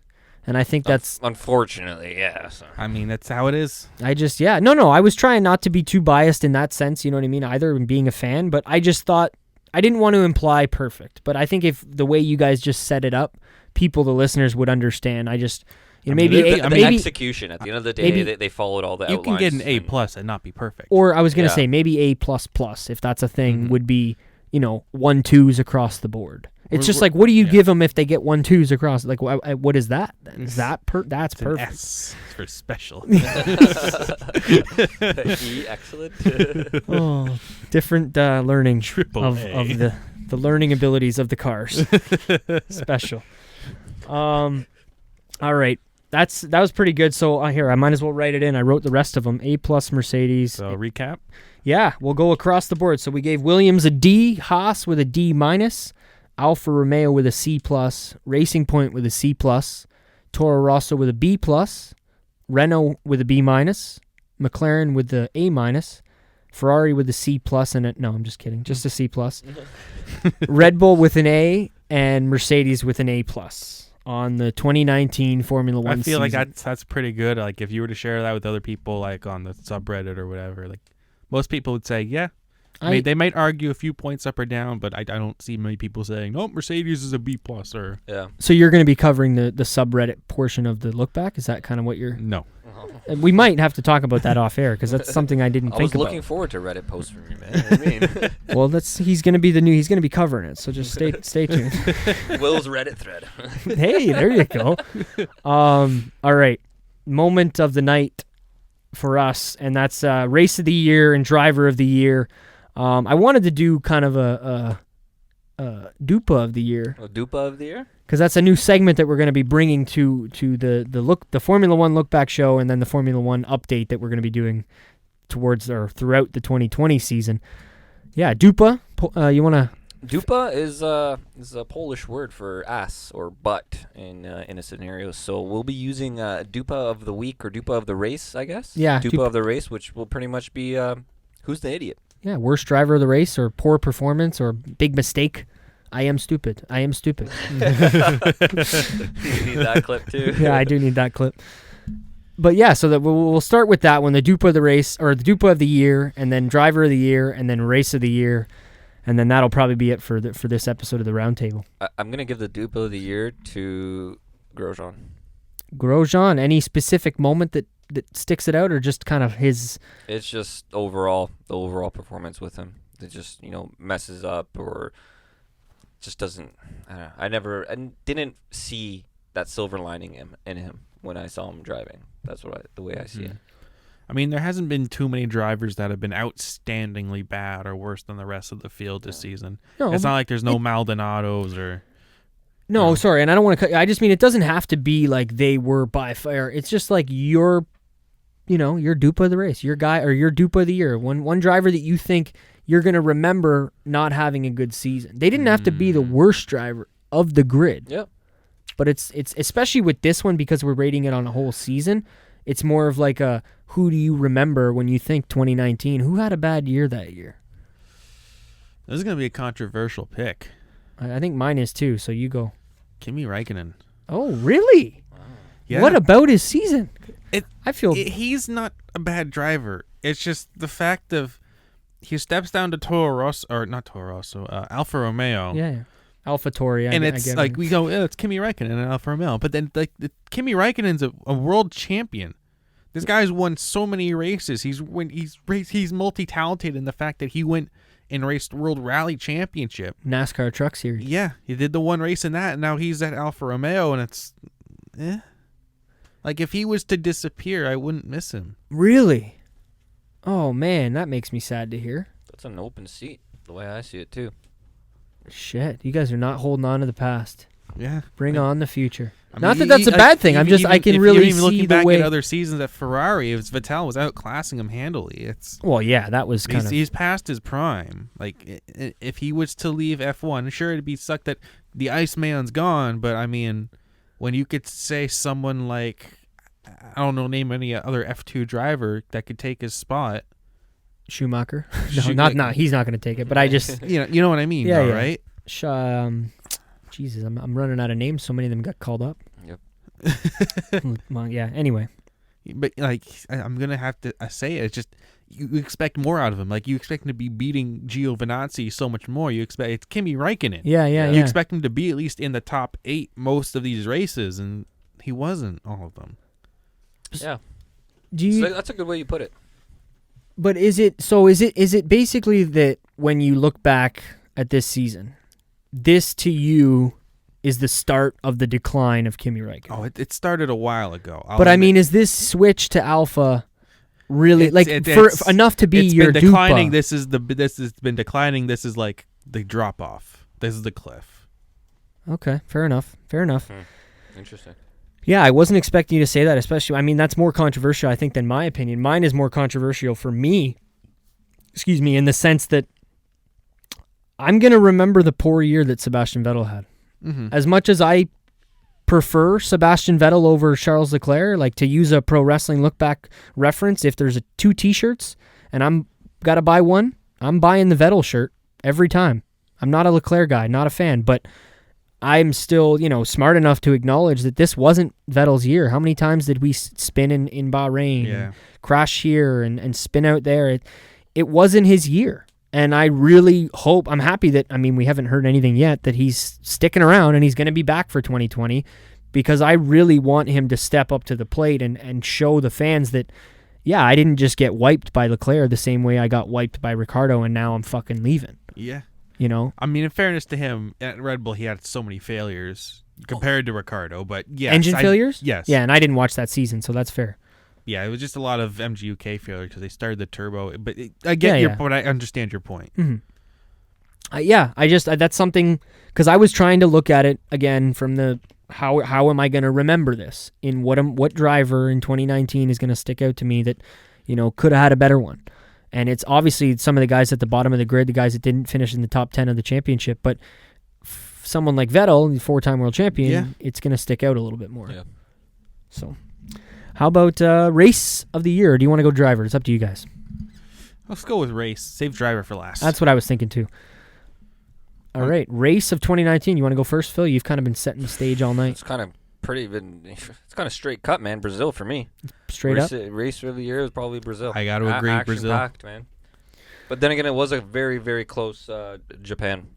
And I think that's... Unfortunately, yeah. So. I mean, that's how it is. No, I was trying not to be too biased in that sense, you know what I mean, either in being a fan, but I just thought, I didn't want to imply perfect, but I think if the way you guys just set it up, the listeners would understand. Maybe execution, at the end of the day, they followed all the outlines. You can get an A+ and not be perfect. Or I was going to say maybe A++, if that's a thing, would be, 1-2s across the board. It's just like, what do you give them if they get 1-2s across? Like, what is that? That's it's perfect. An S for special. Excellent. Oh, different learning Triple of the learning abilities of the cars. Special. All right. That was pretty good. So here, I might as well write it in. I wrote the rest of them. A+ Mercedes. So recap? Yeah, we'll go across the board. So we gave Williams a D, Haas with a D-, Alfa Romeo with a C+, Racing Point with a C+, Toro Rosso with a B+, Renault with a B-, McLaren with the A-, Ferrari with a C+, no, I'm just kidding, just a C+, Red Bull with an A, and Mercedes with an A+ on the 2019 Formula One season. I feel like that's pretty good. Like, if you were to share that with other people, like on the subreddit or whatever, like most people would say, yeah. They might argue a few points up or down, but I don't see many people saying, "No, Mercedes is a B+." Or yeah. So you're going to be covering the subreddit portion of the look back? Is that kind of what you're? No. We might have to talk about that off air because that's something I didn't think about. I was looking forward to Reddit posts from you, man. What do you mean? Well, he's going to be he's going to be covering it. So just stay tuned. Will's Reddit thread. Hey, there you go. All right, moment of the night for us, and that's race of the year and driver of the year. I wanted to do kind of a Dupa of the year. A Dupa of the year? Because that's a new segment that we're going to be bringing to the Formula One LookBack show, and then the Formula One update that we're going to be doing throughout the 2020 season. Yeah, Dupa. You want to? Dupa is a Polish word for ass or butt in a scenario. So we'll be using Dupa of the week or Dupa of the race, I guess. Yeah, Dupa of the race, which will pretty much be who's the idiot. Yeah, worst driver of the race or poor performance or big mistake. I am stupid. You need that clip too. Yeah, I do need that clip. But yeah, so that we'll start with that one, the Dupa of the race or the Dupa of the year, and then driver of the year, and then race of the year, and then that'll probably be it for this episode of the Roundtable. I'm gonna give the Dupa of the year to Grosjean. Grosjean, any specific moment that sticks it out, or just kind of his? It's just the overall performance with him. It just messes up or just doesn't. I didn't see that silver lining in him when I saw him driving. That's the way I see it. I mean, there hasn't been too many drivers that have been outstandingly bad or worse than the rest of the field this season. No, it's not like there's no Maldonados or. No, sorry, and I don't want to. I just mean it doesn't have to be like they were by fire. It's just like your Dupa of the race, your guy or your Dupa of the year. One driver that you think you're going to remember not having a good season. They didn't have to be the worst driver of the grid. Yep. But it's especially with this one because we're rating it on a whole season. It's more of like a who do you remember when you think 2019? Who had a bad year that year? This is going to be a controversial pick. I think mine is too. So you go. Kimi Räikkönen. Oh, really? Wow. Yeah. What about his season? He's not a bad driver. It's just the fact of he steps down to Alfa Romeo. Yeah. AlphaTauri. And it's like we go, it's Kimi Räikkönen and Alfa Romeo. But then Kimi Räikkönen's a world champion. This guy's won so many races. He's multi-talented in the fact that he went and raced World Rally Championship. NASCAR Truck Series. Yeah, he did the one race in that, and now he's at Alfa Romeo, and it's, Like, if he was to disappear, I wouldn't miss him. Really? Oh, man, that makes me sad to hear. That's an open seat, the way I see it, too. Shit, you guys are not holding on to the past. Yeah. Bring on the future. I Not mean, that that's a bad thing. I'm just, I can really even looking see the back way. at other seasons at Ferrari, if Vettel was outclassing him handily. It's Well, yeah, that was kind of. he's past his prime. Like, if he was to leave F1, sure, it'd be sucked that the Iceman's gone, but I mean, when you could say someone like, I don't know, name any other F2 driver that could take his spot. Schumacher. No, not he's not going to take it. But I just. You know what I mean, Yeah, though, yeah. right? Jesus, I'm running out of names. So many of them got called up. Yep. Well, yeah. Anyway. But like, I'm gonna have to say it. It's just you expect more out of him. Like, you expect him to be beating Giovinazzi so much more. You expect it's Kimi Räikkönen. Yeah. You expect him to be at least in the top 8 most of these races, and he wasn't all of them. Yeah. So that's a good way you put it. But is it basically that when you look back at this season, this to you is the start of the decline of Kimi Räikkönen? Oh, it started a while ago. But I mean, is this switch to Alpha really for enough to be your been declining? Dupa? This has been declining. This is like the drop off. This is the cliff. Okay, fair enough. Interesting. Yeah, I wasn't expecting you to say that, especially, I mean, that's more controversial, I think, than my opinion. Mine is more controversial for me, in the sense that I'm going to remember the poor year that Sebastian Vettel had. Mm-hmm. As much as I prefer Sebastian Vettel over Charles Leclerc, like, to use a Pro Wrestling LookBack reference, if there's 2 T-shirts and I'm got to buy one, I'm buying the Vettel shirt every time. I'm not a Leclerc guy, not a fan, but I'm still, smart enough to acknowledge that this wasn't Vettel's year. How many times did we spin in Bahrain, and crash here and spin out there? It wasn't his year. And I really hope, I'm happy that, we haven't heard anything yet, that he's sticking around and he's going to be back for 2020, because I really want him to step up to the plate and show the fans that, yeah, I didn't just get wiped by Leclerc the same way I got wiped by Ricciardo and now I'm fucking leaving. Yeah. I mean, in fairness to him, at Red Bull, he had so many failures compared to Ricciardo, but yes. Engine failures? Yes. Yeah, and I didn't watch that season, so that's fair. Yeah, it was just a lot of MGUK failure because they started the turbo. But I get your point. I understand your point. Mm-hmm. That's something, because I was trying to look at it again from the how am I going to remember this? In what driver in 2019 is going to stick out to me that, could have had a better one? And it's obviously some of the guys at the bottom of the grid, the guys that didn't finish in the top 10 of the championship. But someone like Vettel, the 4-time world champion, it's going to stick out a little bit more. Yeah. So, how about race of the year? Or do you want to go driver? It's up to you guys. Let's go with race. Save driver for last. That's what I was thinking too. All right, race of 2019. You want to go first, Phil? You've kind of been setting the stage all night. It's kind of it's kind of straight cut, man. Brazil for me. Straight up. Race of the year is probably Brazil. I got to agree, Brazil. Action-packed, man. But then again, it was a very, very close Japan.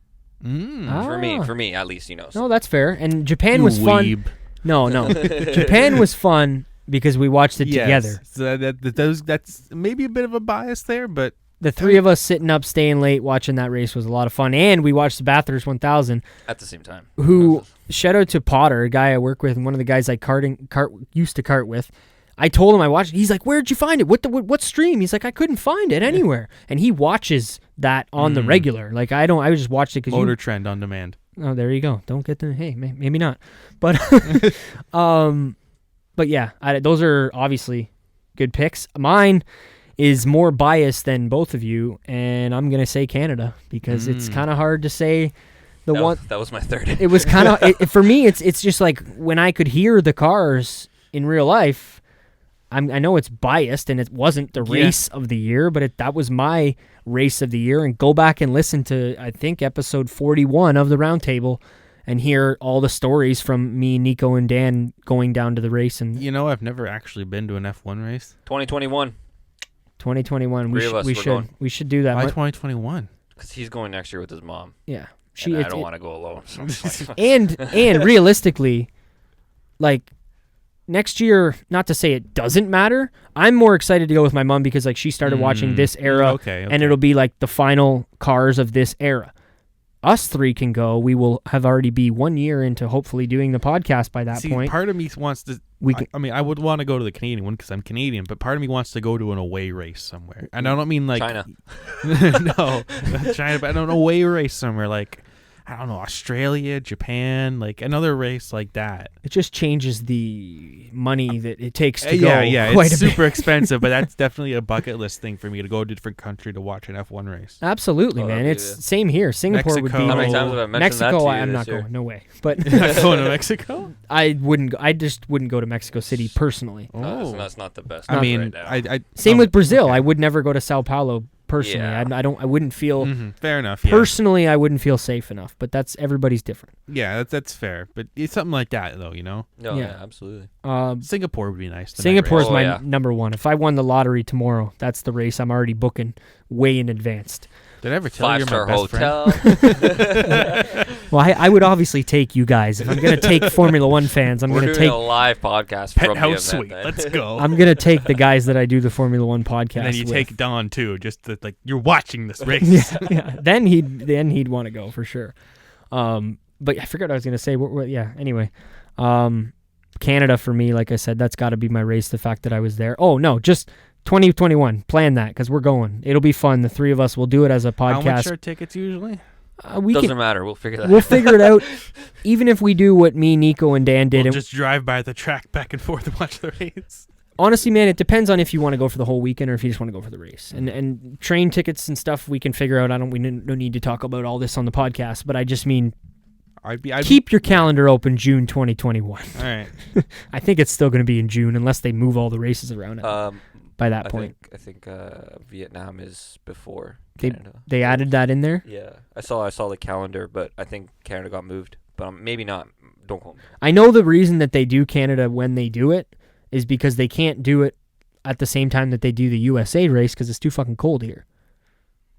For me, at least, No, that's fair. And Japan was fun. No. Japan was fun because we watched it together. So that's maybe a bit of a bias there, but the 3 of us sitting up, staying late, watching that race was a lot of fun. And we watched the Bathurst 1000 at the same time. Who, shout out to Potter, a guy I work with, and one of the guys I used to kart with. I told him I watched it. He's like, "Where'd you find it? What stream?" He's like, "I couldn't find it anywhere." And he watches that on the regular. Like, I just watched it because Motor Trend on demand. Oh, there you go. Don't get the maybe not, but but yeah, those are obviously good picks. Mine is more biased than both of you, and I'm gonna say Canada because it's kind of hard to say one. That was my third. It was kind of for me. It's just like when I could hear the cars in real life. I know it's biased, and it wasn't the race of the year, but that was my race of the year. And go back and listen to, I think, episode 41 of the Roundtable and hear all the stories from me, Nico, and Dan going down to the race. And I've never actually been to an F1 race. 2021. 2021. We should do that. Why 2021? Because he's going next year with his mom. Yeah. I don't want to go alone. So and realistically, like, next year, not to say it doesn't matter, I'm more excited to go with my mom because like she started watching this era, and it'll be like the final cars of this era. Us three can go. We will have already be 1 year into hopefully doing the podcast by that point. Part of me wants to. I would want to go to the Canadian one because I'm Canadian, but part of me wants to go to an away race somewhere. And I don't mean like China. No, not China, but I don't know, away race somewhere like, I don't know, Australia, Japan, like another race like that. It just changes the money that it takes to go. Yeah, it's super expensive, but that's definitely a bucket list thing for me to go to a different country to watch an F1 race. Absolutely, man. It's same here. Singapore would be. How many times have I mentioned Mexico? that to you I'm not year? going. No way. But You're not going to Mexico? I wouldn't. I just wouldn't go to Mexico City personally. No, that's not the best. I mean, right same with Brazil. Okay. I would never go to Sao Paulo. Personally, Yeah. I wouldn't feel fair enough. Personally, I wouldn't feel safe enough, but that's everybody's different. Yeah, that's fair. But it's something like that, though, you know. No, yeah, absolutely. Singapore would be nice. Singapore is my number one. If I won the lottery tomorrow, that's the race I'm already booking way in advance. Did I ever tell you you're my best hotel. friend? Well, I would obviously take you guys. If I'm going to take Formula One fans, I'm going to take a live podcast Pet from House the event. Suite. Let's go. I'm going to take the guys that I do the Formula One podcast and then you with. take Don too, just to, like you're watching this race. yeah. Then he'd want to go for sure. But I forgot what I was going to say. Anyway. Canada for me, like I said, that's got to be my race. The fact that I was there. Oh no, just 2021. Plan that because we're going. It'll be fun. The three of us will do it as a podcast. How much are tickets usually? Doesn't matter. We'll figure that out. We'll figure it out. Even if we do what me, Nico, and Dan did. We'll just drive by the track back and forth and watch the race. Honestly, man, it depends on if you want to go for the whole weekend or if you just want to go for the race. And train tickets and stuff we can figure out. We don't need to talk about all this on the podcast, but I just mean keep your calendar open June 2021. All right. I think it's still going to be in June unless they move all the races around by that point. I think Vietnam is before Canada. They added that in there? Yeah. I saw the calendar, but I think Canada got moved. But maybe not. Don't quote me. I know the reason that they do Canada when they do it is because they can't do it at the same time that they do the USA race because it's too fucking cold here.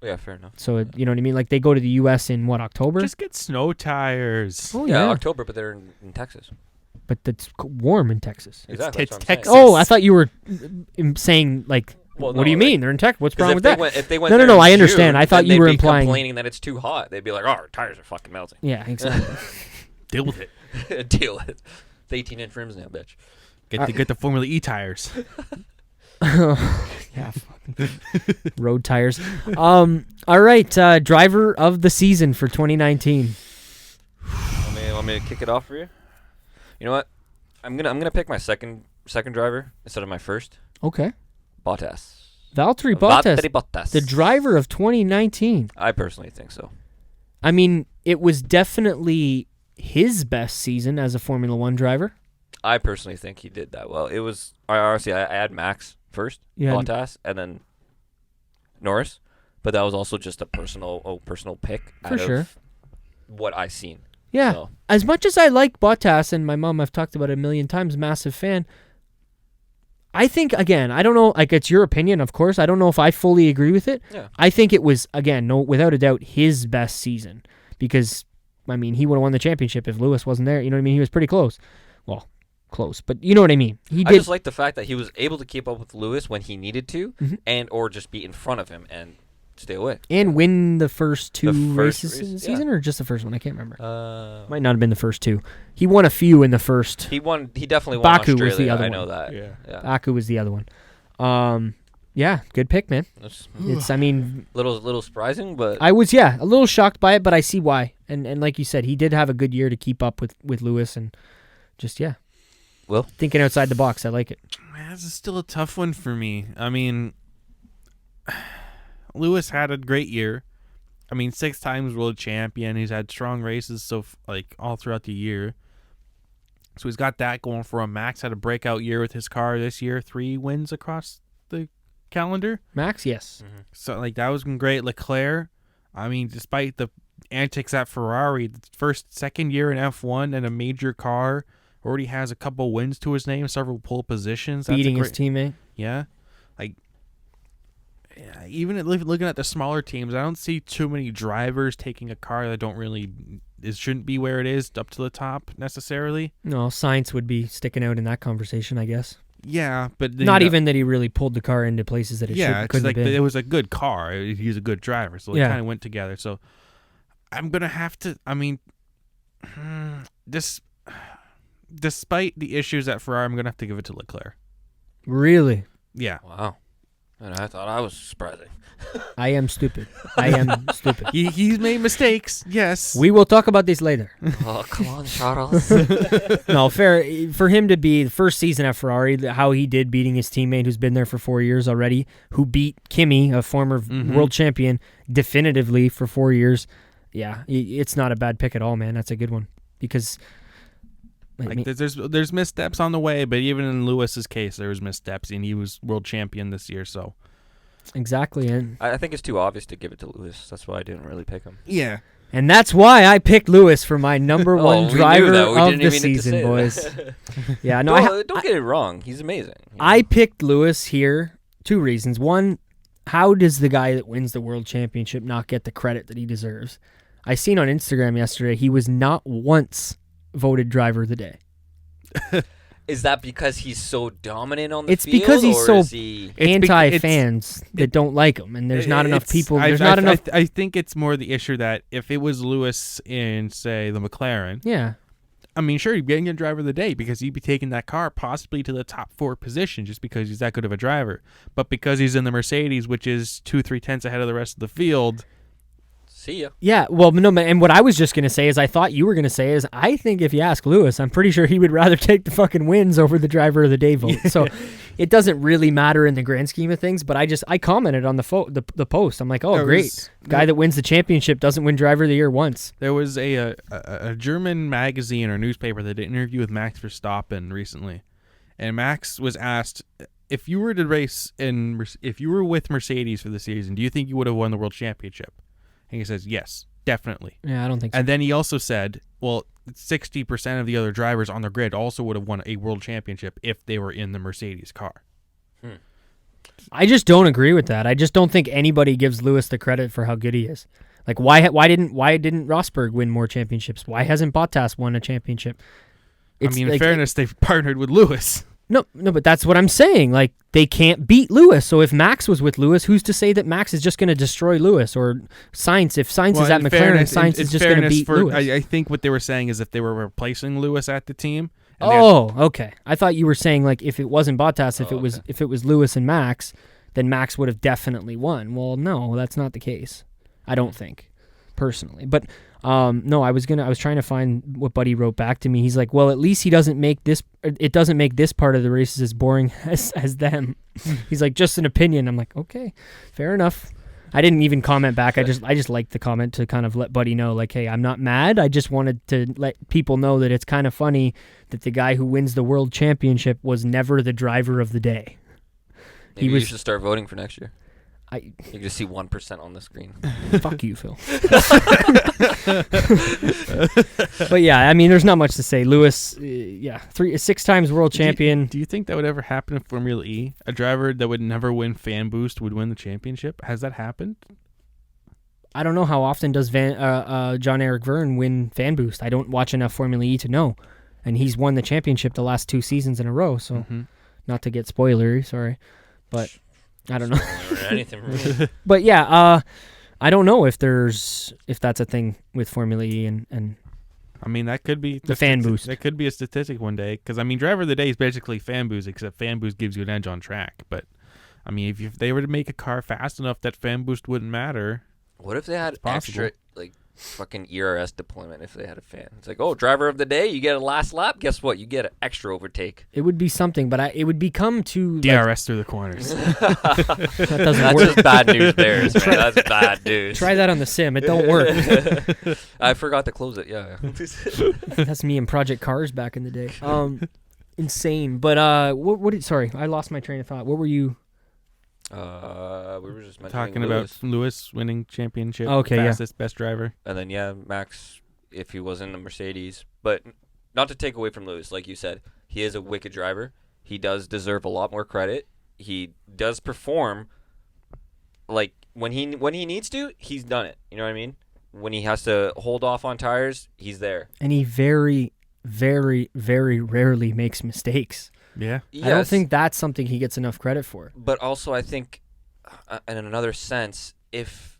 Yeah, fair enough. So, you know what I mean? Like, they go to the U.S. in, October? Just get snow tires. Oh, yeah, October, but they're in Texas. But it's warm in Texas. Exactly. It's Texas. Oh, I thought you were saying, like, what do you mean? They're in Texas. What's wrong with that? If they went No, I understand. June, I thought you were implying. Complaining that it's too hot. They'd be like, oh, our tires are fucking melting. Yeah, exactly. Deal with it. Deal with it. The 18-inch rims now, bitch. Get the Formula E tires. Yeah, road tires. All right, driver of the season for 2019. Want me to kick it off for you? You know what? I'm gonna pick my second driver instead of my first. Okay. Bottas. Valtteri Bottas, the driver of 2019. I personally think so. I mean, it was definitely his best season as a Formula One driver. I personally think he did that well. It was honestly, I had Max first, Bottas, and then Norris, but that was also just a personal pick for sure. Of what I seen. Yeah, so. As much as I like Bottas, and my mom, I've talked about it a million times, massive fan. I think, again, I don't know, like, it's your opinion, of course. I don't know if I fully agree with it. Yeah. I think it was, again, without a doubt, his best season because, I mean, he would have won the championship if Lewis wasn't there. You know what I mean? He was pretty close. Well, close, but you know what I mean. I just like the fact that he was able to keep up with Lewis when he needed to, and or just be in front of him and stay away. And win the first two races in the season, or just the first one? I can't remember. Might not have been the first two. He won a few in the first. He definitely won Baku Australia. was the other I one. know that. Yeah. Baku was the other one. Yeah, good pick, man. It's, I mean, little surprising, but I was a little shocked by it, but I see why. And like you said, he did have a good year to keep up with Lewis, and just well, thinking outside the box. I like it. Man, this is still a tough one for me. I mean, Lewis had a great year. I mean, 6 times world champion. He's had strong races all throughout the year. So he's got that going for him. Max had a breakout year with his car this year. 3 wins across the calendar. Max, yes. Mm-hmm. So that was great. Leclerc, I mean, despite the antics at Ferrari, the second year in F1 and a major car, already has a couple wins to his name, several pole positions. Beating his teammate. Yeah. even looking at the smaller teams, I don't see too many drivers taking a car that shouldn't be where it is up to the top necessarily. No, Sainz would be sticking out in that conversation, I guess. Yeah, but not even that he really pulled the car into places that it couldn't have been. It was a good car. He's a good driver, so it kind of went together. So I'm gonna have to. I mean, despite the issues at Ferrari, I'm gonna have to give it to Leclerc. Really? Yeah. Wow. And I thought I was surprising. I am stupid. I am stupid. He's made mistakes. Yes. We will talk about this later. Oh, come on, Charles. No, fair for him to be the first season at Ferrari, how he did beating his teammate who's been there for 4 years already, who beat Kimi, a former world champion, definitively for 4 years. Yeah, it's not a bad pick at all, man. That's a good one because there's missteps on the way, but even in Lewis's case, there was missteps, and he was world champion this year, so. Exactly, and I think it's too obvious to give it to Lewis. That's why I didn't really pick him. Yeah. And that's why I picked Lewis for my number one driver of the season, boys. Yeah, no, don't get it wrong. He's amazing. I picked Lewis here. 2 reasons. One, how does the guy that wins the world championship not get the credit that he deserves? I seen on Instagram yesterday he was not once voted driver of the day. Is that because he's so dominant on the it's field? It's because he's so anti-fans that don't like him, and there's not enough people. There's not enough. I think it's more the issue that if it was Lewis in, say, the McLaren, yeah, I mean, sure, he'd be getting a driver of the day because he'd be taking that car possibly to the top 4 position just because he's that good of a driver. But because he's in the Mercedes, which is 2-3 tenths ahead of the rest of the field. See ya. Yeah, well, no, and what I was just going to say is I thought you were going to say is I think if you ask Lewis, I'm pretty sure he would rather take the fucking wins over the driver of the day vote. So it doesn't really matter in the grand scheme of things, but I commented on the post. I'm like, oh, great. Guy that wins the championship doesn't win driver of the year once. There was a German magazine or newspaper that did an interview with Max Verstappen recently, and Max was asked, if you were to race if you were with Mercedes for the season, do you think you would have won the world championship? And he says, yes, definitely. Yeah, I don't think so. And then he also said, well, 60% of the other drivers on the grid also would have won a world championship if they were in the Mercedes car. I just don't agree with that. I just don't think anybody gives Lewis the credit for how good he is. Like, why didn't Rosberg win more championships? Why hasn't Bottas won a championship? In fairness, they've partnered with Lewis. No, but that's what I'm saying. Like, they can't beat Lewis. So if Max was with Lewis, who's to say that Max is just going to destroy Lewis? Or Sainz, if Sainz is at McLaren, Sainz is just going to beat Lewis. I think what they were saying is if they were replacing Lewis at the team. Okay. I thought you were saying like if it wasn't Bottas, if it was Lewis and Max, then Max would have definitely won. Well, no, that's not the case. I don't think, personally. But no, I was trying to find what Buddy wrote back to me. He's like, well, at least it doesn't make this part of the races as boring as them. He's like, just an opinion. I'm like, okay, fair enough. I didn't even comment back. I just liked the comment to kind of let Buddy know, like, hey, I'm not mad. I just wanted to let people know that it's kind of funny that the guy who wins the world championship was never the driver of the day. Maybe you should start voting for next year. You can just see 1% on the screen. Fuck you, Phil. But yeah, I mean, there's not much to say. Lewis, 6 times world champion. Do you think that would ever happen in Formula E? A driver that would never win fan boost would win the championship? Has that happened? I don't know how often does John Eric Verne win fan boost. I don't watch enough Formula E to know, and he's won the championship the last 2 seasons in a row. So, not to get spoilery, sorry, but. I don't know. Anything really. But yeah, I don't know if that's a thing with Formula E and I mean, that could be the fan boost. That could be a statistic one day because I mean, driver of the day is basically fan boost, except fan boost gives you an edge on track. But I mean, if they were to make a car fast enough, that fan boost wouldn't matter. What if they had extra fucking ERS deployment if they had a fan? It's like, oh, driver of the day, you get a last lap. Guess what? You get an extra overtake. It would be something, but it would become too DRS through the corners. That doesn't That's work. just bad news bears, man. That's bad news. Try that on the sim. It don't work. I forgot to close it. Yeah. That's me in Project Cars back in the day. Insane. But sorry, I lost my train of thought. What were you? We were just talking about Lewis winning championship. Okay, fastest, best driver. And then Max, if he was in the Mercedes, but not to take away from Lewis, like you said, he is a wicked driver. He does deserve a lot more credit. He does perform like when he needs to, he's done it. You know what I mean? When he has to hold off on tires, he's there. And he very, very, very rarely makes mistakes. Yeah. Yes, I don't think that's something he gets enough credit for. But also, I think, in another sense, if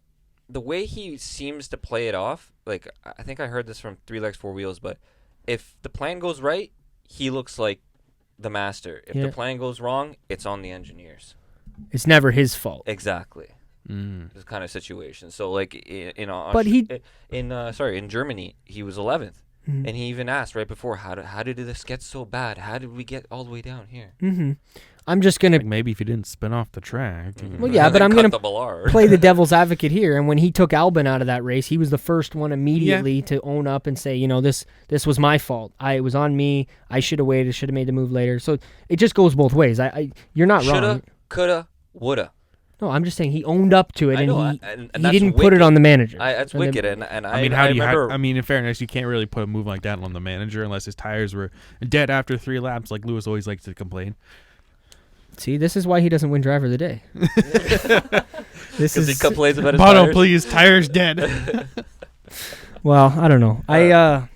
the way he seems to play it off, like I think I heard this from 3 Legs 4 Wheels, but if the plan goes right, he looks like the master. If the plan goes wrong, it's on the engineers. It's never his fault. Exactly. This kind of situation. So like in Germany, he was 11th, and he even asked right before, how did this get so bad? How did we get all the way down here? I'm just gonna maybe if he didn't spin off the track. Well, yeah, but I'm gonna play the devil's advocate here. And when he took Albon out of that race, he was the first one immediately to own up and say, this was my fault. It was on me. I should have waited. Should have made the move later. So it just goes both ways. You're not wrong. Shoulda, coulda, woulda. No, I'm just saying he owned up to it, and he didn't wicked. put it on the manager. That's wicked, and I mean, I mean, in fairness, you can't really put a move like that on the manager unless his tires were dead after 3 laps, like Lewis always likes to complain. See, this is why he doesn't win Driver of the Day. Because he complains about his Bono, tires. please, tires dead. Well, I don't know. I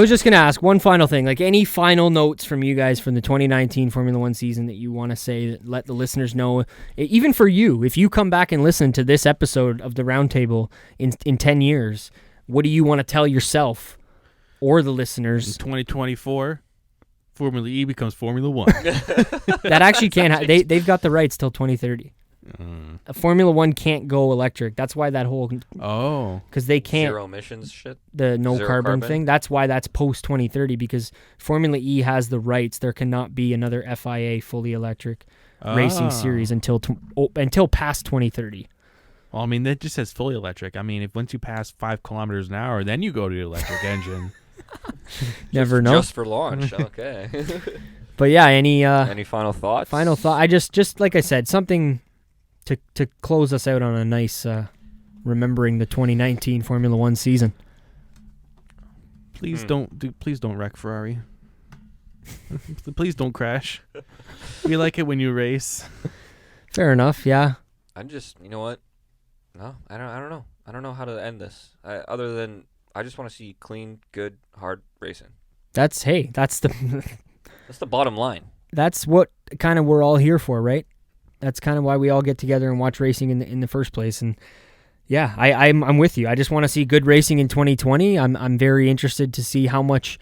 was just going to ask one final thing. Like, any final notes from you guys from the 2019 Formula One season that you want to say, that let the listeners know, even for you, if you come back and listen to this episode of the Roundtable in 10 years, what do you want to tell yourself or the listeners? In 2024, Formula E becomes Formula 1. That actually can't they've got the rights till 2030. Formula One can't go electric. That's why that whole because they can't zero emissions shit, the no carbon thing. That's why that's post 2030 because Formula E has the rights. There cannot be another FIA fully electric racing series until past 2030. Well, I mean that just says fully electric. I mean, if once you pass 5 kilometers an hour, then you go to the electric engine. Never know. Just for launch, okay. But yeah, any final thoughts? Final thought. I just like I said, something to close us out on a nice remembering the 2019 Formula One season. Please don't wreck Ferrari. Please don't crash. We like it when you race. Fair enough. Yeah. I'm just, you know what? No, I don't know. I don't know how to end this. Other than I just want to see clean, good, hard racing. That's the that's the bottom line. That's what kind of we're all here for, right? That's kind of why we all get together and watch racing in the first place. And yeah, I'm with you. I just want to see good racing in 2020. I'm very interested to see how much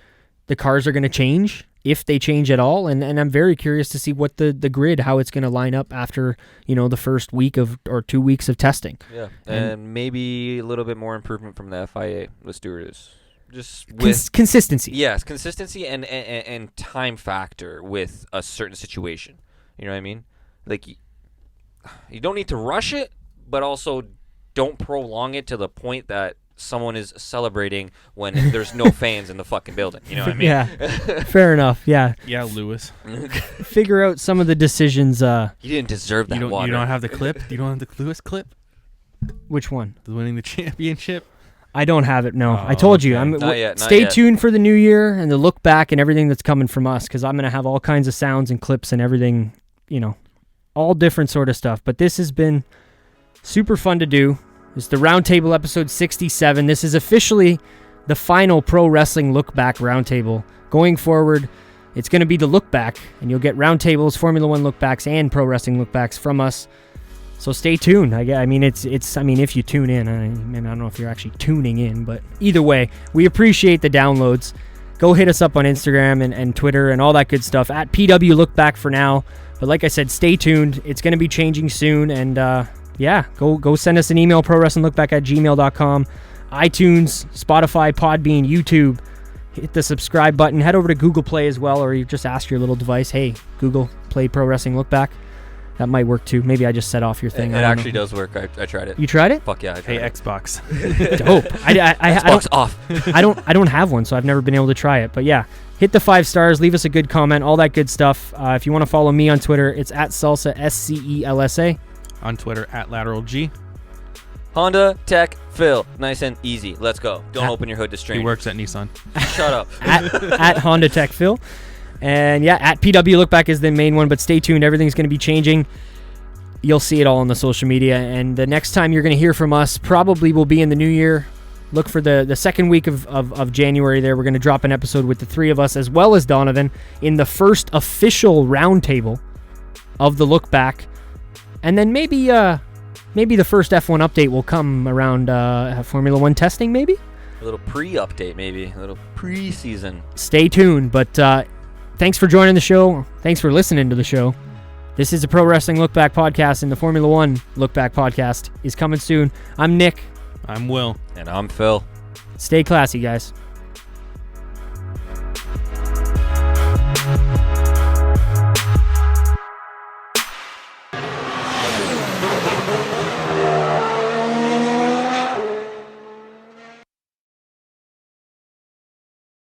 the cars are going to change, if they change at all. And I'm very curious to see what the grid, how it's going to line up after, the first week or 2 weeks of testing. Yeah. And maybe a little bit more improvement from the FIA, the stewards. Just with consistency. Yes, consistency and time factor with a certain situation. You know what I mean? Like, you don't need to rush it, but also don't prolong it to the point that someone is celebrating when there's no fans in the fucking building. You know what I mean? Yeah, fair enough. Yeah. Yeah, Lewis. Figure out some of the decisions. You didn't deserve that water. You don't have the clip? You don't have the Lewis clip? Which one? The winning the championship? I don't have it, no. I told you. Not yet. Stay tuned for the new year and the look back and everything that's coming from us, because I'm going to have all kinds of sounds and clips and everything, all different sort of stuff. But this has been super fun to do. It's the Roundtable episode 67. This is officially the final Pro Wrestling LookBack Roundtable. Going forward, it's going to be the Look Back, and you'll get Roundtables, Formula One Lookbacks, and Pro Wrestling Lookbacks from us. So stay tuned. I mean, it's. If you tune in, I don't know if you're actually tuning in, but either way, we appreciate the downloads. Go hit us up on Instagram and Twitter and all that good stuff at PW Lookback for now. But like I said, stay tuned. It's going to be changing soon, and go send us an email, prowrestlinglookback@gmail.com, iTunes, Spotify, Podbean, YouTube. Hit the subscribe button. Head over to Google Play as well, or you just ask your little device, hey, Google Play Pro Wrestling Lookback. That might work too. Maybe I just set off your thing. It actually does work. I tried it. You tried it? Fuck yeah, I tried it. Xbox. Dope. Xbox off. I don't have one, so I've never been able to try it. But yeah, hit the 5 stars, leave us a good comment, all that good stuff. If you want to follow me on Twitter, it's at Salsa, SCELSA. On Twitter, at Lateral G. Honda Tech Phil. Nice and easy. Let's go. Don't open your hood to strangers. He works at Nissan. Shut up. at Honda Tech Phil. And yeah, at PW Lookback is the main one, but stay tuned. Everything's going to be changing. You'll see it all on the social media, and the next time you're going to hear from us probably will be in the new year. Look for the second week of January there. We're going to drop an episode with the three of us, as well as Donovan, in the first official roundtable of the Look Back. And then maybe the first F1 update will come around Formula 1 testing, maybe? A little pre-update, maybe. A little pre-season. Stay tuned, but thanks for joining the show. Thanks for listening to the show. This is the Pro Wrestling LookBack Podcast, and the Formula 1 LookBack Podcast is coming soon. I'm Nick. I'm Will. And I'm Phil. Stay classy, guys.